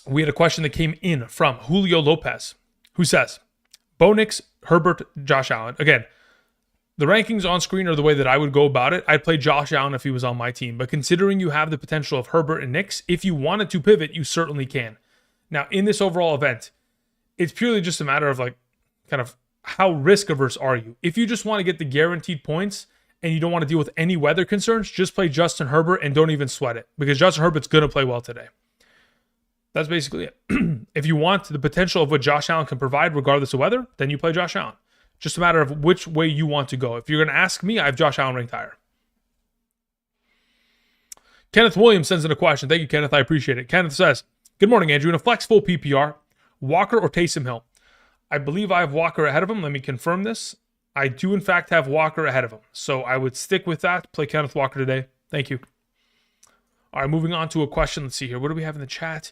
We had a question that came in from Julio Lopez, who says, Bo Nix, Herbert, Josh Allen. Again, the rankings on screen are the way that I would go about it. I'd play Josh Allen if he was on my team. But considering you have the potential of Herbert and Nix, if you wanted to pivot, you certainly can. Now, in this overall event, it's purely just a matter of like kind of how risk averse are you. If you just want to get the guaranteed points and you don't want to deal with any weather concerns, just play Justin Herbert and don't even sweat it because Justin Herbert's going to play well today. That's basically it. If you want the potential of what Josh Allen can provide regardless of weather, then you play Josh Allen. Just a matter of which way you want to go. If you're going to ask me, I have Josh Allen ranked higher. Kenneth Williams sends in a question. Thank you, Kenneth. I appreciate it. Kenneth says, good morning, Andrew. In a flex full PPR, Walker or Taysom Hill? I believe I have Walker ahead of him. Let me confirm this. I do, in fact, have Walker ahead of him. So I would stick with that. Play Kenneth Walker today. Thank you. All right, moving on to a question. Let's see here. What do we have in the chat?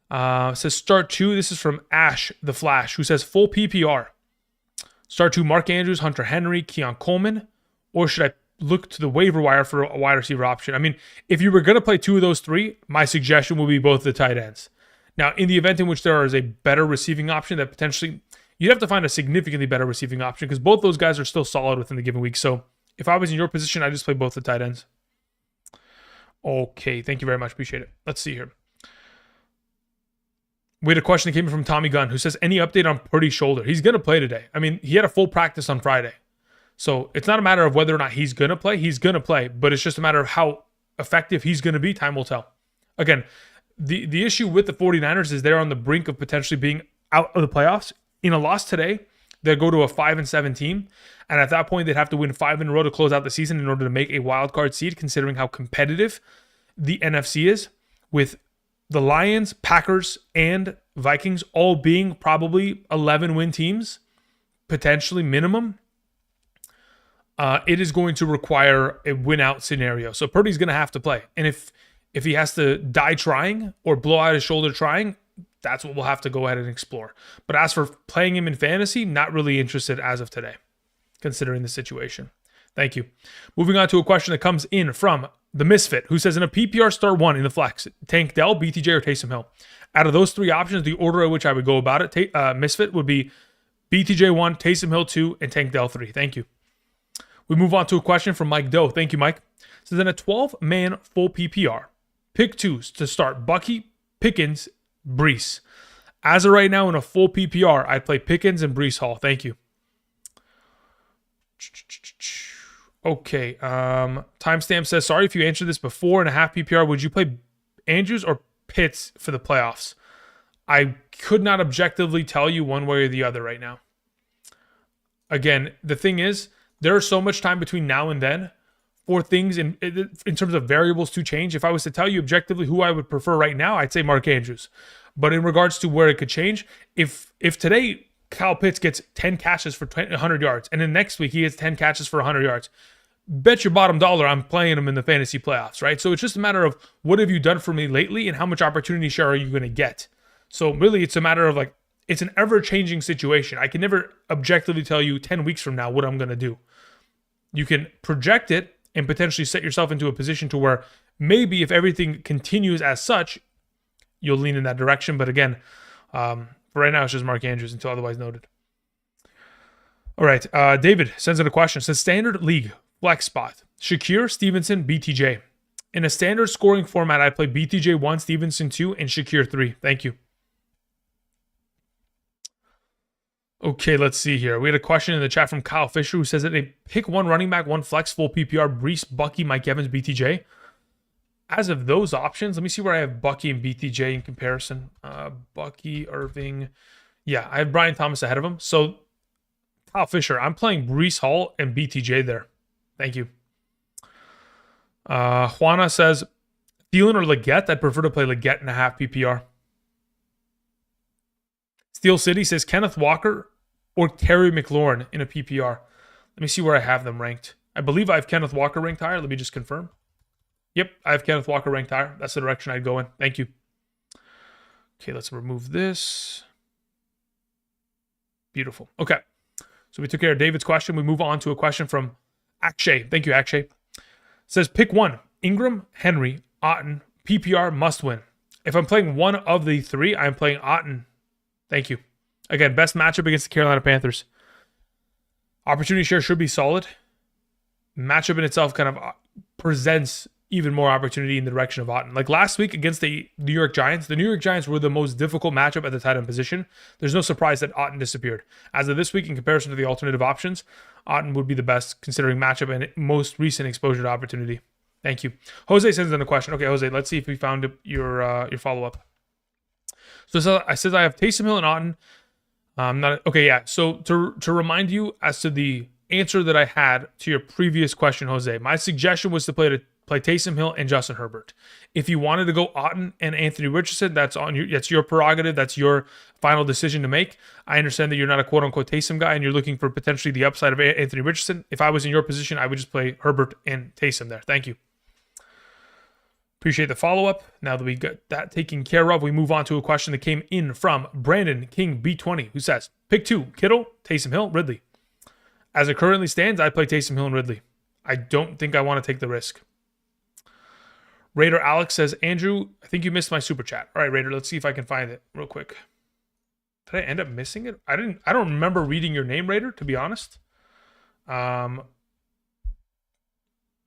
It says start 2. This is from Ash the Flash, who says full PPR. Start 2, Mark Andrews, Hunter Henry, Keon Coleman, or should I look to the waiver wire for a wide receiver option? I mean, if you were going to play 2 of those 3, my suggestion would be both the tight ends. Now, in the event in which there is a better receiving option that potentially, you'd have to find a significantly better receiving option because both those guys are still solid within the given week. So if I was in your position, I'd just play both the tight ends. Okay, thank you very much. Appreciate it. Let's see here. We had a question that came in from Tommy Gunn, who says, any update on Purdy's shoulder? He's going to play today. I mean, he had a full practice on Friday. So it's not a matter of whether or not he's going to play. He's going to play, but it's just a matter of how effective he's going to be. Time will tell. Again, the issue with the 49ers is they're on the brink of potentially being out of the playoffs. In a loss today, they'll go to a 5-7 team. And at that point, they'd have to win 5 in a row to close out the season in order to make a wild card seed, considering how competitive the NFC is, with the Lions, Packers, and Vikings all being probably 11-win teams, potentially minimum. It is going to require a win-out scenario. So Purdy's going to have to play. And if he has to die trying or blow out his shoulder trying, that's what we'll have to go ahead and explore. But as for playing him in fantasy, not really interested as of today, considering the situation. Thank you. Moving on to a question that comes in from the Misfit, who says, in a PPR start 1 in the flex, Tank Dell, BTJ, or Taysom Hill? Out of those 3 options, the order in which I would go about it, Misfit, would be BTJ 1, Taysom Hill 2, and Tank Dell 3. Thank you. We move on to a question from Mike Doe. Thank you, Mike. So then a 12-man full PPR. Pick 2s to start Bucky, Pickens, Brees. As of right now, in a full PPR, I'd play Pickens and Brees Hall. Thank you. Okay. Timestamp says, sorry if you answered this before in a half PPR. Would you play Andrews or Pitts for the playoffs? I could not objectively tell you one way or the other right now. Again, the thing is, there's so much time between now and then for things in terms of variables to change. If I was to tell you objectively who I would prefer right now, I'd say Mark Andrews. But in regards to where it could change, if today Kyle Pitts gets 10 catches for 100 yards, and then next week he gets 10 catches for 100 yards, bet your bottom dollar I'm playing him in the fantasy playoffs, right? So it's just a matter of what have you done for me lately and how much opportunity share are you going to get? So really it's a matter of like, it's an ever-changing situation. I can never objectively tell you 10 weeks from now what I'm going to do. You can project it and potentially set yourself into a position to where maybe if everything continues as such, you'll lean in that direction. But again, for right now, it's just Mark Andrews until otherwise noted. All right. David sends in a question. It says, standard league, flex spot, Shakir, Stevenson, BTJ. In a standard scoring format, I play BTJ 1, Stevenson 2, and Shakir 3. Thank you. Okay, let's see here. We had a question in the chat from Kyle Fisher, who says that they pick 1 running back, 1 flex, full PPR, Brees, Bucky, Mike Evans, BTJ. As of those options, let me see where I have Bucky and BTJ in comparison. Bucky, Irving. Yeah, I have Brian Thomas ahead of him. So, Kyle Fisher, I'm playing Brees Hall and BTJ there. Thank you. Juana says, Thielen or Leggett? I'd prefer to play Leggett in a half PPR. Steel City says, Kenneth Walker or Terry McLaurin in a PPR. Let me see where I have them ranked. I believe I have Kenneth Walker ranked higher. Let me just confirm. Yep, I have Kenneth Walker ranked higher. That's the direction I'd go in. Thank you. Okay, let's remove this. Beautiful. Okay, so we took care of David's question. We move on to a question from Akshay. Thank you, Akshay. It says, pick 1. Ingram, Henry, Otten, PPR, must win. If I'm playing one of the three, I'm playing Otten. Thank you. Again, best matchup against the Carolina Panthers. Opportunity share should be solid. Matchup in itself kind of presents even more opportunity in the direction of Otten. Like last week against the New York Giants were the most difficult matchup at the tight end position. There's no surprise that Otten disappeared. As of this week, in comparison to the alternative options, Otten would be the best considering matchup and most recent exposure to opportunity. Thank you. Jose sends in a question. Okay, Jose, let's see if we found your follow-up. So I says I have Taysom Hill and Otten. Okay, yeah. So to remind you as to the answer that I had to your previous question, Jose, my suggestion was to play Taysom Hill and Justin Herbert. If you wanted to go Otten and Anthony Richardson, that's your prerogative. That's your final decision to make. I understand that you're not a quote-unquote Taysom guy and you're looking for potentially the upside of Anthony Richardson. If I was in your position, I would just play Herbert and Taysom there. Thank you. Appreciate the follow-up. Now that we got that taken care of, we move on to a question that came in from Brandon King B20, who says, pick 2, Kittle, Taysom Hill, Ridley. As it currently stands, I play Taysom Hill and Ridley. I don't think I want to take the risk. Raider Alex says, Andrew, I think you missed my super chat. All right, Raider, let's see if I can find it real quick. Did I end up missing it? I don't remember reading your name, Raider, to be honest. No,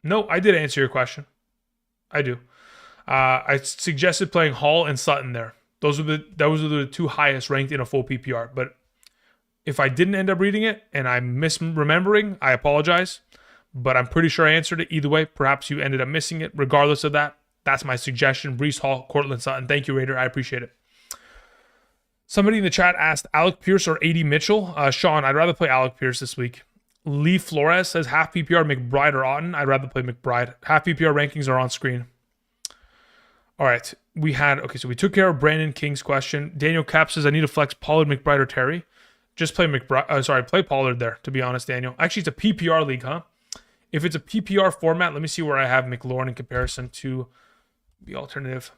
I did answer your question. I do. I suggested playing Hall and Sutton there. Those were the two highest ranked in a full PPR. But if I didn't end up reading it and I'm misremembering, I apologize. But I'm pretty sure I answered it either way. Perhaps you ended up missing it. Regardless of that, that's my suggestion. Breece Hall, Cortland Sutton. Thank you, Raider. I appreciate it. Somebody in the chat asked Alec Pierce or A.D. Mitchell. Sean, I'd rather play Alec Pierce this week. Lee Flores says half PPR McBride or Otten. I'd rather play McBride. Half PPR rankings are on screen. All right. So we took care of Brandon King's question. Daniel Cap says I need to flex Pollard, McBride, or Terry. Just play play Pollard there, to be honest, Daniel. Actually, it's a PPR league, huh? If it's a PPR format, let me see where I have McLaurin in comparison to the alternative.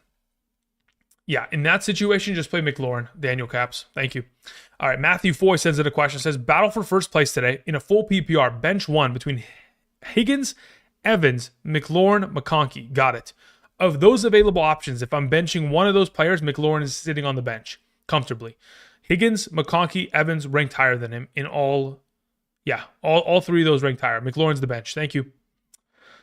Yeah, in that situation, just play McLaurin, Daniel Caps. Thank you. All right, Matthew Foy sends in a question. Says, battle for first place today in a full PPR, bench 1 between Higgins, Evans, McLaurin, McConkey. Got it. Of those available options, if I'm benching one of those players, McLaurin is sitting on the bench comfortably. Higgins, McConkey, Evans ranked higher than him in all three of those ranked higher. McLaurin's the bench. Thank you.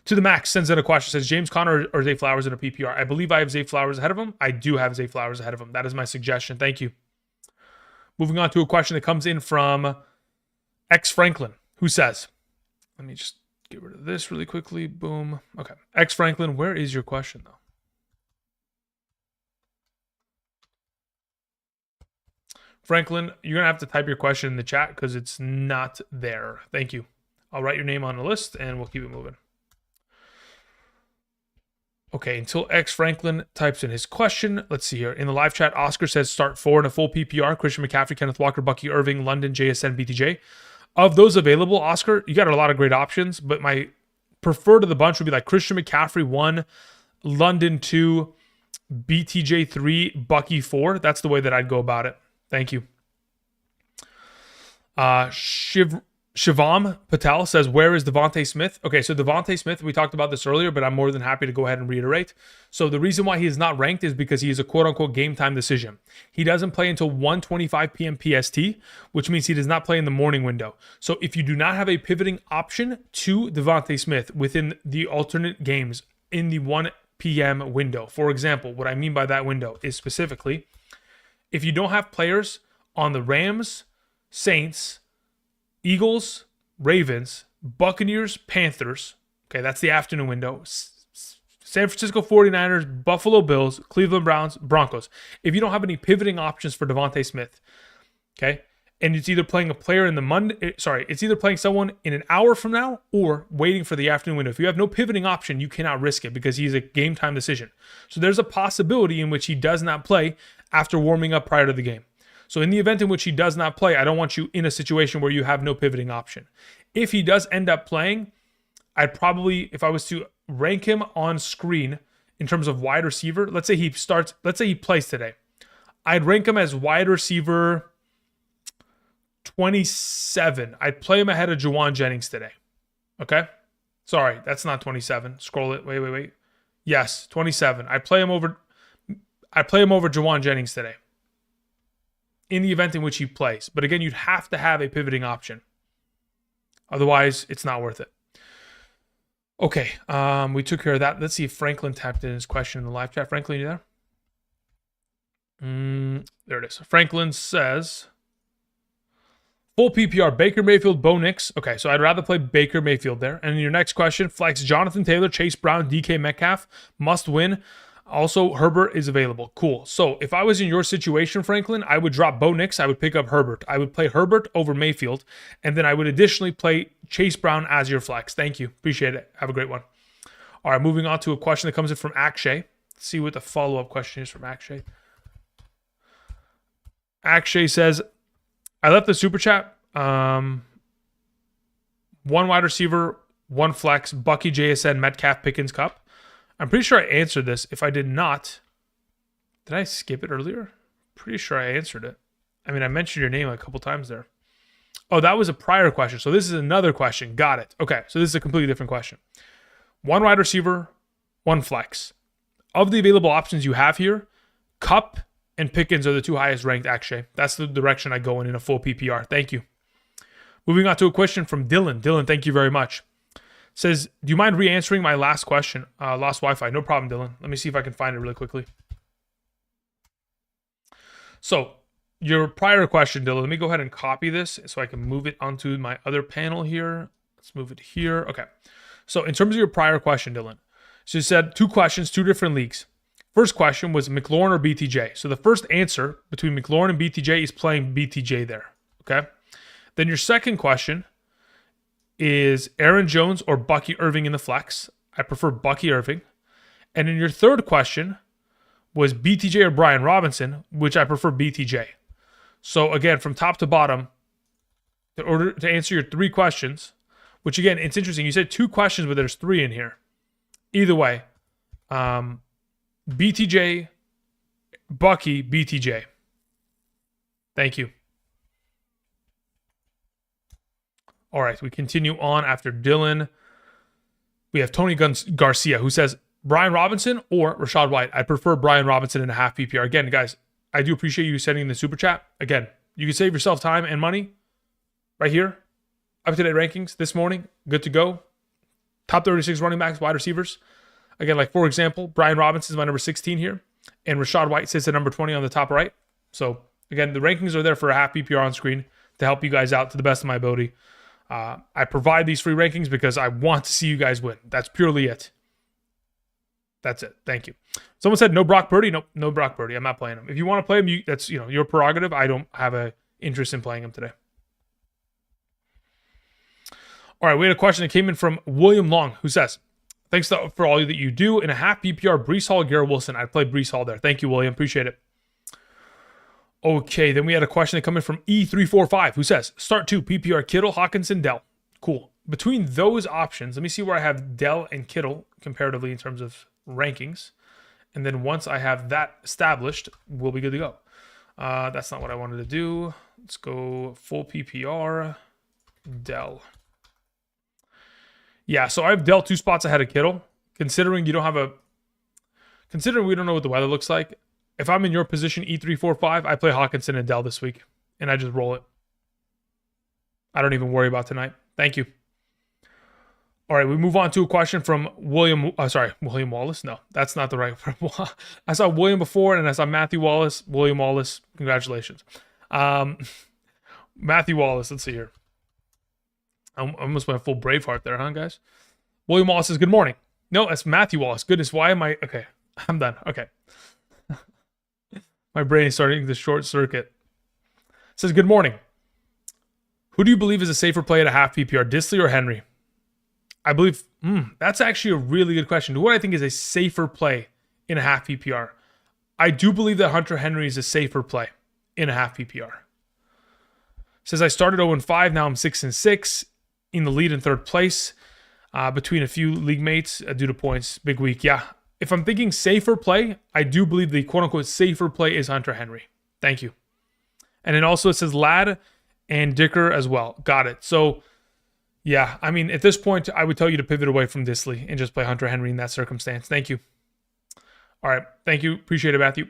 To the Max sends in a question. Says James Conner or Zay Flowers in a PPR. I believe I have Zay Flowers ahead of him. I do have Zay Flowers ahead of him. That is my suggestion. Thank you. Moving on to a question that comes in from X Franklin, who says, let me just get rid of this really quickly. Boom. Okay. X Franklin, where is your question though? Franklin, you're going to have to type your question in the chat because it's not there. Thank you. I'll write your name on the list and we'll keep it moving. Okay, until X Franklin types in his question, let's see here. In the live chat, Oscar says start 4 in a full PPR. Christian McCaffrey, Kenneth Walker, Bucky Irving, London, JSN, BTJ. Of those available, Oscar, you got a lot of great options, but my preferred of the bunch would be like Christian McCaffrey 1, London 2, BTJ 3, Bucky 4. That's the way that I'd go about it. Thank you. Shivam Patel says, where is Devontae Smith? Okay, so Devontae Smith, we talked about this earlier, but I'm more than happy to go ahead and reiterate. So the reason why he is not ranked is because he is a quote-unquote game time decision. He doesn't play until 1:25 p.m. PST, which means he does not play in the morning window. So if you do not have a pivoting option to Devontae Smith within the alternate games in the 1 p.m. window, for example, what I mean by that window is specifically, if you don't have players on the Rams, Saints, Eagles, Ravens, Buccaneers, Panthers, okay, that's the afternoon window. San Francisco 49ers, Buffalo Bills, Cleveland Browns, Broncos. If you don't have any pivoting options for Devontae Smith, okay, and it's either playing a player in it's either playing someone in an hour from now or waiting for the afternoon window. If you have no pivoting option, you cannot risk it because he's a game time decision. So there's a possibility in which he does not play after warming up prior to the game. So in the event in which he does not play, I don't want you in a situation where you have no pivoting option. If he does end up playing, I'd probably, if I was to rank him on screen in terms of wide receiver, let's say he plays today. I'd rank him as wide receiver 27. I'd play him ahead of Juwan Jennings today. Okay? Sorry, that's not 27. Scroll it. Wait. Yes, 27. I'd play him over I play him over Jawan Jennings today in the event in which he plays. But again, you'd have to have a pivoting option. Otherwise, it's not worth it. Okay, we took care of that. Let's see if Franklin tapped in his question in the live chat. Franklin, you there? There it is. Franklin says, full PPR, Baker Mayfield, Bo Nix. Okay, so I'd rather play Baker Mayfield there. And your next question, flex Jonathan Taylor, Chase Brown, DK Metcalf, must win. Also, Herbert is available. Cool. So if I was in your situation, Franklin, I would drop Bo Nix. I would pick up Herbert. I would play Herbert over Mayfield. And then I would additionally play Chase Brown as your flex. Thank you. Appreciate it. Have a great one. All right, moving on to a question that comes in from Akshay. Let's see what the follow-up question is from Akshay. Akshay says, I left the super chat. One wide receiver, one flex, Bucky, JSN, Metcalf, Pickens, Cup. I'm pretty sure I answered this. If I did not, did I skip it earlier? Pretty sure I answered it. I mean, I mentioned your name a couple times there. Oh, that was a prior question. So this is another question. Got it. Okay, so this is a completely different question. One wide receiver, one flex. Of the available options you have here, Cup and Pickens are the two highest ranked, Akshay. That's the direction I go in a full PPR. Thank you. Moving on to a question from Dylan. Dylan, thank you very much. Says, do you mind re-answering my last question? Lost Wi-Fi. No problem, Dylan. Let me see if I can find it really quickly. So, your prior question, Dylan, let me go ahead and copy this so I can move it onto my other panel here. Let's move it here. Okay. So, in terms of your prior question, Dylan, so you said two questions, two different leagues. First question was McLaurin or BTJ. So, the first answer between McLaurin and BTJ is playing BTJ there. Okay. Then your second question is Aaron Jones or Bucky Irving in the flex. I prefer Bucky Irving. And then your third question was BTJ or Brian Robinson, which I prefer BTJ. So again, from top to bottom, in order to answer your three questions, which again, it's interesting. You said two questions, but there's three in here. Either way, BTJ, Bucky, BTJ. Thank you. All right, we continue on after Dylan. We have Tony Garcia, who says, Brian Robinson or Rachaad White? I prefer Brian Robinson in a half PPR. Again, guys, I do appreciate you sending the super chat. Again, you can save yourself time and money right here. Up-to-date rankings this morning. Good to go. Top 36 running backs, wide receivers. Again, like for example, Brian Robinson is my number 16 here. And Rachaad White sits at number 20 on the top right. So, again, the rankings are there for a half PPR on screen to help you guys out to the best of my ability. I provide these free rankings because I want to see you guys win. That's purely it. That's it. Thank you. Someone said no Brock Purdy. Nope, no Brock Purdy. I'm not playing him. If you want to play him, that's your prerogative. I don't have an interest in playing him today. All right, we had a question that came in from William Long, who says, thanks for all that you do. In a half PPR, Breece Hall, Garrett Wilson. I'd play Breece Hall there. Thank you, William. Appreciate it. Okay, then we had a question that come in from E345, who says, start two, PPR, Kittle, Hawkinson, Dell. Cool. Between those options, let me see where I have Dell and Kittle comparatively in terms of rankings. And then once I have that established, we'll be good to go. That's not what I wanted to do. Let's go full PPR, Dell. Yeah, so I have Dell 2 spots ahead of Kittle. Considering we don't know what the weather looks like, if I'm in your position, E345, I play Hawkinson and Dell this week, and I just roll it. I don't even worry about tonight. Thank you. All right, we move on to a question from William Wallace. No, that's not the right one. I saw William before, and I saw Matthew Wallace. William Wallace, congratulations. Matthew Wallace, let's see here. I almost went full Braveheart there, huh, guys? William Wallace says, good morning. No, that's Matthew Wallace. Goodness, why am I... Okay, I'm done. Okay. My brain is starting to short circuit. It says, good morning. Who do you believe is a safer play at a half PPR, Disley or Henry? I believe, that's actually a really good question. Who I think is a safer play in a half PPR? I do believe that Hunter Henry is a safer play in a half PPR. It says, I started 0-5, now I'm 6-6 in the lead in third place between a few league mates due to points. Big week, yeah. If I'm thinking safer play, I do believe the quote-unquote safer play is Hunter Henry. Thank you. And then also it says Ladd and Dicker as well. Got it. So, yeah, I mean, at this point, I would tell you to pivot away from Disley and just play Hunter Henry in that circumstance. Thank you. All right. Thank you. Appreciate it, Matthew.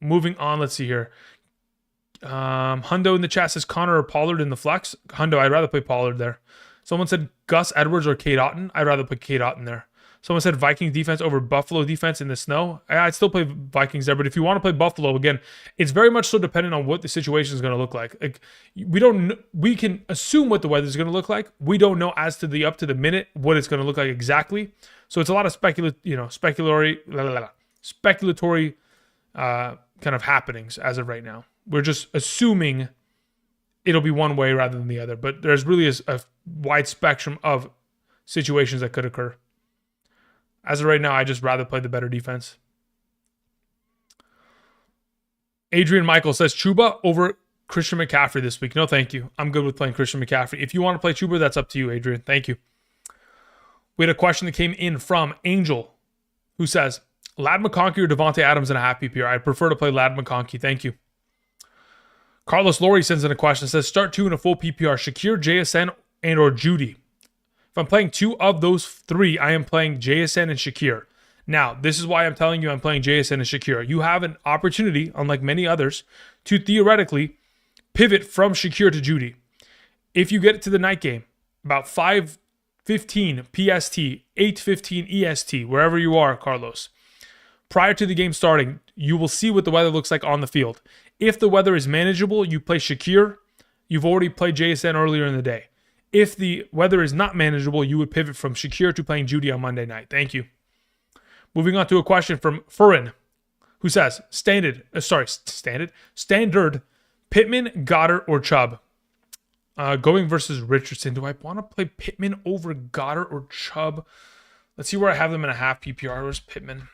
Moving on, let's see here. Hundo in the chat says Connor or Pollard in the flex. Hundo, I'd rather play Pollard there. Someone said Gus Edwards or Cade Otton. I'd rather put Cade Otton there. Someone said Vikings defense over Buffalo defense in the snow. I'd still play Vikings there, but if you want to play Buffalo, again, it's very much so dependent on what the situation is going to look like. Like we can assume what the weather is going to look like. We don't know as to the up to the minute what it's going to look like exactly. So it's a lot of speculatory kind of happenings as of right now. We're just assuming it'll be one way rather than the other, but there's really a wide spectrum of situations that could occur. As of right now, I just rather play the better defense. Adrian Michael says Chuba over Christian McCaffrey this week. No, thank you. I'm good with playing Christian McCaffrey. If you want to play Chuba, that's up to you, Adrian. Thank you. We had a question that came in from Angel, who says, Lad McConkey or Devontae Adams in a half PPR? I'd prefer to play Lad McConkey. Thank you. Carlos Laurie sends in a question. Says, start 2 in a full PPR. Shakir, JSN, and or Judy. If I'm playing 2 of those 3, I am playing JSN and Shakir. Now, this is why I'm telling you I'm playing JSN and Shakir. You have an opportunity, unlike many others, to theoretically pivot from Shakir to Judy. If you get to the night game, about 5:15 PST, 8:15 EST, wherever you are, Carlos, prior to the game starting, you will see what the weather looks like on the field. If the weather is manageable, you play Shakir. You've already played JSN earlier in the day. If the weather is not manageable, you would pivot from Shakir to playing Judy on Monday night. Thank you. Moving on to a question from Furin, who says, standard, Pittman, Goddard, or Chubb? Going versus Richardson. Do I want to play Pittman over Goddard or Chubb? Let's see where I have them in a half PPR. Where's Pittman?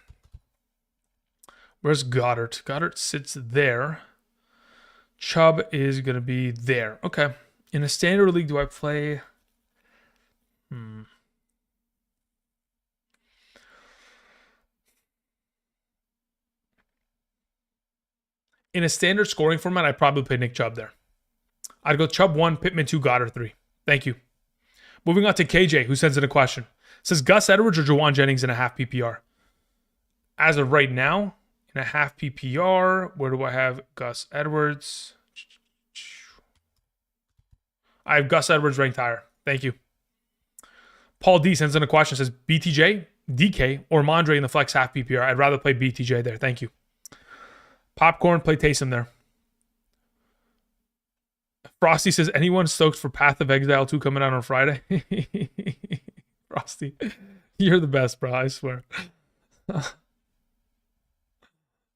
Where's Goddard? Goddard sits there. Chubb is going to be there. Okay. In a standard league, do I play? In a standard scoring format, I'd probably play Nick Chubb there. I'd go Chubb 1, Pittman 2, Goddard 3. Thank you. Moving on to KJ, who sends in a question. Says Gus Edwards or Jawan Jennings in a half PPR? As of right now, in a half PPR, where do I have Gus Edwards? I have Gus Edwards ranked higher. Thank you. Paul D sends in a question. Says BTJ, DK, or Mondre in the flex half PPR. I'd rather play BTJ there. Thank you. Popcorn, play Taysom there. Frosty says, anyone stoked for Path of Exile 2 coming out on Friday? Frosty, you're the best, bro. I swear.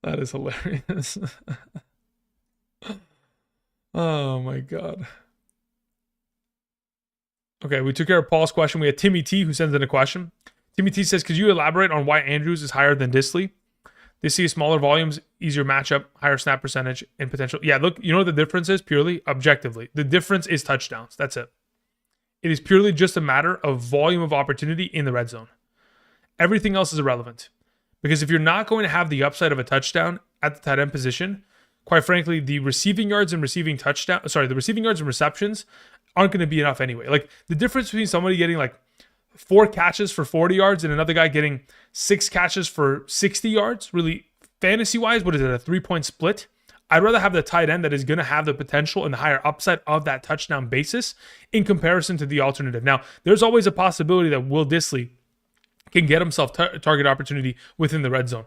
That is hilarious. Oh, my God. Okay, we took care of Paul's question. We had Timmy T who sends in a question. Timmy T says, could you elaborate on why Andrews is higher than Disley? Disley is smaller volumes, easier matchup, higher snap percentage, and potential. Yeah, look, you know what the difference is purely? Objectively. The difference is touchdowns. That's it. It is purely just a matter of volume of opportunity in the red zone. Everything else is irrelevant. Because if you're not going to have the upside of a touchdown at the tight end position, quite frankly, the receiving yards and receptions aren't going to be enough anyway. Like the difference between somebody getting like 4 catches for 40 yards and another guy getting 6 catches for 60 yards, really fantasy-wise, what is it, a 3-point split? I'd rather have the tight end that is going to have the potential and the higher upside of that touchdown basis in comparison to the alternative. Now, there's always a possibility that Will Disley can get himself target opportunity within the red zone.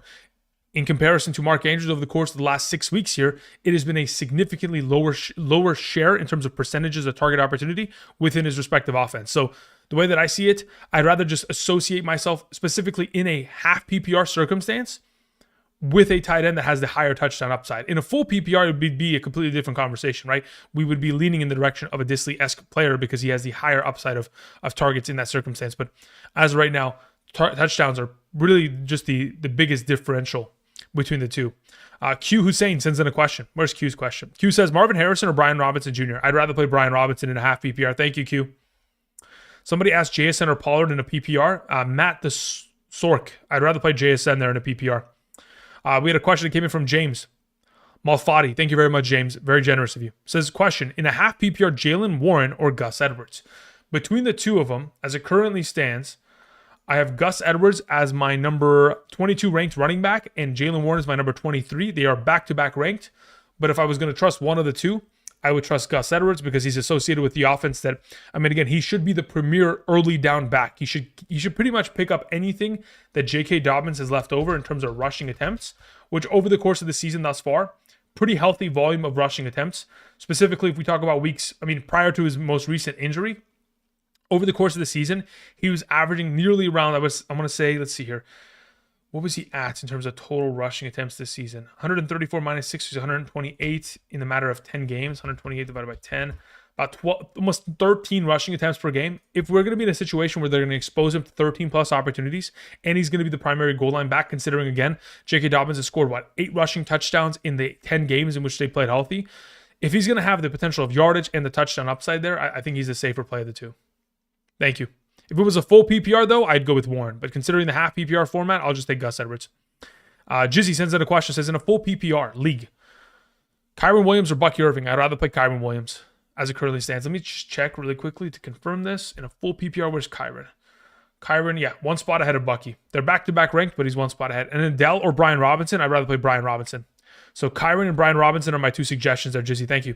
In comparison to Mark Andrews over the course of the last 6 weeks here, it has been a significantly lower share in terms of percentages of target opportunity within his respective offense. So the way that I see it, I'd rather just associate myself specifically in a half PPR circumstance with a tight end that has the higher touchdown upside. In a full PPR, it would be a completely different conversation, right? We would be leaning in the direction of a Disley-esque player because he has the higher upside of targets in that circumstance. But as of right now, touchdowns are really just the biggest differential between the two. Q Hussein sends in a question. Where's Q's question? Q says, Marvin Harrison or Brian Robinson Jr.? I'd rather play Brian Robinson in a half PPR. Thank you, Q. Somebody asked JSN or Pollard in a PPR. Matt the Sork. I'd rather play JSN there in a PPR. We had a question that came in from James Malfatti. Thank you very much, James. Very generous of you. Says, question, in a half PPR, Jalen Warren or Gus Edwards? Between the two of them, as it currently stands, I have Gus Edwards as my number 22 ranked running back, and Jalen Warren is my number 23. They are back-to-back ranked, but if I was going to trust one of the two, I would trust Gus Edwards because he's associated with the offense that, I mean, again, he should be the premier early down back. He should pretty much pick up anything that J.K. Dobbins has left over in terms of rushing attempts, which over the course of the season thus far, pretty healthy volume of rushing attempts. Specifically, if we talk about weeks, prior to his most recent injury, over the course of the season, he was averaging nearly around, I'm going to say, let's see here. What was he at in terms of total rushing attempts this season? 134 minus 6 was 128 in the matter of 10 games. 128 divided by 10. About 12, almost 13 rushing attempts per game. If we're going to be in a situation where they're going to expose him to 13 plus opportunities, and he's going to be the primary goal line back, considering, again, J.K. Dobbins has scored, 8 rushing touchdowns in the 10 games in which they played healthy. If he's going to have the potential of yardage and the touchdown upside there, I think he's a safer play of the two. Thank you. If it was a full PPR, though, I'd go with Warren. But considering the half PPR format, I'll just take Gus Edwards. Jizzy sends in a question, says, in a full PPR league, Kyren Williams or Bucky Irving? I'd rather play Kyren Williams as it currently stands. Let me just check really quickly to confirm this. In a full PPR, where's Kyren? Kyren, yeah, 1 spot ahead of Bucky. They're back-to-back ranked, but he's 1 spot ahead. And then Dell or Brian Robinson, I'd rather play Brian Robinson. So Kyren and Brian Robinson are my 2 suggestions there, Jizzy. Thank you.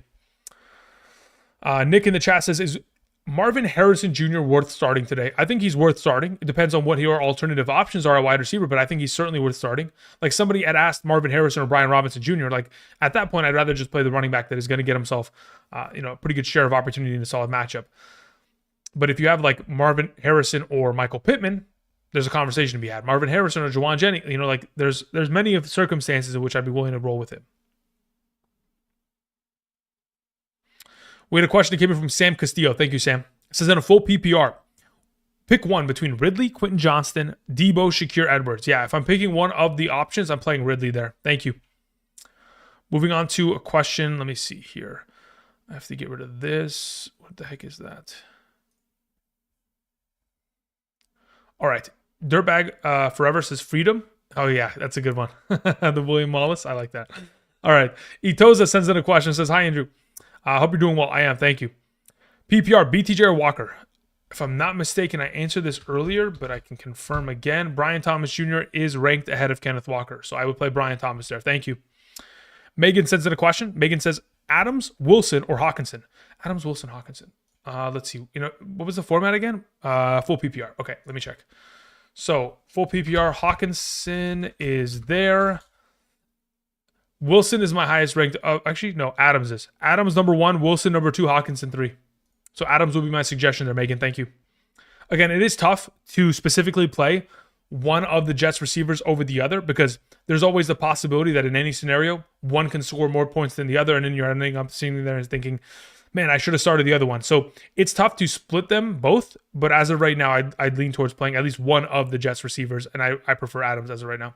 Nick in the chat says, is Marvin Harrison Jr. worth starting today? I think he's worth starting. It depends on what your alternative options are at wide receiver, but I think he's certainly worth starting. Like, somebody had asked Marvin Harrison or Brian Robinson Jr., like, at that point, I'd rather just play the running back that is going to get himself, a pretty good share of opportunity in a solid matchup. But if you have, like, Marvin Harrison or Michael Pittman, there's a conversation to be had. Marvin Harrison or Juwan Jennings, there's many of the circumstances in which I'd be willing to roll with him. We had a question that came in from Sam Castillo. Thank you, Sam. It says, in a full PPR, pick one between Ridley, Quentin Johnston, Debo, Shakir Edwards. Yeah, if I'm picking one of the options, I'm playing Ridley there. Thank you. Moving on to a question. Let me see here. I have to get rid of this. What the heck is that? All right. Dirtbag Forever says freedom. Oh, yeah, that's a good one. The William Wallace. I like that. All right. Itoza sends in a question. Says, hi, Andrew. I hope you're doing well. I am. Thank you. PPR, BTJ or Walker? If I'm not mistaken, I answered this earlier, but I can confirm again. Brian Thomas Jr. is ranked ahead of Kenneth Walker, so I would play Brian Thomas there. Thank you. Megan sends in a question. Megan says, Adams, Wilson, or Hawkinson? Adams, Wilson, Hawkinson. Let's see. What was the format again? Full PPR. Okay, let me check. So, full PPR, Hawkinson is there. Wilson is my highest ranked. Actually, no, Adams is. Adams number 1, Wilson number 2, Hawkinson 3. So Adams will be my suggestion there, Megan. Thank you. Again, it is tough to specifically play one of the Jets receivers over the other because there's always the possibility that in any scenario, one can score more points than the other, and then you're ending up sitting there and thinking, man, I should have started the other one. So it's tough to split them both, but as of right now, I'd lean towards playing at least one of the Jets receivers, and I prefer Adams as of right now.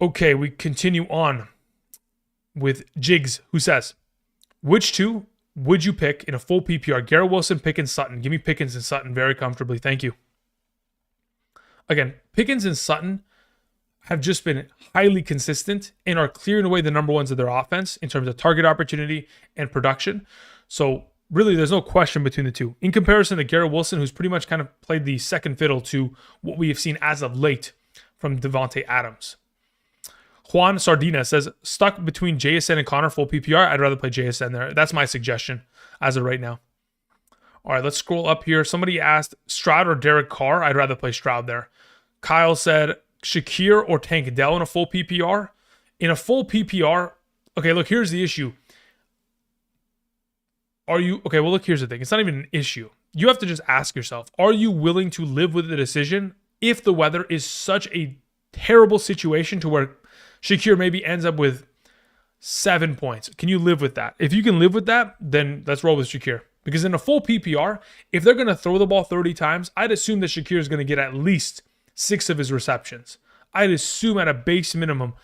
Okay, we continue on with Jigs, who says, which two would you pick in a full PPR? Garrett Wilson, Pickens, Sutton. Give me Pickens and Sutton very comfortably. Thank you. Again, Pickens and Sutton have just been highly consistent and are clearing away the number ones of their offense in terms of target opportunity and production. So really, there's no question between the two. In comparison to Garrett Wilson, who's pretty much kind of played the second fiddle to what we have seen as of late from Devontae Adams. Juan Sardina says, stuck between JSN and Connor, full PPR. I'd rather play JSN there. That's my suggestion as of right now. All right, let's scroll up here. Somebody asked Stroud or Derek Carr. I'd rather play Stroud there. Kyle said Shakir or Tank Dell in a full PPR. In a full PPR, okay, look, here's the issue. Okay, well, look, here's the thing. It's not even an issue. You have to just ask yourself, are you willing to live with the decision if the weather is such a terrible situation to where Shakir maybe ends up with 7 points? Can you live with that? If you can live with that, then let's roll with Shakir. Because in a full PPR, if they're going to throw the ball 30 times, I'd assume that Shakir is going to get at least 6 of his receptions. I'd assume at a base minimum,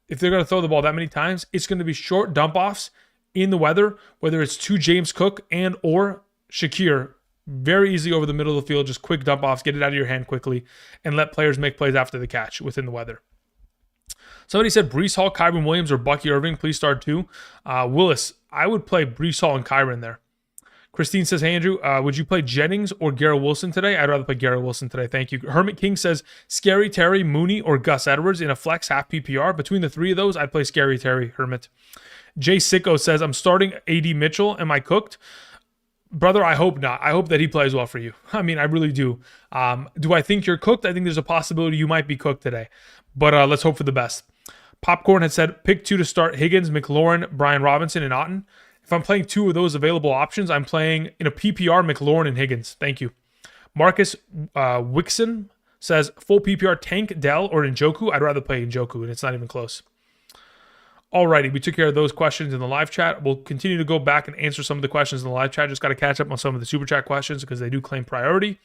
if they're going to throw the ball that many times, it's going to be short dump-offs in the weather, whether it's to James Cook and or Shakir, very easy over the middle of the field, just quick dump-offs, get it out of your hand quickly, and let players make plays after the catch within the weather. Somebody said Breece Hall, Kyren Williams, or Bucky Irving. Please start 2. Willis, I would play Breece Hall and Kyren there. Christine says, hey, Andrew, would you play Jennings or Garrett Wilson today? I'd rather play Garrett Wilson today. Thank you. Hermit King says, Scary Terry, Mooney, or Gus Edwards in a flex half PPR. Between the three of those, I'd play Scary Terry, Hermit. Jay Sicko says, I'm starting AD Mitchell. Am I cooked? Brother, I hope not. I hope that he plays well for you. I mean, I really do. Do I think you're cooked? I think there's a possibility you might be cooked today. But let's hope for the best. Popcorn had said, pick 2 to start Higgins, McLaurin, Brian Robinson, and Otten. If I'm playing 2 of those available options, I'm playing in a PPR McLaurin and Higgins. Thank you. Marcus Wixon says, full PPR Tank, Dell, or Njoku. I'd rather play Njoku, and it's not even close. Alrighty, we took care of those questions in the live chat. We'll continue to go back and answer some of the questions in the live chat. Just got to catch up on some of the super chat questions because they do claim priority.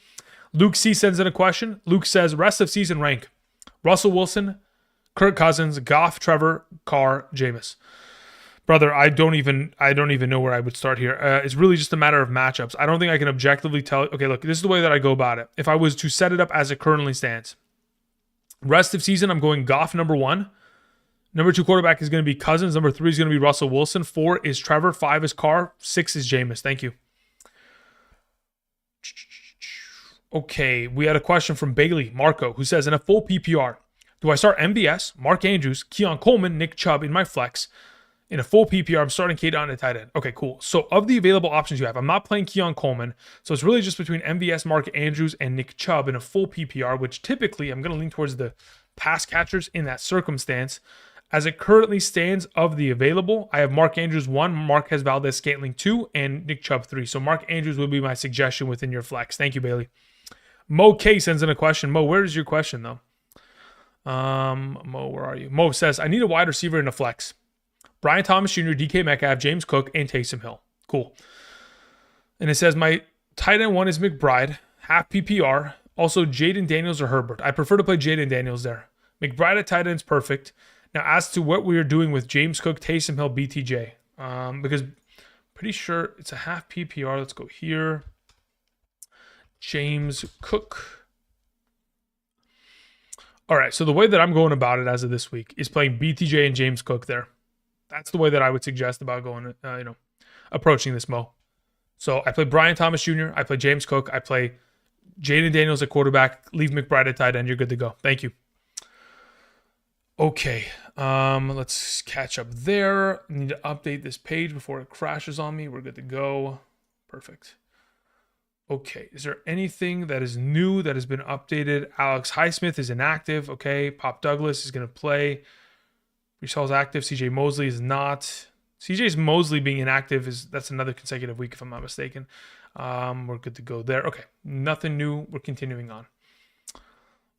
Luke C sends in a question. Luke says, rest of season rank: Russell Wilson, Kirk Cousins, Goff, Trevor, Carr, Jameis. Brother, I don't even know where I would start here. It's really just a matter of matchups. I don't think I can objectively tell. Okay, look, this is the way that I go about it. If I was to set it up as it currently stands, rest of season, I'm going Goff number 1. Number 2 quarterback is going to be Cousins. Number 3 is going to be Russell Wilson. 4 is Trevor. 5 is Carr. 6 is Jameis. Thank you. Okay, we had a question from Bailey Marco, who says, in a full PPR, do I start MVS, Mark Andrews, Keon Coleman, Nick Chubb in my flex? In a full PPR, I'm starting K-Don at tight end. Okay, cool. So of the available options you have, I'm not playing Keon Coleman. So it's really just between MVS, Mark Andrews, and Nick Chubb in a full PPR, which typically I'm going to lean towards the pass catchers in that circumstance. As it currently stands of the available, I have Mark Andrews 1, Marquez Valdez-Scantling 2, and Nick Chubb 3. So Mark Andrews would be my suggestion within your flex. Thank you, Bailey. Mo K sends in a question. Mo, where is your question, though? Mo, where are you? Mo says, I need a wide receiver in a flex. Brian Thomas Jr., DK Metcalf, James Cook, and Taysom Hill. Cool. And it says, my tight end 1 is McBride, half PPR. Also, Jaden Daniels or Herbert. I prefer to play Jaden Daniels there. McBride at tight end is perfect. Now, as to what we are doing with James Cook, Taysom Hill, BTJ, because pretty sure it's a half PPR. Let's go here. James Cook. All right, so the way that I'm going about it as of this week is playing BTJ and James Cook there. That's the way that I would suggest about going, approaching this, Mo. So I play Brian Thomas Jr., I play James Cook, I play Jaden Daniels at quarterback, leave McBride at tight end. You're good to go. Thank you. Okay, let's catch up there. I need to update this page before it crashes on me. We're good to go. Perfect. Okay, is there anything that is new that has been updated? Alex Highsmith is inactive. Okay, Pop Douglas is going to play. Brees Hall's active. CJ Mosley is not. CJ's Mosley being inactive that's another consecutive week, if I'm not mistaken. We're good to go there. Okay, nothing new. We're continuing on.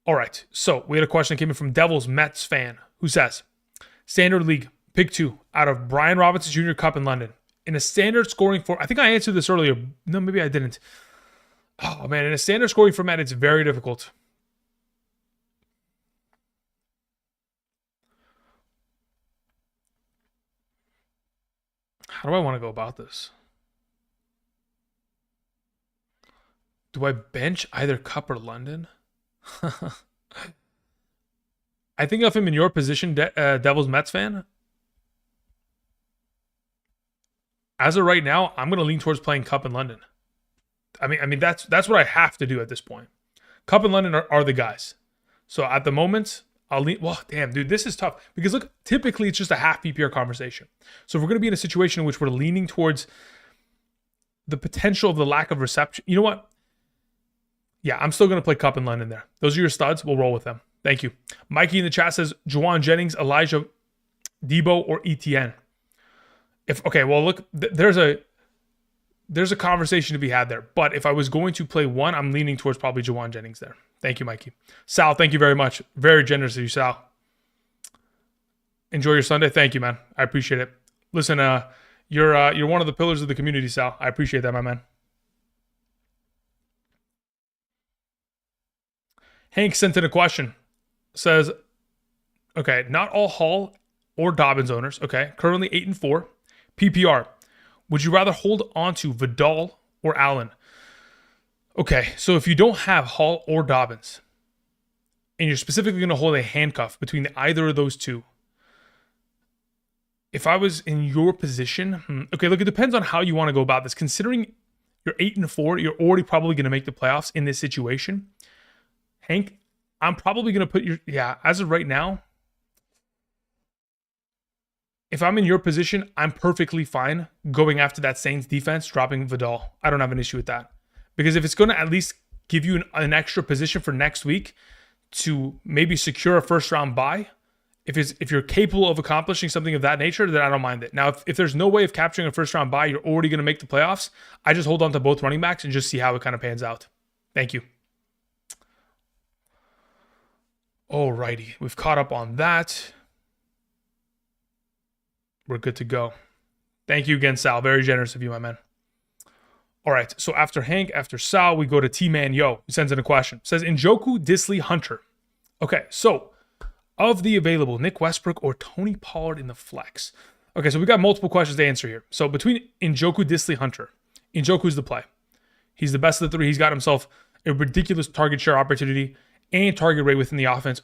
All right, so we had a question that came in from Devils Mets fan who says, Standard League, pick 2 out of Brian Robinson Jr. Cup in London. In a standard scoring format, I think I answered this earlier. No, maybe I didn't. Oh, man, in a standard scoring format, it's very difficult. How do I want to go about this? Do I bench either Cup or London? I think of him in your position, Devils Mets fan. As of right now, I'm going to lean towards playing Cup in London. I mean that's what I have to do at this point. Cup and London are the guys. So at the moment, I'll lean. Well, damn, dude, this is tough because look, typically it's just a half PPR conversation. So if we're going to be in a situation in which we're leaning towards the potential of the lack of reception, you know what? Yeah, I'm still going to play Cup in London there. Those are your studs. We'll roll with them. Thank you. Mikey in the chat says Juwan Jennings, Elijah Debo, or ETN. Look, there's a conversation to be had there. But if I was going to play one, I'm leaning towards probably Juwan Jennings there. Thank you, Mikey. Sal, thank you very much. Very generous of you, Sal. Enjoy your Sunday. Thank you, man. I appreciate it. Listen, you're one of the pillars of the community, Sal. I appreciate that, my man. Hank sent in a question. Says, okay, not all Hall or Dobbins owners. Okay, currently 8-4. PPR. Would you rather hold on to Vidal or Allen? Okay, so if you don't have Hall or Dobbins, and you're specifically going to hold a handcuff between either of those two, if I was in your position, okay, look, it depends on how you want to go about this. Considering You're 8-4. You're already probably going to make the playoffs in this situation. Hank, I'm probably going to put as of right now, if I'm in your position, I'm perfectly fine going after that Saints defense, dropping Vidal. I don't have an issue with that. Because if it's going to at least give you an extra position for next week to maybe secure a first round bye, if you're capable of accomplishing something of that nature, then I don't mind it. Now, if there's no way of capturing a first round bye, you're already going to make the playoffs, I just hold on to both running backs and just see how it kind of pans out. Thank you. Alrighty, we've caught up on that. We're good to go. Thank you again, Sal. Very generous of you, my man. All right, so after Hank, after Sal, we go to T-Man Yo, who sends in a question. It says, Njoku, Disley, Hunter. Okay, so of the available, Nick Westbrook or Tony Pollard in the flex? Okay, so we got multiple questions to answer here. So between Njoku, Disley, Hunter, Njoku's the play. He's the best of the three. He's got himself a ridiculous target share opportunity and target rate within the offense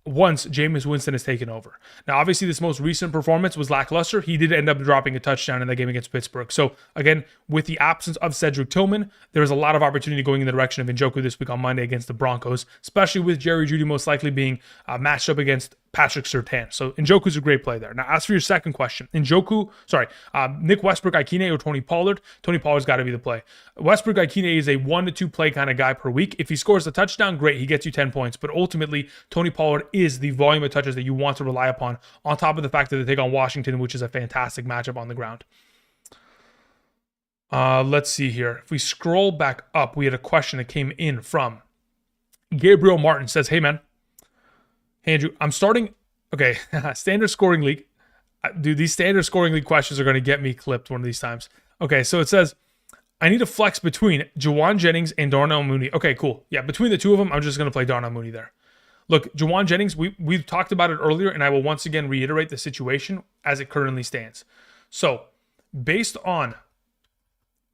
once Jameis Winston has taken over. Now, obviously, this most recent performance was lackluster. He did end up dropping a touchdown in that game against Pittsburgh. So, again, with the absence of Cedric Tillman, there was a lot of opportunity going in the direction of Njoku this week on Monday against the Broncos, especially with Jerry Jeudy most likely being matched up against Patrick Surtain. So, Njoku's a great play there. Now, as for your second question, Nick Westbrook, Ikine, or Tony Pollard? Tony Pollard's got to be the play. Westbrook, Ikine is a 1 to 2 play kind of guy per week. If he scores a touchdown, great. He gets you 10 points. But ultimately, Tony Pollard is the volume of touches that you want to rely upon top of the fact that they take on Washington, which is a fantastic matchup on the ground. Let's see here. If we scroll back up, we had a question that came in from Gabriel Martin. Says, hey, man. Hey, Andrew, I'm starting... Okay, standard scoring league. Dude, these standard scoring league questions are going to get me clipped one of these times. Okay, so it says, I need a flex between Juwan Jennings and Darnell Mooney. Okay, cool. Yeah, between the two of them, I'm just going to play Darnell Mooney there. Look, Juwan Jennings, we've talked about it earlier, and I will once again reiterate the situation as it currently stands. So, based on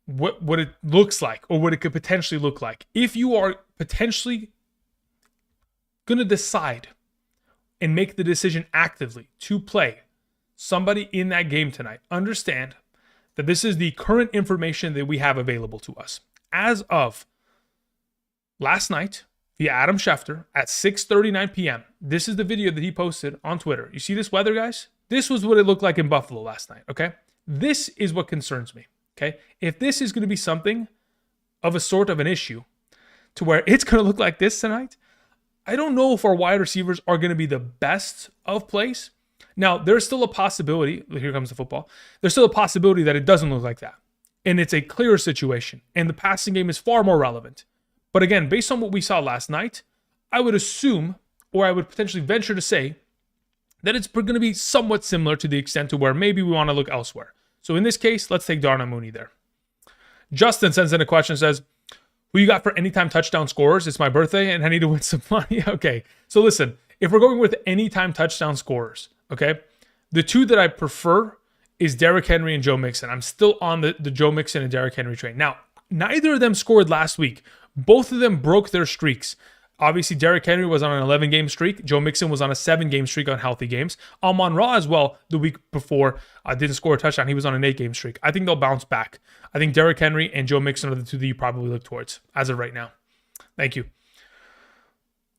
what it looks like, or what it could potentially look like, if you are potentially going to decide and make the decision actively to play somebody in that game tonight, understand that this is the current information that we have available to us. As of last night, via Adam Schefter at 6:39 p.m. This is the video that he posted on Twitter. You see this weather, guys? This was what it looked like in Buffalo last night, okay? This is what concerns me, okay? If this is going to be something of a sort of an issue to where it's going to look like this tonight, I don't know if our wide receivers are going to be the best of plays. Now, there's still a possibility, here comes the football, there's still a possibility that it doesn't look like that. And it's a clearer situation, and the passing game is far more relevant. But again, based on what we saw last night, I would assume, or I would potentially venture to say, that it's going to be somewhat similar to the extent to where maybe we want to look elsewhere. So in this case, let's take Darnell Mooney there. Justin sends in a question, says, who you got for anytime touchdown scorers? It's my birthday and I need to win some money. Okay, so listen, if we're going with anytime touchdown scorers, okay, the two that I prefer is Derrick Henry and Joe Mixon. I'm still on the Joe Mixon and Derrick Henry train. Now, neither of them scored last week. Both of them broke their streaks. Obviously, Derrick Henry was on an 11-game streak. Joe Mixon was on a 7-game streak on healthy games. Amon-Ra as well, the week before, didn't score a touchdown. He was on an 8-game streak. I think they'll bounce back. I think Derrick Henry and Joe Mixon are the two that you probably look towards as of right now. Thank you.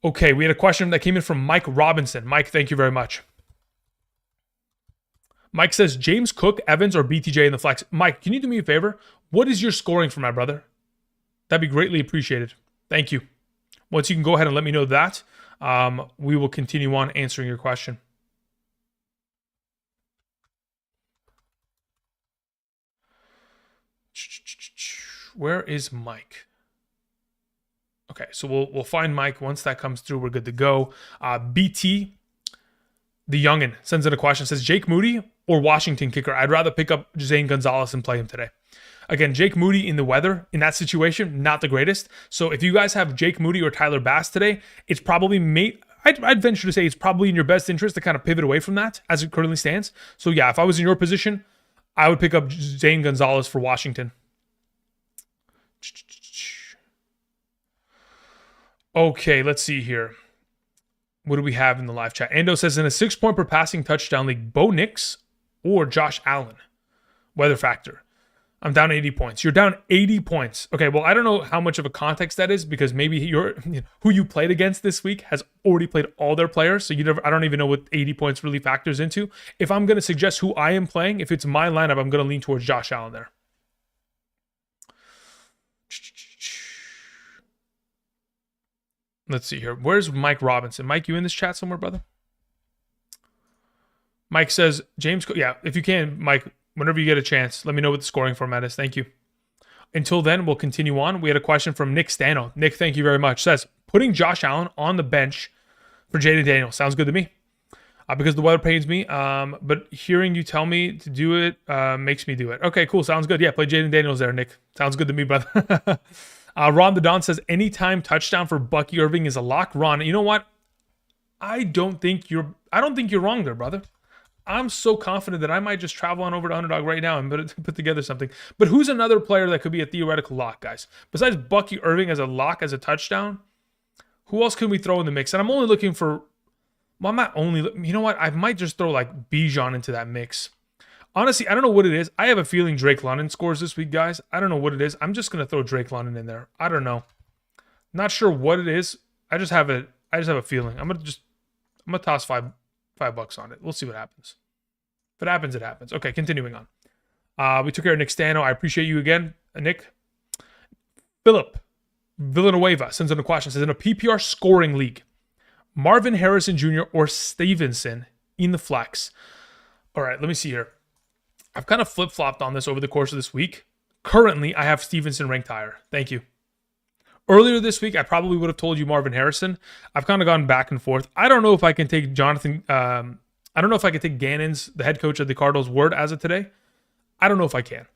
Okay, we had a question that came in from Mike Robinson. Mike, thank you very much. Mike says, James Cook, Evans, or BTJ in the flex. Mike, can you do me a favor? What is your scoring for my brother? That'd be greatly appreciated. Thank you. Once you can go ahead and let me know that, we will continue on answering your question. Where is Mike? Okay, so we'll find Mike. Once that comes through, we're good to go. BT, the youngin, sends in a question. Says, Jake Moody or Washington kicker? I'd rather pick up Zane Gonzalez and play him today. Again, Jake Moody in the weather, in that situation, not the greatest. So if you guys have Jake Moody or Tyler Bass today, it's probably, I'd venture to say it's probably in your best interest to kind of pivot away from that as it currently stands. So yeah, if I was in your position, I would pick up Zane Gonzalez for Washington. Okay, let's see here. What do we have in the live chat? Ando says, in a 6-point per passing touchdown league, Bo Nix or Josh Allen? Weather factor. I'm down 80 points. You're down 80 points. Okay, well, I don't know how much of a context that is because maybe who you played against this week has already played all their players. So I don't even know what 80 points really factors into. If I'm going to suggest who I am playing, if it's my lineup, I'm going to lean towards Josh Allen there. Let's see here. Where's Mike Robinson? Mike, you in this chat somewhere, brother? Mike says, James, yeah, if you can, Mike, whenever you get a chance, let me know what the scoring format is. Thank you. Until then, we'll continue on. We had a question from Nick Stano. Nick, thank you very much. Says, putting Josh Allen on the bench for Jaden Daniels. Sounds good to me. Because the weather pains me. But hearing you tell me to do it makes me do it. Okay, cool. Sounds good. Yeah, play Jaden Daniels there, Nick. Sounds good to me, brother. Ron the Don says, anytime touchdown for Bucky Irving is a lock. Ron, you know what? I don't think you're wrong there, brother. I'm so confident that I might just travel on over to Underdog right now and put together something. But who's another player that could be a theoretical lock, guys? Besides Bucky Irving as a lock, as a touchdown, who else can we throw in the mix? And I'm only looking for, well, I'm not only, you know what? I might just throw like Bijan into that mix. Honestly, I don't know what it is. I have a feeling Drake London scores this week, guys. I don't know what it is. I'm just going to throw Drake London in there. I don't know. Not sure what it is. I just have a feeling. I'm going to toss $5 on it. We'll see what happens. If it happens, it happens. Okay, continuing on. We took care of Nick Stano. I appreciate you again, Nick. Philip Villanueva sends in a question. Says, in a PPR scoring league, Marvin Harrison Jr. or Stevenson in the flex. All right, let me see here. I've kind of flip-flopped on this over the course of this week. Currently, I have Stevenson ranked higher. Thank you. Earlier this week, I probably would have told you Marvin Harrison. I've kind of gone back and forth. I don't know if I can take I don't know if I can take Gannon's, the head coach of the Cardinals, word as of today. I don't know if I can.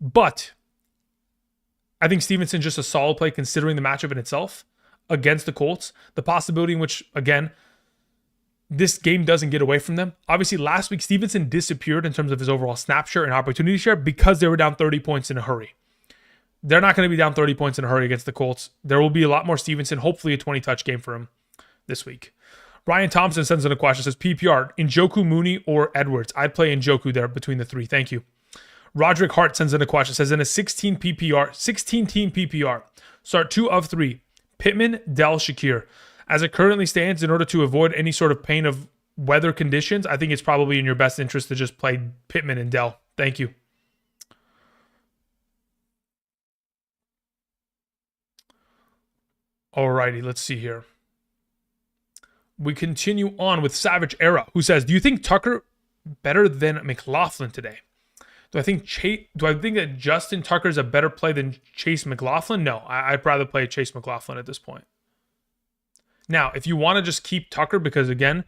But I think Stevenson's just a solid play considering the matchup in itself against the Colts. The possibility in which, again, this game doesn't get away from them. Obviously, last week, Stevenson disappeared in terms of his overall snap share and opportunity share because they were down 30 points in a hurry. They're not going to be down 30 points in a hurry against the Colts. There will be a lot more Stevenson, hopefully a 20-touch game for him this week. Ryan Thompson sends in a question, says, PPR, Njoku, Mooney, or Edwards? I'd play Njoku there between the three. Thank you. Roderick Hart sends in a question, says, in a 16-team PPR, start 2 of 3, Pittman, Dell, Shakir. As it currently stands, in order to avoid any sort of pain of weather conditions, I think it's probably in your best interest to just play Pittman and Dell. Thank you. Alrighty, let's see here. We continue on with Savage Era, who says, do you think Tucker better than McLaughlin today? Do I think that Justin Tucker is a better play than Chase McLaughlin? No, I'd rather play Chase McLaughlin at this point. Now, if you want to just keep Tucker because, again,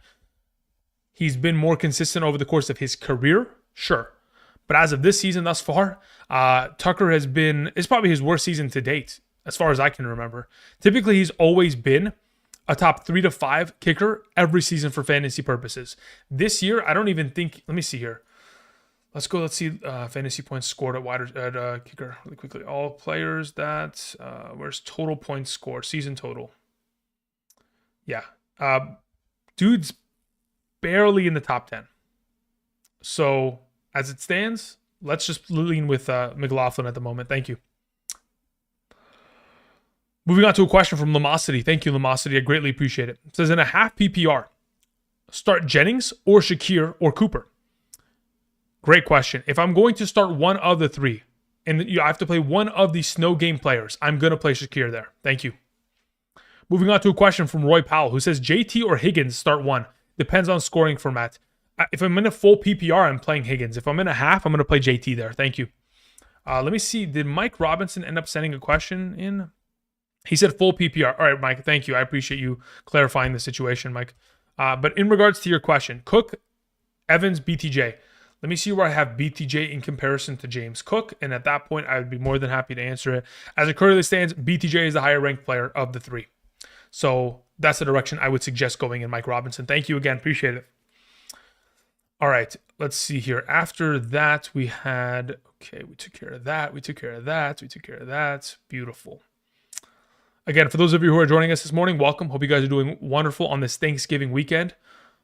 he's been more consistent over the course of his career, sure. But as of this season thus far, Tucker it's probably his worst season to date, as far as I can remember. Typically, he's always been a top 3 to 5 kicker every season for fantasy purposes. This year, I don't even think, let me see here. Let's see fantasy points scored at kicker really quickly. All players that, where's total points scored, season total. Yeah. Dude's barely in the top 10. So as it stands, let's just lean with McLaughlin at the moment. Thank you. Moving on to a question from Lamosity. Thank you, Lamosity. I greatly appreciate it. It says, in a half PPR, start Jennings or Shakir or Cooper? Great question. If I'm going to start one of the three, and I have to play one of the snow game players, I'm going to play Shakir there. Thank you. Moving on to a question from Roy Powell, who says, JT or Higgins, start one. Depends on scoring format. If I'm in a full PPR, I'm playing Higgins. If I'm in a half, I'm going to play JT there. Thank you. Let me see. Did Mike Robinson end up sending a question in? He said full PPR. All right, Mike, thank you. I appreciate you clarifying the situation, Mike. But in regards to your question, Cook, Evans, BTJ. Let me see where I have BTJ in comparison to James Cook. And at that point, I would be more than happy to answer it. As it currently stands, BTJ is the higher ranked player of the three. So that's the direction I would suggest going in, Mike Robinson. Thank you again. Appreciate it. All right, let's see here. After that, we had, okay, we took care of that. We took care of that. We took care of that. Beautiful. Again, for those of you who are joining us this morning, welcome. Hope you guys are doing wonderful on this Thanksgiving weekend.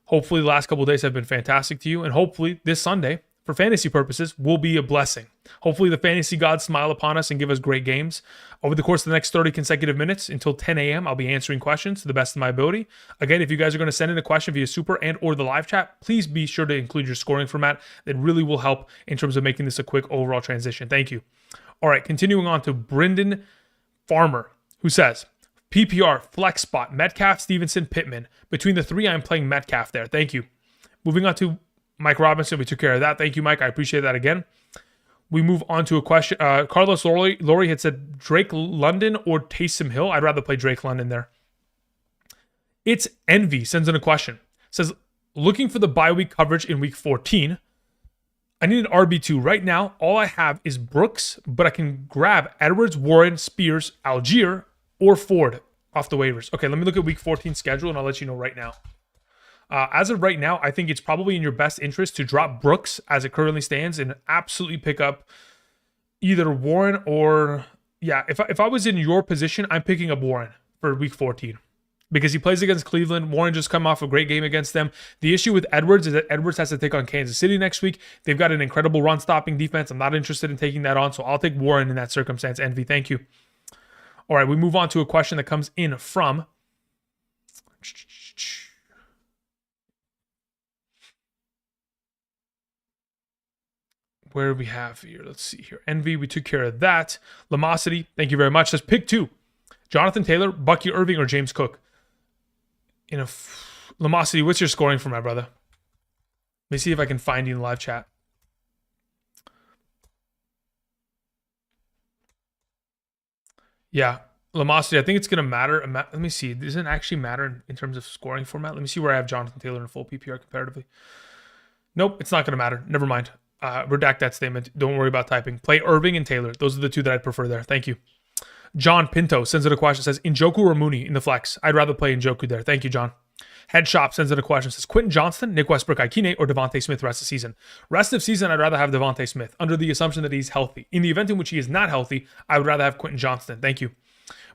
Hopefully the last couple of days have been fantastic to you. And hopefully this Sunday, for fantasy purposes, will be a blessing. Hopefully the fantasy gods smile upon us and give us great games. Over the course of the next 30 consecutive minutes until 10 a.m., I'll be answering questions to the best of my ability. Again, if you guys are going to send in a question via Super and or the live chat, please be sure to include your scoring format. That really will help in terms of making this a quick overall transition. Thank you. All right, continuing on to Brendan Farmer, who says, PPR, flex spot, Metcalf, Stevenson, Pittman. Between the three, I'm playing Metcalf there. Thank you. Moving on to Mike Robinson. We took care of that. Thank you, Mike. I appreciate that again. We move on to a question. Carlos Laurie had said Drake London or Taysom Hill. I'd rather play Drake London there. It's Envy sends in a question. Says, looking for the bye week coverage in week 14. I need an RB2. Right now, all I have is Brooks, but I can grab Edwards, Warren, Spears, Algier, or Ford off the waivers. Okay, let me look at week 14 schedule, and I'll let you know right now. As of right now, I think it's probably in your best interest to drop Brooks as it currently stands and absolutely pick up either Warren or... Yeah, if I was in your position, I'm picking up Warren for week 14 because he plays against Cleveland. Warren just come off a great game against them. The issue with Edwards is that Edwards has to take on Kansas City next week. They've got an incredible run-stopping defense. I'm not interested in taking that on, so I'll take Warren in that circumstance. Envy, thank you. All right, we move on to a question that comes in from... Where do we have here? Let's see here. Envy, we took care of that. Lamosity, thank you very much. Says pick two. Jonathan Taylor, Bucky Irving, or James Cook? Lamosity, what's your scoring for my brother? Let me see if I can find you in the live chat. Yeah, Lamosity, I think it's going to matter. Let me see. Does it actually matter in terms of scoring format? Let me see where I have Jonathan Taylor in full PPR comparatively. Nope, it's not going to matter. Never mind. Redact that statement. Don't worry about typing. Play Irving and Taylor. Those are the two that I'd prefer there. Thank you. John Pinto sends in a question. Says, Njoku or Mooney in the flex? I'd rather play Njoku there. Thank you, John. Head Shop sends in a question. Says, Quentin Johnston, Nick Westbrook, Ikine, or Devontae Smith rest of season? Rest of season, I'd rather have Devontae Smith under the assumption that he's healthy. In the event in which he is not healthy, I would rather have Quentin Johnston. Thank you.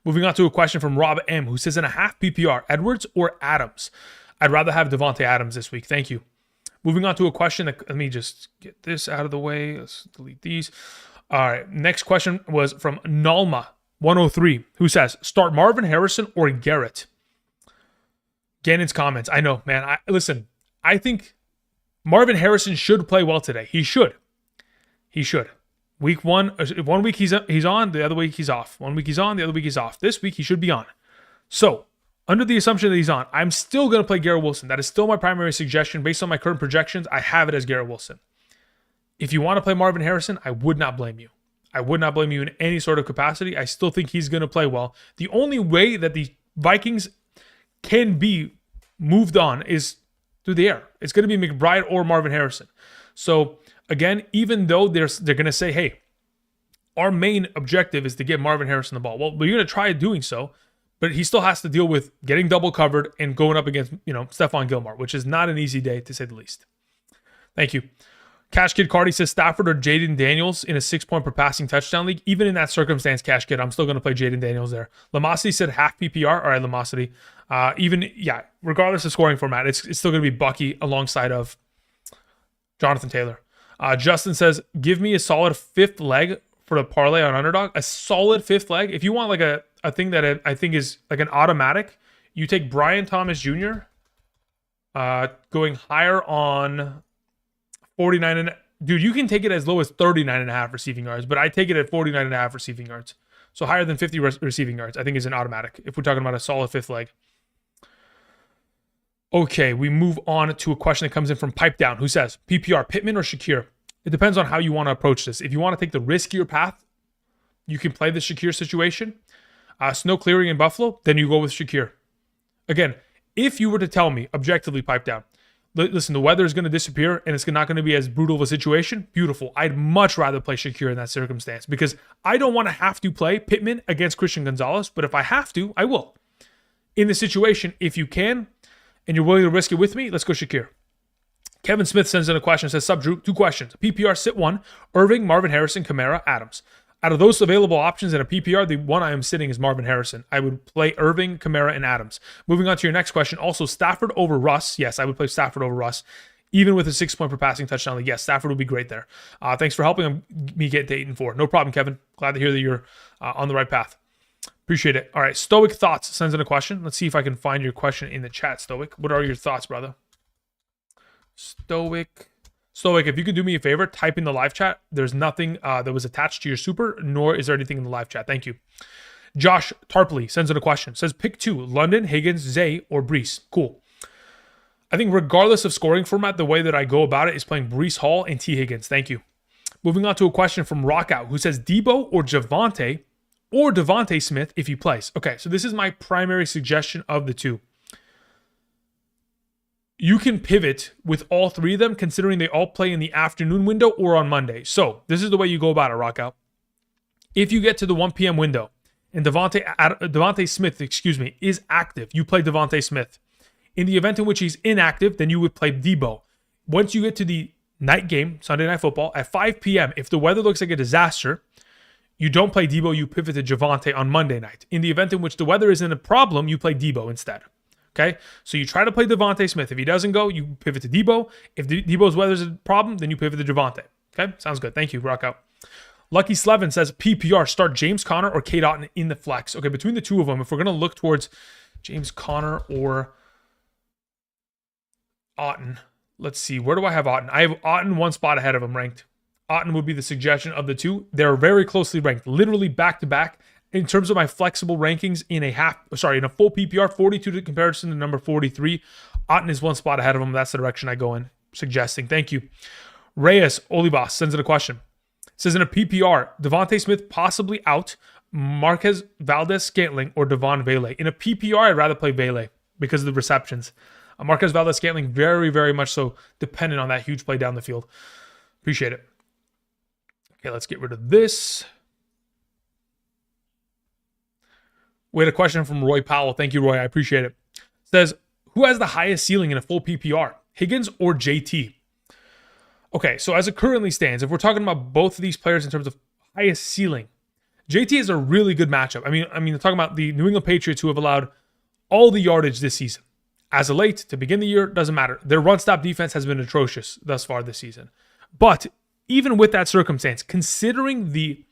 Moving on to a question from Rob M, who says, in a half PPR, Edwards or Adams? I'd rather have Devontae Adams this week. Thank you. Moving on to a question that, let me just get this out of the way. Let's delete these. All right. Next question was from Nalma103, who says, start Marvin Harrison or Garrett? Gannon's comments. I know, man. Listen, I think Marvin Harrison should play well today. He should. Week 1 week he's on, the other week he's off. 1 week he's on, the other week he's off. This week he should be on. So, under the assumption that he's on, I'm still going to play Garrett Wilson. That is still my primary suggestion. Based on my current projections, I have it as Garrett Wilson. If you want to play Marvin Harrison, I would not blame you. I would not blame you in any sort of capacity. I still think he's going to play well. The only way that the Vikings can be moved on is through the air. It's going to be McBride or Marvin Harrison. So, again, even though they're going to say, hey, our main objective is to get Marvin Harrison the ball. Well, we're going to try doing so. But he still has to deal with getting double covered and going up against, Stephon Gilmore, which is not an easy day to say the least. Thank you. Cash Kid Cardi says Stafford or Jaden Daniels in a 6-point per passing touchdown league. Even in that circumstance, Cash Kid, I'm still going to play Jaden Daniels there. Lamosity said half PPR. All right, Lamosity. Regardless of scoring format, it's still going to be Bucky alongside of Jonathan Taylor. Justin says, give me a solid fifth leg for the parlay on Underdog. A solid fifth leg. If you want like a thing that I think is like an automatic, you take Brian Thomas Jr. Going higher on 49 and dude, you can take it as low as 39.5 receiving yards, but I take it at 49.5 receiving yards. So higher than 50 receiving yards, I think is an automatic if we're talking about a solid fifth leg. Okay, we move on to a question that comes in from Pipe Down, who says, PPR, Pittman or Shakir? It depends on how you want to approach this. If you want to take the riskier path, you can play the Shakir situation. Snow clearing in Buffalo, then you go with Shakir. Again, if you were to tell me, objectively Pipe Down, listen, the weather is going to disappear and it's not going to be as brutal of a situation, beautiful. I'd much rather play Shakir in that circumstance because I don't want to have to play Pittman against Christian Gonzalez, but if I have to, I will. In the situation, if you can and you're willing to risk it with me, let's go Shakir. Kevin Smith sends in a question, says, Sub Drew, 2 questions. PPR sit 1, Irving, Marvin Harrison, Kamara, Adams. Out of those available options in a PPR, the one I am sitting is Marvin Harrison. I would play Irving, Kamara, and Adams. Moving on to your next question. Also, Stafford over Russ. Yes, I would play Stafford over Russ. even with a 6-point per passing touchdown league. Yes, Stafford would be great there. Thanks for helping me get to 8-4. No problem, Kevin. Glad to hear that you're on the right path. Appreciate it. All right, Stoic Thoughts sends in a question. Let's see if I can find your question in the chat, Stoic. What are your thoughts, brother? Stoic, if you could do me a favor, type in the live chat. There's nothing that was attached to your super, nor is there anything in the live chat. Thank you. Josh Tarpley sends in a question. Says, pick 2, London, Higgins, Zay, or Brees. Cool. I think regardless of scoring format, the way that I go about it is playing Brees Hall and T. Higgins. Thank you. Moving on to a question from Rockout, who says, Debo or Javonte or Devontae Smith if he plays. Okay, so this is my primary suggestion of the two. You can pivot with all 3 of them, considering they all play in the afternoon window or on Monday. So this is the way you go about it, Rockout. If you get to the 1 p.m. window and Devontae Smith, is active, you play Devontae Smith. In the event in which he's inactive, then you would play Debo. Once you get to the night game, Sunday Night Football, at 5 p.m., if the weather looks like a disaster, you don't play Debo, you pivot to Javonte on Monday night. In the event in which the weather isn't a problem, you play Debo instead. Okay? So you try to play Devontae Smith. If he doesn't go, you pivot to Debo. If Debo's weather is a problem, then you pivot to Javonte. Okay? Sounds good. Thank you, Rockout. Lucky Slevin says, PPR, start James Conner or Kate Otten in the flex. Okay, between the two of them, if we're going to look towards James Conner or Otten, let's see. Where do I have Otten? I have Otten 1 spot ahead of him ranked. Otten would be the suggestion of the two. They're very closely ranked, literally back to back. In terms of my flexible rankings in a full PPR, 42 to comparison to number 43. Otten is 1 spot ahead of him. That's the direction I go in, suggesting. Thank you. Reyes Olivas sends in a question. Says in a PPR, Devontae Smith possibly out, Marquez Valdez-Scantling, or Devon Vele. In a PPR, I'd rather play Vele because of the receptions. Marquez Valdez-Scantling, very, very much so dependent on that huge play down the field. Appreciate it. Okay, let's get rid of this. We had a question from Roy Powell. Thank you, Roy. I appreciate it. Says, who has the highest ceiling in a full PPR, Higgins or JT? Okay, so as it currently stands, if we're talking about both of these players in terms of highest ceiling, JT is a really good matchup. I mean, talking about the New England Patriots who have allowed all the yardage this season. As of late, to begin the year, doesn't matter. Their run-stop defense has been atrocious thus far this season. But even with that circumstance, considering the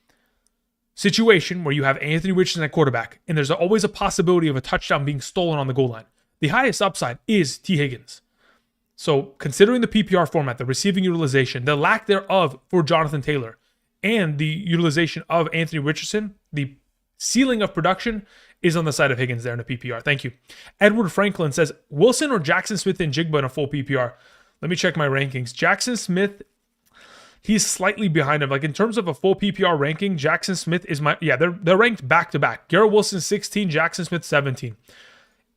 situation where you have Anthony Richardson at quarterback, and there's always a possibility of a touchdown being stolen on the goal line, the highest upside is T. Higgins. So considering the PPR format, the receiving utilization, the lack thereof for Jonathan Taylor, and the utilization of Anthony Richardson, the ceiling of production is on the side of Higgins there in a PPR. Thank you. Edward Franklin says, Wilson or Jackson Smith and Jigba in a full PPR? Let me check my rankings. Jackson Smith, he's slightly behind him. Like in terms of a full PPR ranking, Jackson Smith is they're ranked back to back. Garrett Wilson 16, Jackson Smith 17.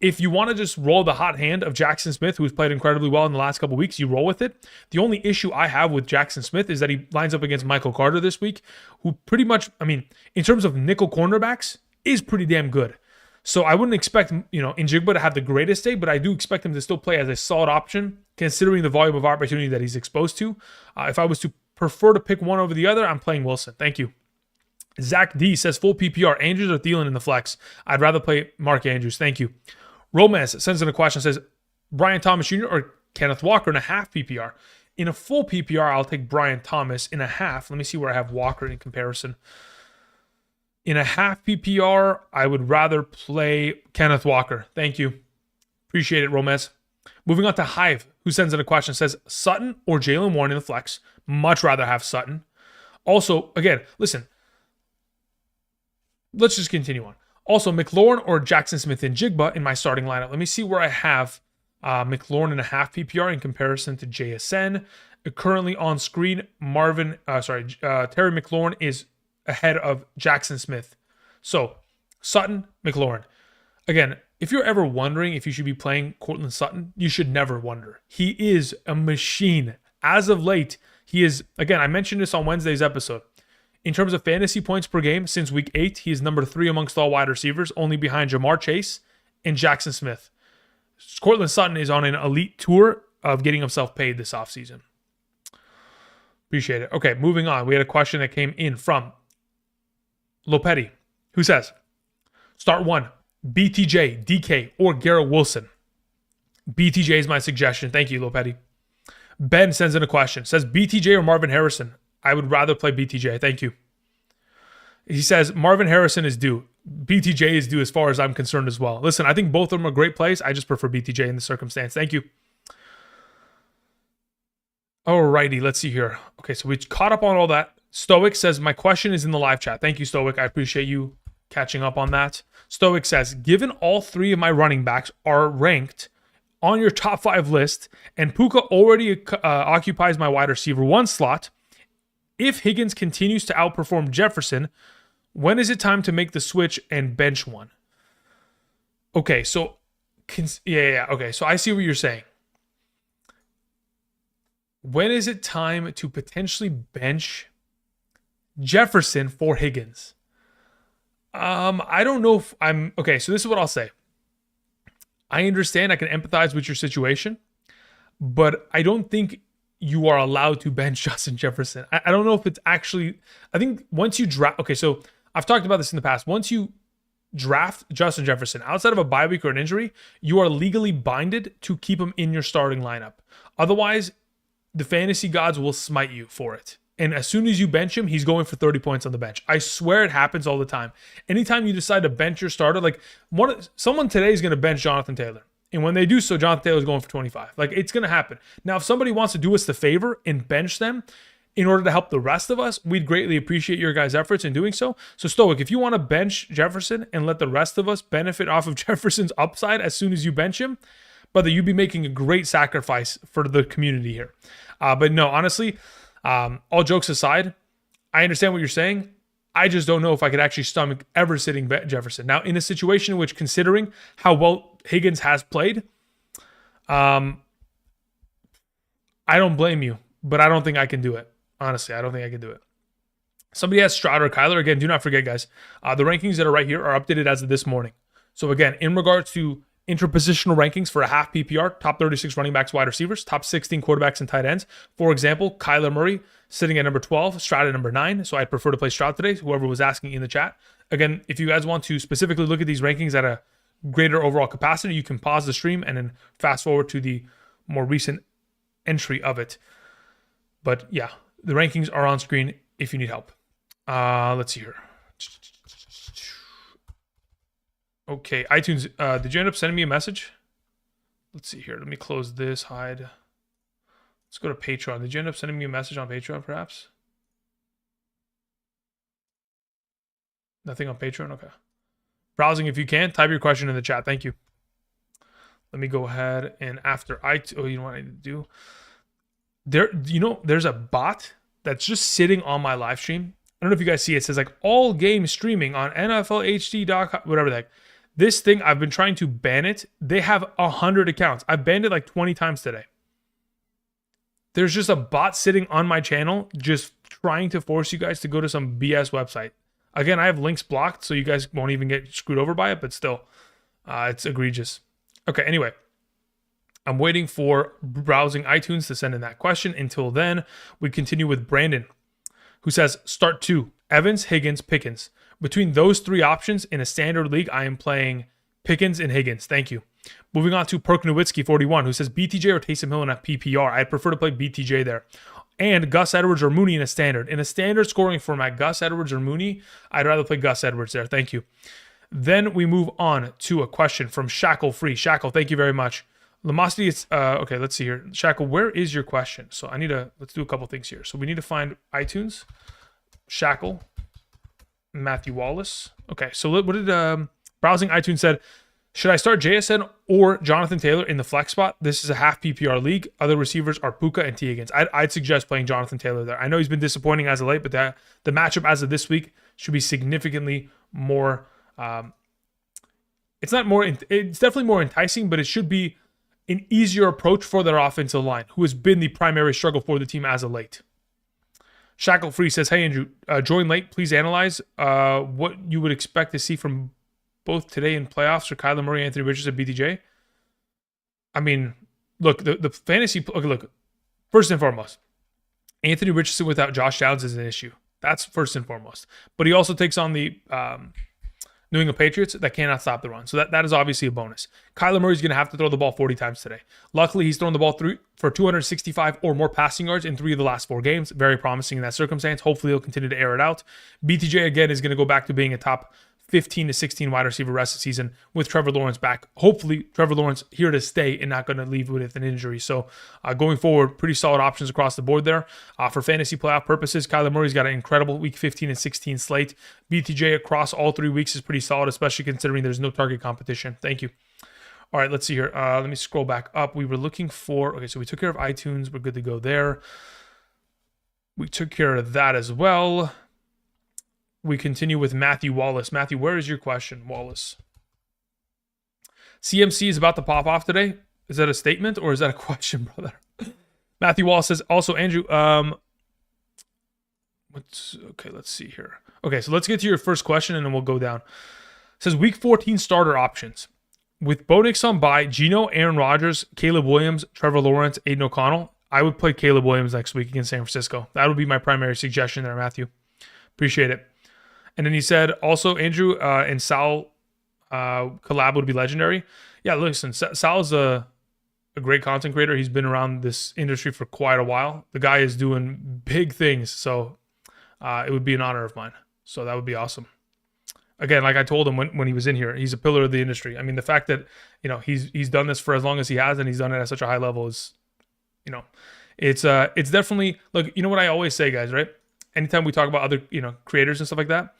If you want to just roll the hot hand of Jackson Smith, who has played incredibly well in the last couple of weeks, you roll with it. The only issue I have with Jackson Smith is that he lines up against Michael Carter this week, who pretty much, in terms of nickel cornerbacks, is pretty damn good. So I wouldn't expect, Njigba to have the greatest day, but I do expect him to still play as a solid option, considering the volume of opportunity that he's exposed to. If I was to prefer to pick one over the other, I'm playing Wilson. Thank you. Zach D says full PPR, Andrews or Thielen in the flex. I'd rather play Mark Andrews. Thank you. Romance sends in a question, says Brian Thomas Jr. or Kenneth Walker in a half PPR. In a full PPR, I'll take Brian Thomas. In a half, let me see where I have Walker in comparison. In a half PPR, I would rather play Kenneth Walker. Thank you. Appreciate it, Romance. Moving on to Hive, who sends in a question, says Sutton or Jalen Warren in the flex. Much rather have Sutton. Also, again, listen. Let's just continue on. Also, McLaurin or Jackson Smith and Jigba in my starting lineup. Let me see where I have McLaurin in a half PPR in comparison to JSN. Currently on screen, Terry McLaurin is ahead of Jackson Smith. So, Sutton, McLaurin. Again, if you're ever wondering if you should be playing Courtland Sutton, you should never wonder. He is a machine. As of late, he is, again, I mentioned this on Wednesday's episode. In terms of fantasy points per game, since week 8, he is number 3 amongst all wide receivers, only behind Jamar Chase and Jackson Smith. Courtland Sutton is on an elite tour of getting himself paid this offseason. Appreciate it. Okay, moving on. We had a question that came in from Lopetti, who says, start 1, BTJ, DK, or Garrett Wilson. BTJ is my suggestion. Thank you, Lopetti. Ben sends in a question. Says BTJ or Marvin Harrison? I would rather play BTJ. Thank you. He says Marvin Harrison is due. BTJ is due as far as I'm concerned as well. Listen, I think both of them are great plays. I just prefer BTJ in the circumstance. Thank you. Alrighty, let's see here. Okay, so we caught up on all that. Stoic says, my question is in the live chat. Thank you, Stoic. I appreciate you catching up on that. Stoic says, given all three of my running backs are ranked on your top 5 list, and Puka already occupies my wide receiver 1 slot, if Higgins continues to outperform Jefferson, when is it time to make the switch and bench one? Okay, so okay, so I see what you're saying. When is it time to potentially bench Jefferson for Higgins? I don't know if I'm okay. So this is what I'll say. I understand. I can empathize with your situation, but I don't think you are allowed to bench Justin Jefferson. I don't know if it's actually. I think once you draft. Okay, so I've talked about this in the past. Once you draft Justin Jefferson outside of a bye week or an injury, you are legally binded to keep him in your starting lineup. Otherwise, the fantasy gods will smite you for it. And as soon as you bench him, he's going for 30 points on the bench. I swear it happens all the time. Anytime you decide to bench your starter, like someone today is going to bench Jonathan Taylor. And when they do so, Jonathan Taylor is going for 25. Like, it's going to happen. Now, if somebody wants to do us the favor and bench them in order to help the rest of us, we'd greatly appreciate your guys' efforts in doing so. So, Stoic, if you want to bench Jefferson and let the rest of us benefit off of Jefferson's upside as soon as you bench him, brother, you'd be making a great sacrifice for the community here. But no, honestly, all jokes aside, I understand what you're saying. I just don't know if I could actually stomach ever sitting Jefferson. Now, in a situation in which, considering how well Higgins has played, I don't blame you, but I don't think I can do it. Honestly, I don't think I can do it. Somebody has Stroud or Kyler. Again, do not forget, guys, the rankings that are right here are updated as of this morning. So again, in regards to interpositional rankings for a half PPR, top 36 running backs, wide receivers, top 16 quarterbacks and tight ends. For example, Kyler Murray sitting at number 12, Stroud at number 9. So I'd prefer to play Stroud today, whoever was asking in the chat. Again, if you guys want to specifically look at these rankings at a greater overall capacity, you can pause the stream and then fast forward to the more recent entry of it. But yeah, the rankings are on screen if you need help. Let's see here. Okay, iTunes, did you end up sending me a message? Let's see here. Let me close this, hide. Let's go to Patreon. Did you end up sending me a message on Patreon, perhaps? Nothing on Patreon? Okay. Browsing if you can. Type your question in the chat. Thank you. Let me go ahead and after oh, you know what I need to do? There's a bot that's just sitting on my live stream. I don't know if you guys see it. It says like all game streaming on NFLHD.com, whatever the heck. This thing, I've been trying to ban it. They have 100 accounts. I've banned it like 20 times today. There's just a bot sitting on my channel just trying to force you guys to go to some BS website. Again, I have links blocked, so you guys won't even get screwed over by it, but still, it's egregious. Okay, anyway. I'm waiting for browsing iTunes to send in that question. Until then, we continue with Brandon, who says, start 2, Evans, Higgins, Pickens. Between those 3 options in a standard league, I am playing Pickens and Higgins. Thank you. Moving on to Perk Nowitzki, 41, who says BTJ or Taysom Hill in a PPR. I'd prefer to play BTJ there. And Gus Edwards or Mooney in a standard. In a standard scoring format, Gus Edwards or Mooney, I'd rather play Gus Edwards there. Thank you. Then we move on to a question from Shackle Free. Shackle, thank you very much. Lamosity is, okay, let's see here. Shackle, where is your question? So let's do a couple things here. So we need to find iTunes, Shackle, Matthew Wallace. Okay, so what did browsing iTunes said, should I start JSN or Jonathan Taylor in the flex spot? This is a half PPR league. Other receivers are Puka and T. Higgins. I'd suggest playing Jonathan Taylor there. I know he's been disappointing as of late, but the matchup as of this week should be significantly more, it's definitely more enticing, but it should be an easier approach for their offensive line, who has been the primary struggle for the team as of late. Shackle Free says, hey, Andrew, join late. Please analyze what you would expect to see from both today in playoffs for Kyler Murray, Anthony Richardson, BTJ. I mean, look, the fantasy, okay, look, first and foremost, Anthony Richardson without Josh Downs is an issue. That's first and foremost. But he also takes on the New England Patriots that cannot stop the run. So that is obviously a bonus. Kyler Murray's going to have to throw the ball 40 times today. Luckily, he's thrown the ball for 265 or more passing yards in 3 of the last 4 games. Very promising in that circumstance. Hopefully, he'll continue to air it out. BTJ, again, is going to go back to being a top 15 to 16 wide receiver rest of the season with Trevor Lawrence back. Hopefully, Trevor Lawrence here to stay and not going to leave with an injury. So going forward, pretty solid options across the board there. For fantasy playoff purposes, Kyler Murray's got an incredible week 15 and 16 slate. BTJ across all 3 weeks is pretty solid, especially considering there's no target competition. Thank you. All right, let's see here. Let me scroll back up. We were looking for, okay, so we took care of iTunes. We're good to go there. We took care of that as well. We continue with Matthew Wallace. Matthew, where is your question, Wallace? CMC is about to pop off today. Is that a statement or is that a question, brother? Matthew Wallace says, also, Andrew, okay, let's see here. Okay, so let's get to your first question and then we'll go down. It says, week 14 starter options. With Bo Nix on bye, Geno, Aaron Rodgers, Caleb Williams, Trevor Lawrence, Aiden O'Connell, I would play Caleb Williams next week against San Francisco. That would be my primary suggestion there, Matthew. Appreciate it. And then he said, also, Andrew and Sal collab would be legendary. Yeah, listen, Sal is a great content creator. He's been around this industry for quite a while. The guy is doing big things, so it would be an honor of mine. So that would be awesome. Again, like I told him when he was in here, he's a pillar of the industry. I mean, the fact that, he's done this for as long as he has and he's done it at such a high level is, it's definitely, look, you know what I always say, guys, right? Anytime we talk about other, creators and stuff like that,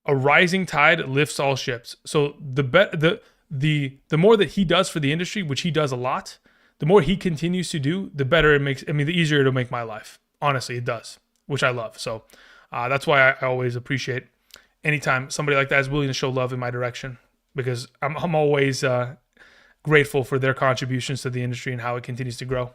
a rising tide lifts all ships. So the more that he does for the industry, which he does a lot, the more he continues to do, the better it makes. I mean, the easier it'll make my life. Honestly, it does, which I love. So that's why I always appreciate anytime somebody like that is willing to show love in my direction, because I'm always grateful for their contributions to the industry and how it continues to grow.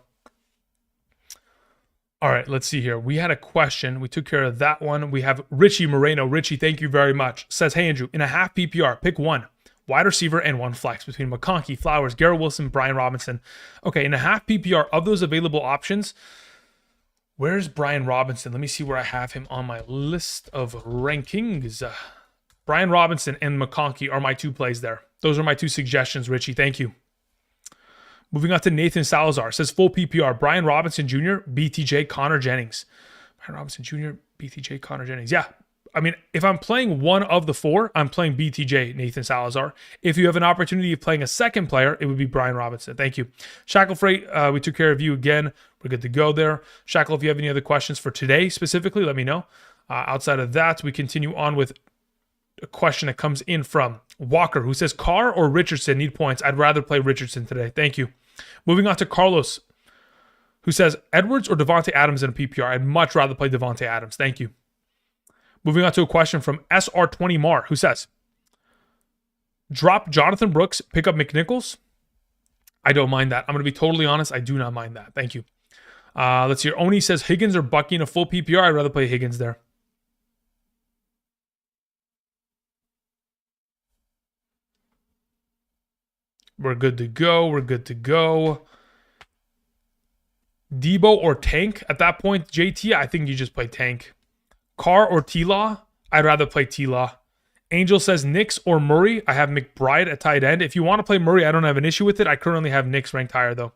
All right, let's see here. We had a question. We took care of that one. We have Richie Moreno. Richie, thank you very much. Says, hey, Andrew, in a half PPR, pick one wide receiver and one flex between McConkey, Flowers, Garrett Wilson, Brian Robinson. Okay, in a half PPR, of those available options, where's Brian Robinson? Let me see where I have him on my list of rankings. Brian Robinson and McConkey are my 2 plays there. Those are my 2 suggestions, Richie. Thank you. Moving on to Nathan Salazar. Says full PPR. Brian Robinson Jr., BTJ, Connor Jennings. Brian Robinson Jr., BTJ, Connor Jennings. Yeah. I mean, if I'm playing one of the 4, I'm playing BTJ, Nathan Salazar. If you have an opportunity of playing a second player, it would be Brian Robinson. Thank you. Shackle Freight, we took care of you again. We're good to go there. Shackle, if you have any other questions for today specifically, let me know. Outside of that, we continue on with a question that comes in from Walker, who says, Carr or Richardson need points. I'd rather play Richardson today. Thank you. Moving on to Carlos, who says, Edwards or Devontae Adams in a PPR? I'd much rather play Devontae Adams. Thank you. Moving on to a question from SR20 Mar, who says, drop Jonathan Brooks, pick up McNichols. I don't mind that. I'm going to be totally honest. I do not mind that. Thank you. Let's hear. Oni says, Higgins or Bucky in a full PPR? I'd rather play Higgins there. We're good to go. We're good to go. Debo or Tank at that point? JT, I think you just play Tank. Carr or T-Law? I'd rather play T-Law. Angel says Knicks or Murray. I have McBride at tight end. If you want to play Murray, I don't have an issue with it. I currently have Knicks ranked higher, though.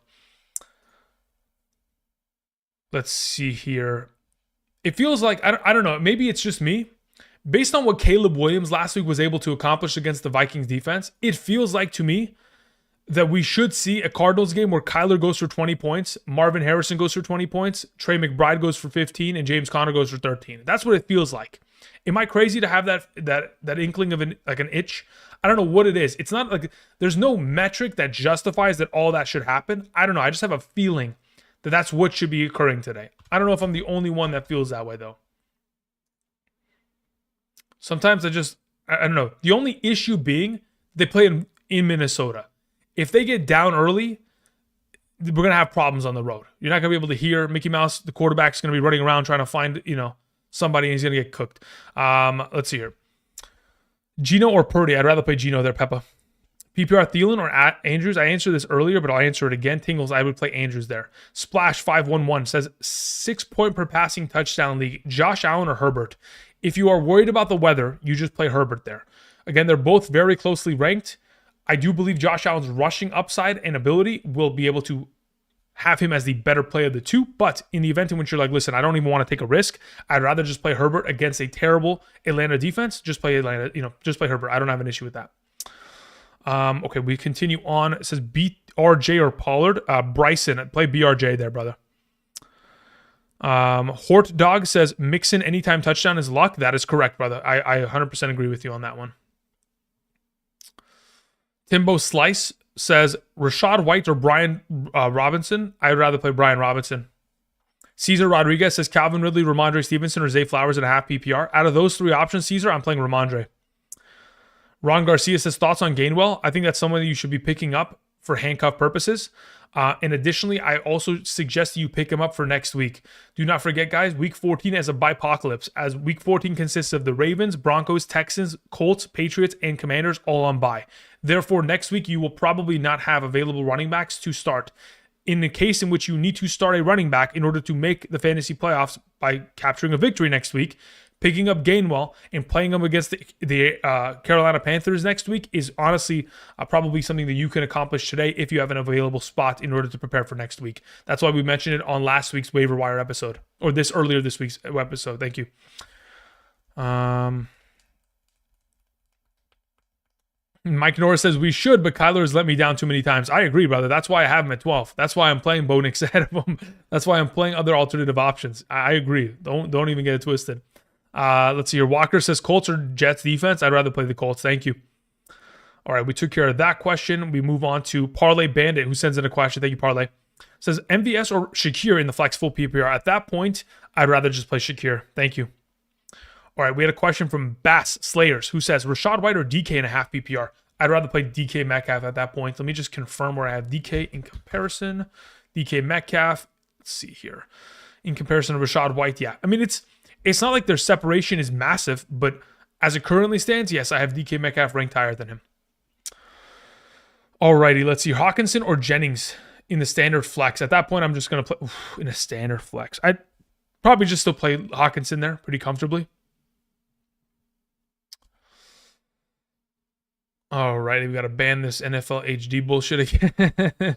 Let's see here. It feels like, I don't know, maybe it's just me. Based on what Caleb Williams last week was able to accomplish against the Vikings defense, it feels like to me that we should see a Cardinals game where Kyler goes for 20 points, Marvin Harrison goes for 20 points, Trey McBride goes for 15, and James Conner goes for 13. That's what it feels like. Am I crazy to have that inkling of an itch? I don't know what it is. It's not like there's no metric that justifies that all that should happen. I don't know. I just have a feeling that that's what should be occurring today. I don't know if I'm the only one that feels that way, though. Sometimes I don't know. The only issue being they play in Minnesota. If they get down early, we're going to have problems on the road. You're not going to be able to hear Mickey Mouse. The quarterback's going to be running around trying to find, somebody, and he's going to get cooked. Let's see here. Geno or Purdy? I'd rather play Geno there, Peppa. PPR Thielen or Andrews? I answered this earlier, but I'll answer it again. Tingles, I would play Andrews there. Splash 511 says 6 point per passing touchdown league. Josh Allen or Herbert? If you are worried about the weather, you just play Herbert there. Again, they're both very closely ranked. I do believe Josh Allen's rushing upside and ability will be able to have him as the better play of the two. But in the event in which you're like, listen, I don't even want to take a risk. I'd rather just play Herbert against a terrible Atlanta defense. Just play Atlanta, just play Herbert. I don't have an issue with that. Okay, we continue on. It says BRJ or Pollard. Bryson, play BRJ there, brother. Hort Dog says Mixon anytime touchdown is luck. That is correct, brother. I 100% agree with you on that one. Timbo Slice says Rashad White or Brian Robinson. I'd rather play Brian Robinson. Cesar Rodriguez says Calvin Ridley, Ramondre Stevenson, or Zay Flowers at a half PPR. Out of those three options, Cesar, I'm playing Ramondre. Ron Garcia says thoughts on Gainwell. I think that's someone that you should be picking up for handcuff purposes. And additionally, I also suggest you pick him up for next week. Do not forget, guys, week 14 is a bipocalypse, as week 14 consists of the Ravens, Broncos, Texans, Colts, Patriots, and Commanders all on bye. Therefore, next week, you will probably not have available running backs to start. In the case in which you need to start a running back in order to make the fantasy playoffs by capturing a victory next week, picking up Gainwell and playing him against the Carolina Panthers next week is honestly probably something that you can accomplish today if you have an available spot in order to prepare for next week. That's why we mentioned it on last week's waiver wire episode, or earlier this week's episode. Thank you. Mike Norris says we should, but Kyler has let me down too many times. I agree, brother. That's why I have him at 12. That's why I'm playing Bo Nix ahead of him. That's why I'm playing other alternative options. I agree. Don't even get it twisted. Let's see here. Walker says Colts or Jets defense. I'd rather play the Colts. Thank you. All right, we took care of that question. We move on to Parlay Bandit, who sends in a question. Thank you, Parlay. Says MVS or Shakir in the flex full PPR. At that point, I'd rather just play Shakir. Thank you. All right, we had a question from Bass Slayers, who says Rashad White or DK in a half PPR. I'd rather play DK Metcalf at that point. Let me just confirm where I have DK in comparison. DK Metcalf. Let's see here. In comparison to Rashad White, yeah. I mean, it's not like their separation is massive, but as it currently stands, yes, I have DK Metcalf ranked higher than him. Alrighty, let's see. Hawkinson or Jennings in the standard flex. At that point, I'm just going to play in a standard flex. I'd probably just still play Hawkinson there pretty comfortably. Alrighty, we got to ban this NFL HD bullshit again.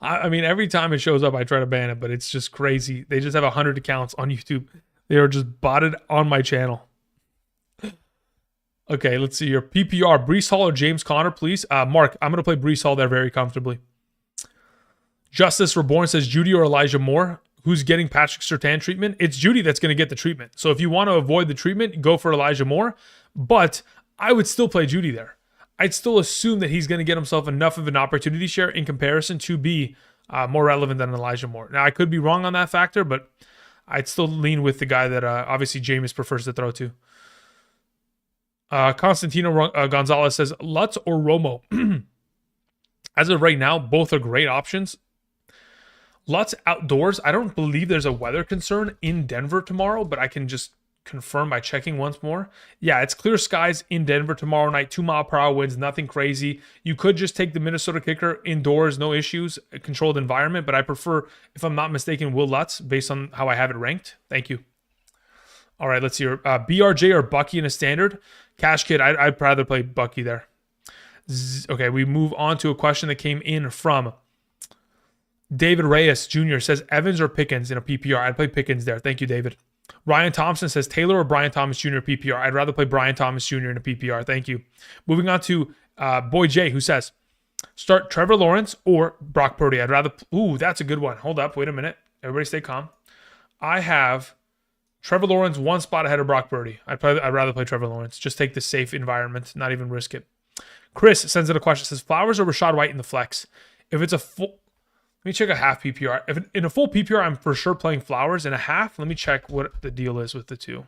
I mean, every time it shows up, I try to ban it, but it's just crazy. They just have 100 accounts on YouTube. They are just botted on my channel. Okay, let's see your PPR. Breece Hall or James Conner, please. Mark, I'm going to play Breece Hall there very comfortably. Justice Reborn says Judy or Elijah Moore. Who's getting Patrick Surtain treatment? It's Judy that's going to get the treatment. So if you want to avoid the treatment, go for Elijah Moore. But I would still play Judy there. I'd still assume that he's going to get himself enough of an opportunity share in comparison to be more relevant than Elijah Moore. Now, I could be wrong on that factor, but I'd still lean with the guy that obviously Jameis prefers to throw to. Constantino Gonzalez says, Lutz or Romo? As of right now, both are great options. Lutz outdoors. I don't believe there's a weather concern in Denver tomorrow, but I can just confirm by checking once more. Yeah, it's clear skies in Denver tomorrow night, 2-mile-per-hour winds, nothing crazy. You could just take the Minnesota kicker indoors, no issues, a controlled environment, but I prefer, if I'm not mistaken, Will Lutz based on how I have it ranked. Thank you. All right, let's see. BRJ or Bucky in a standard. Cash Kid, I'd rather play Bucky there. Okay, we move on to a question that came in from David Reyes Jr. says Evans or Pickens in a PPR. I'd play Pickens there. Thank you, David. Ryan Thompson says Taylor or Brian Thomas Jr. PPR. I'd rather play Brian Thomas Jr. in a PPR. Thank you. Moving on to Boy J, who says start Trevor Lawrence or Brock Purdy. I'd rather. Ooh, that's a good one. Hold up. Wait a minute. Everybody stay calm. I have Trevor Lawrence one spot ahead of Brock Purdy. I'd rather play Trevor Lawrence. Just take the safe environment, not even risk it. Chris sends in a question. Says Flowers or Rashad White in the flex. If it's a full. Let me check a half PPR. If in a full PPR, I'm for sure playing Flowers. In a half, let me check what the deal is with the two.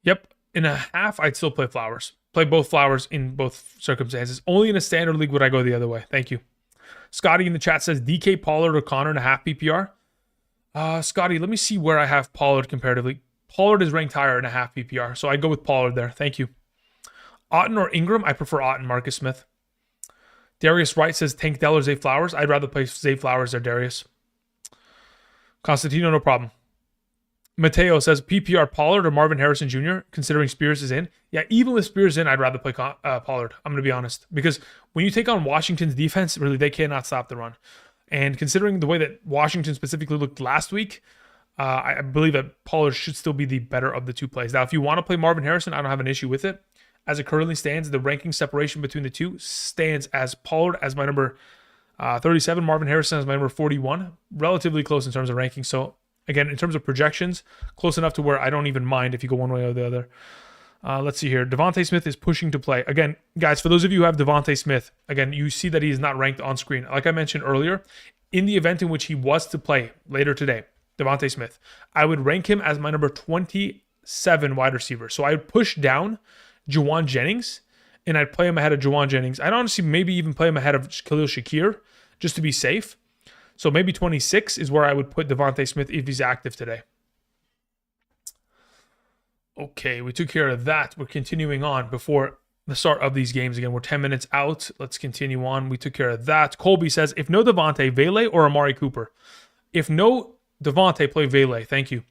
Yep, in a half, I'd still play Flowers. Play both Flowers in both circumstances. Only in a standard league would I go the other way. Thank you. Scotty in the chat says DK Pollard or Connor in a half PPR. Scotty, let me see where I have Pollard comparatively. Pollard is ranked higher in a half PPR, so I'd go with Pollard there. Thank you. Otton or Ingram? I prefer Otton, Marcus Smith. Darius Wright says Tank Dell or Zay Flowers. I'd rather play Zay Flowers there, Darius. Constantino, no problem. Mateo says PPR Pollard or Marvin Harrison Jr., considering Spears is in. Yeah, even with Spears in, I'd rather play Pollard. I'm going to be honest. Because when you take on Washington's defense, really, they cannot stop the run. And considering the way that Washington specifically looked last week, I believe that Pollard should still be the better of the two plays. Now, if you want to play Marvin Harrison, I don't have an issue with it. As it currently stands, the ranking separation between the two stands as Pollard as my number 37, Marvin Harrison as my number 41. Relatively close in terms of ranking. So, again, in terms of projections, close enough to where I don't even mind if you go one way or the other. Let's see here. Devontae Smith is pushing to play. Again, guys, for those of you who have Devontae Smith, again, you see that he is not ranked on screen. Like I mentioned earlier, in the event in which he was to play later today, Devontae Smith, I would rank him as my number 27 wide receiver. So I would push down Juwan Jennings, and I'd play him ahead of Juwan Jennings. I'd honestly maybe even play him ahead of Khalil Shakir, just to be safe. So maybe 26 is where I would put Devontae Smith if he's active today. Okay, we took care of that. We're continuing on before the start of these games. Again, we're 10 minutes out. Let's continue on. We took care of that. Colby says, if no Devontae, Vele or Amari Cooper? If no Devontae, play Vele. Thank you.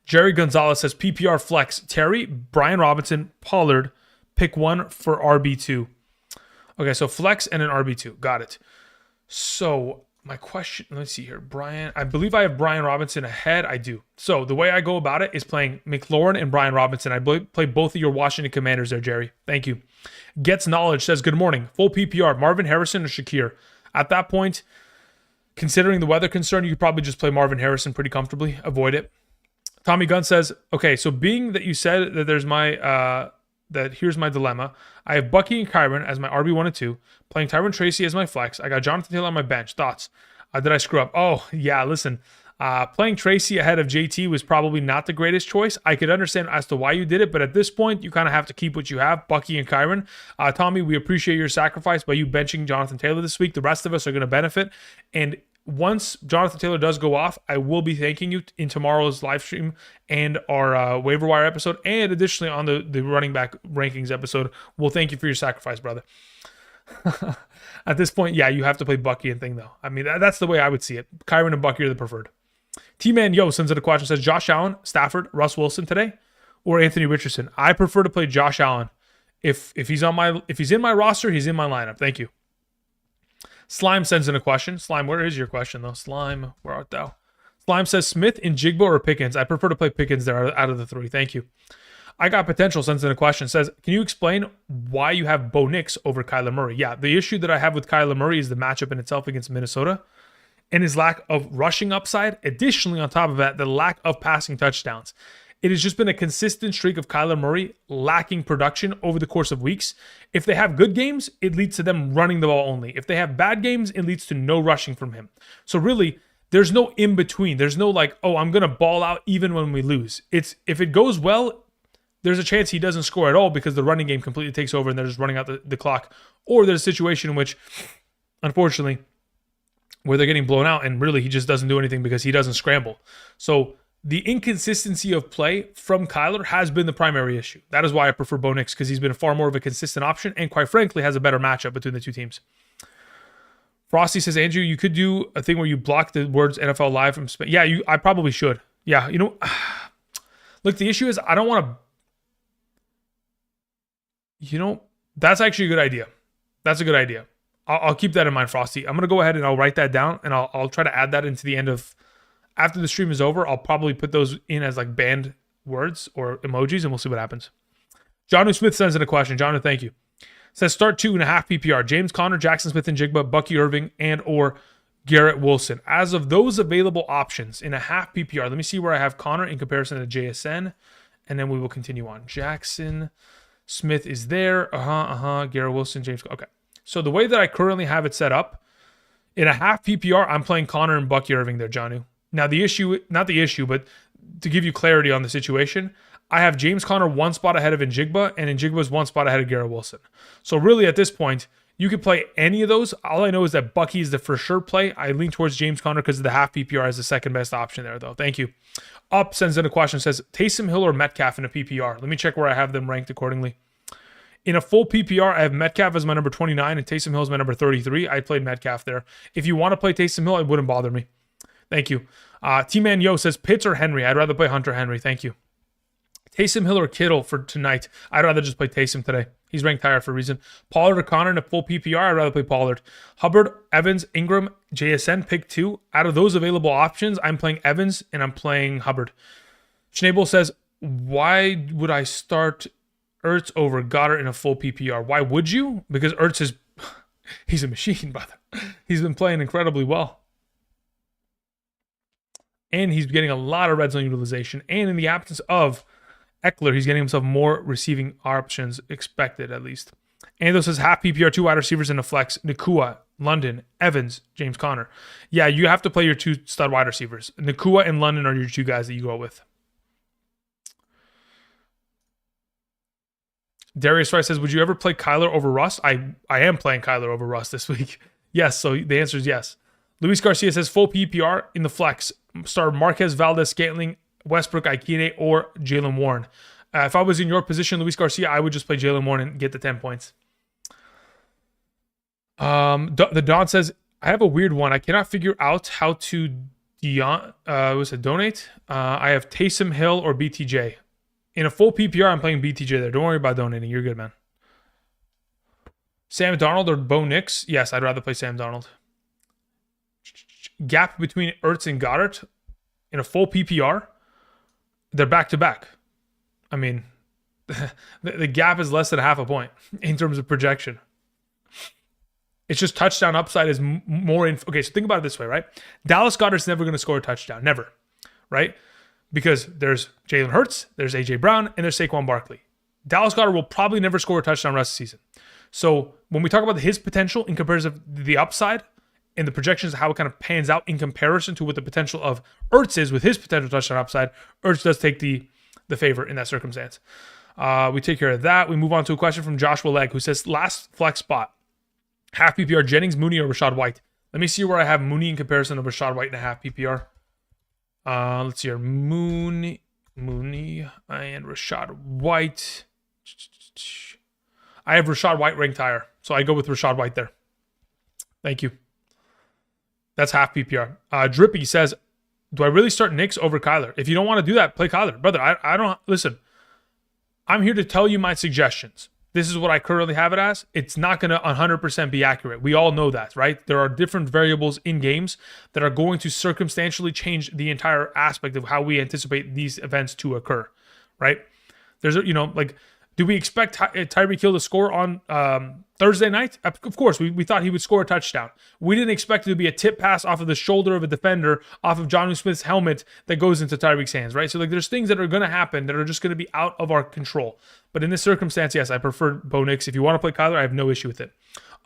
Jerry Gonzalez says, PPR flex, Terry, Brian Robinson, Pollard, pick one for RB2. Okay, so flex and an RB2. Got it. So my question, let's see here. Brian, I believe I have Brian Robinson ahead. I do. So the way I go about it is playing McLaurin and Brian Robinson. I play both of your Washington Commanders there, Jerry. Thank you. Gets Knowledge says, good morning. Full PPR, Marvin Harrison or Shakir? At that point, considering the weather concern, you could probably just play Marvin Harrison pretty comfortably. Avoid it. Tommy Gunn says, okay, so being that you said that there's my, that here's my dilemma. I have Bucky and Kyron as my RB1 and 2, playing Tyron Tracy as my flex. I got Jonathan Taylor on my bench. Thoughts? Did I screw up? Oh, yeah, listen. Playing Tracy ahead of JT was probably not the greatest choice. I could understand as to why you did it, but at this point, you kind of have to keep what you have, Bucky and Kyron. Tommy, we appreciate your sacrifice by you benching Jonathan Taylor this week. The rest of us are going to benefit. And once Jonathan Taylor does go off, I will be thanking you in tomorrow's live stream and our waiver wire episode. And additionally on the running back rankings episode, we'll thank you for your sacrifice, brother. At this point, yeah, you have to play Bucky and thing, though. I mean, that's the way I would see it. Kyron and Bucky are the preferred. T-Man Yo sends in a question, says Josh Allen, Stafford, Russ Wilson today, or Anthony Richardson? I prefer to play Josh Allen. If he's in my roster, he's in my lineup. Thank you. Slime sends in a question. Slime, where is your question, though? Slime, where art thou? Slime says Smith and Jigba or Pickens? I prefer to play Pickens there out of the three. Thank you. I Got Potential sends in a question. Says, can you explain why you have Bo Nix over Kyler Murray? Yeah, the issue that I have with Kyler Murray is the matchup in itself against Minnesota and his lack of rushing upside. Additionally, on top of that, the lack of passing touchdowns. It has just been a consistent streak of Kyler Murray lacking production over the course of weeks. If they have good games, it leads to them running the ball only. If they have bad games, it leads to no rushing from him. So really, there's no in between. There's no like, oh, I'm going to ball out even when we lose. It's if it goes well, there's a chance he doesn't score at all because the running game completely takes over and they're just running out the clock. Or there's a situation in which, unfortunately, where they're getting blown out and really he just doesn't do anything because he doesn't scramble. So the inconsistency of play from Kyler has been the primary issue. That is why I prefer Bo Nix, because he's been far more of a consistent option and quite frankly has a better matchup between the two teams. Frosty says, Andrew, you could do a thing where you block the words NFL Live from Spain. Yeah, I probably should. Yeah, look, the issue is I don't want to, that's actually a good idea. That's a good idea. I'll keep that in mind, Frosty. I'm going to go ahead and I'll write that down and I'll try to add that into the end of, after the stream is over, I'll probably put those in as like banned words or emojis and we'll see what happens. John Smith sends in a question. John, thank you. Says start 2.5 PPR. James Conner, Jackson Smith and Jigba, Bucky Irving, and or Garrett Wilson. As of those available options in a half PPR, let me see where I have Conner in comparison to JSN, and then we will continue on. Jackson Smith is there. Garrett Wilson, James. Okay. So the way that I currently have it set up, in a half PPR, I'm playing Conner and Bucky Irving there, Janu. Now the issue, not the issue, but to give you clarity on the situation, I have James Conner one spot ahead of Njigba, and Njigba's one spot ahead of Garrett Wilson. So really at this point, you could play any of those. All I know is that Bucky is the for sure play. I lean towards James Conner because of the half PPR as the second best option there, though. Thank you. Up sends in a question, says Taysom Hill or Metcalf in a PPR. Let me check where I have them ranked accordingly. In a full PPR, I have Metcalf as my number 29 and Taysom Hill as my number 33. I played Metcalf there. If you want to play Taysom Hill, it wouldn't bother me. Thank you. T-Man Yo says Pitts or Henry. I'd rather play Hunter Henry. Thank you. Taysom Hill or Kittle for tonight. I'd rather just play Taysom today. He's ranked higher for a reason. Pollard or Connor in a full PPR. I'd rather play Pollard. Hubbard, Evans, Ingram, JSN, pick 2. Out of those available options, I'm playing Evans and I'm playing Hubbard. Schnabel says, why would I start Ertz over Goddard in a full PPR? Why would you? Because Ertz is, he's a machine, brother. He's been playing incredibly well. And he's getting a lot of red zone utilization. And in the absence of Eckler, he's getting himself more receiving options, expected at least. Ando says half PPR, 2 wide receivers in a flex. Nakua, London, Evans, James Conner. Yeah, you have to play your 2 stud wide receivers. Nakua and London are your 2 guys that you go with. Darius Rice says, would you ever play Kyler over Russ? I am playing Kyler over Russ this week. Yes, so the answer is yes. Luis Garcia says full PPR in the flex. Start Marquez, Valdez, Scantling, Westbrook, Aikine, or Jalen Warren. If I was in your position, Luis Garcia, I would just play Jalen Warren and get the 10 points. The Don says, I have a weird one. I cannot figure out how to donate. I have Taysom Hill or BTJ. In a full PPR, I'm playing BTJ there. Don't worry about donating. You're good, man. Sam Darnold or Bo Nix? Yes, I'd rather play Sam Darnold. Gap between Ertz and Goddard in a full PPR. They're back-to-back. I mean, the gap is less than half a point in terms of projection. It's just touchdown upside is more in. Okay, so think about it this way, right? Dallas Goedert's never going to score a touchdown. Never, right? Because there's Jalen Hurts, there's A.J. Brown, and there's Saquon Barkley. Dallas Goedert will probably never score a touchdown rest of the season. So when we talk about his potential in comparison to the upside and the projections of how it kind of pans out in comparison to what the potential of Ertz is with his potential touchdown upside, Ertz does take the favor in that circumstance. We take care of that. We move on to a question from Joshua Legg, who says, last flex spot, half PPR, Jennings, Mooney, or Rachaad White. Let me see where I have Mooney in comparison to Rachaad White in a half PPR. Let's see here. Mooney, and Rachaad White. I have Rachaad White ranked higher, so I go with Rachaad White there. Thank you. That's half PPR. Drippy says, do I really start Knicks over Kyler? If you don't want to do that, play Kyler. Brother, I don't... Listen, I'm here to tell you my suggestions. This is what I currently have it as. It's not going to 100% be accurate. We all know that, right? There are different variables in games that are going to circumstantially change the entire aspect of how we anticipate these events to occur, right? There's, do we expect Tyreek Hill to score on Thursday night? Of course, we thought he would score a touchdown. We didn't expect it to be a tip pass off of the shoulder of a defender, off of Jonnu Smith's helmet that goes into Tyreek's hands, right? So there's things that are going to happen that are just going to be out of our control. But in this circumstance, yes, I prefer Bo Nix. If you want to play Kyler, I have no issue with it.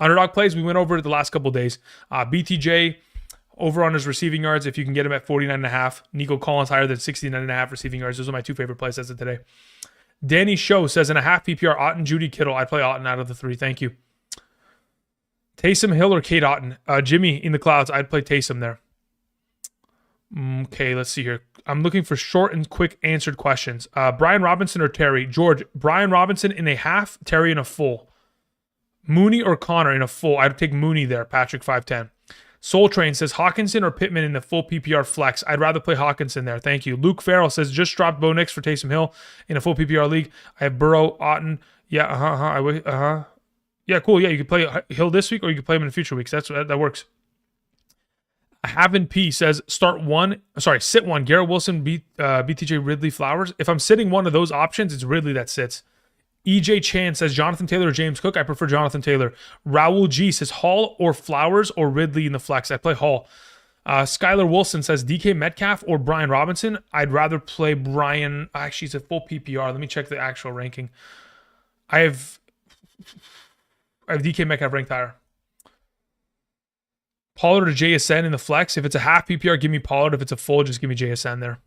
Underdog plays, we went over it the last couple of days. BTJ over on his receiving yards, if you can get him at 49.5. Nico Collins higher than 69.5 receiving yards. Those are my 2 favorite plays as of today. Danny Show says in a half PPR, Otton, Judy, Kittle. I'd play Otton out of the 3. Thank you. Taysom Hill or Kate Otton? Jimmy in the clouds. I'd play Taysom there. Okay, let's see here. I'm looking for short and quick answered questions. Brian Robinson or Terry? George, Brian Robinson in a half, Terry in a full. Mooney or Connor in a full? I'd take Mooney there, Patrick 510. Soul Train says Hawkinson or Pittman in the full PPR flex. I'd rather play Hawkinson there. Thank you. Luke Farrell says just dropped Bo Nix for Taysom Hill in a full PPR league. I have Burrow, Otton. Yeah, Yeah, cool. Yeah, you could play Hill this week or you could play him in future weeks. That works. Havin P says sit one. Garrett Wilson, BTJ, Ridley, Flowers. If I'm sitting one of those options, it's Ridley that sits. EJ Chan says Jonathan Taylor or James Cook. I prefer Jonathan Taylor. Raul G says Hall or Flowers or Ridley in the flex. I play Hall. Skylar Wilson says DK Metcalf or Brian Robinson. I'd rather play Brian. Actually, it's a full PPR. Let me check the actual ranking. I have DK Metcalf ranked higher. Pollard or JSN in the flex. If it's a half PPR, give me Pollard. If it's a full, just give me JSN there.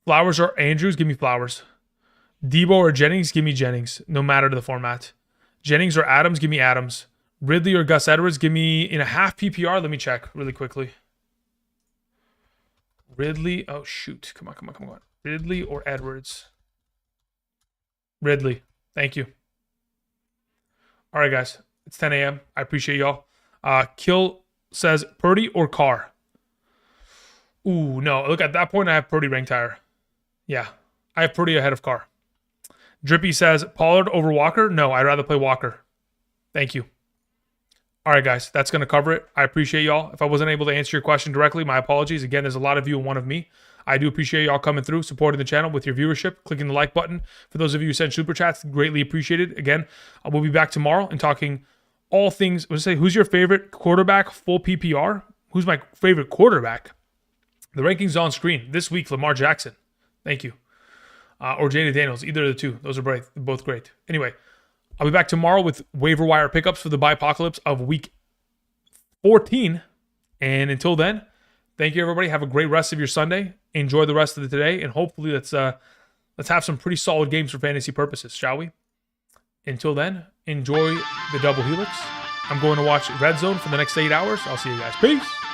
Flowers or Andrews, give me Flowers. Debo or Jennings, give me Jennings, no matter the format. Jennings or Adams, give me Adams. Ridley or Gus Edwards, give me in a half PPR. Let me check really quickly. Ridley, oh shoot, come on. Ridley or Edwards? Ridley, thank you. All right, guys. It's 10 a.m. I appreciate y'all. Kill says Purdy or Carr. Ooh, no. Look, at that point, I have Purdy ranked higher. Yeah, I have Purdy ahead of Carr. Drippy says Pollard over Walker. No, I'd rather play Walker. Thank you. All right, guys, that's going to cover it. I appreciate y'all. If I wasn't able to answer your question directly, my apologies. Again, there's a lot of you and one of me. I do appreciate y'all coming through, supporting the channel with your viewership, clicking the like button. For those of you who send super chats, greatly appreciated. Again, we'll be back tomorrow and talking all things. Let's say, who's your favorite quarterback, full PPR? Who's my favorite quarterback? The rankings on screen this week. Lamar Jackson. Thank you. Or Jada Daniels. Either of the two. Those are both great. Anyway, I'll be back tomorrow with waiver wire pickups for the Bipocalypse of week 14. And until then, thank you, everybody. Have a great rest of your Sunday. Enjoy the rest of the day. And hopefully let's have some pretty solid games for fantasy purposes, shall we? Until then, enjoy the double helix. I'm going to watch Red Zone for the next 8 hours. I'll see you guys. Peace.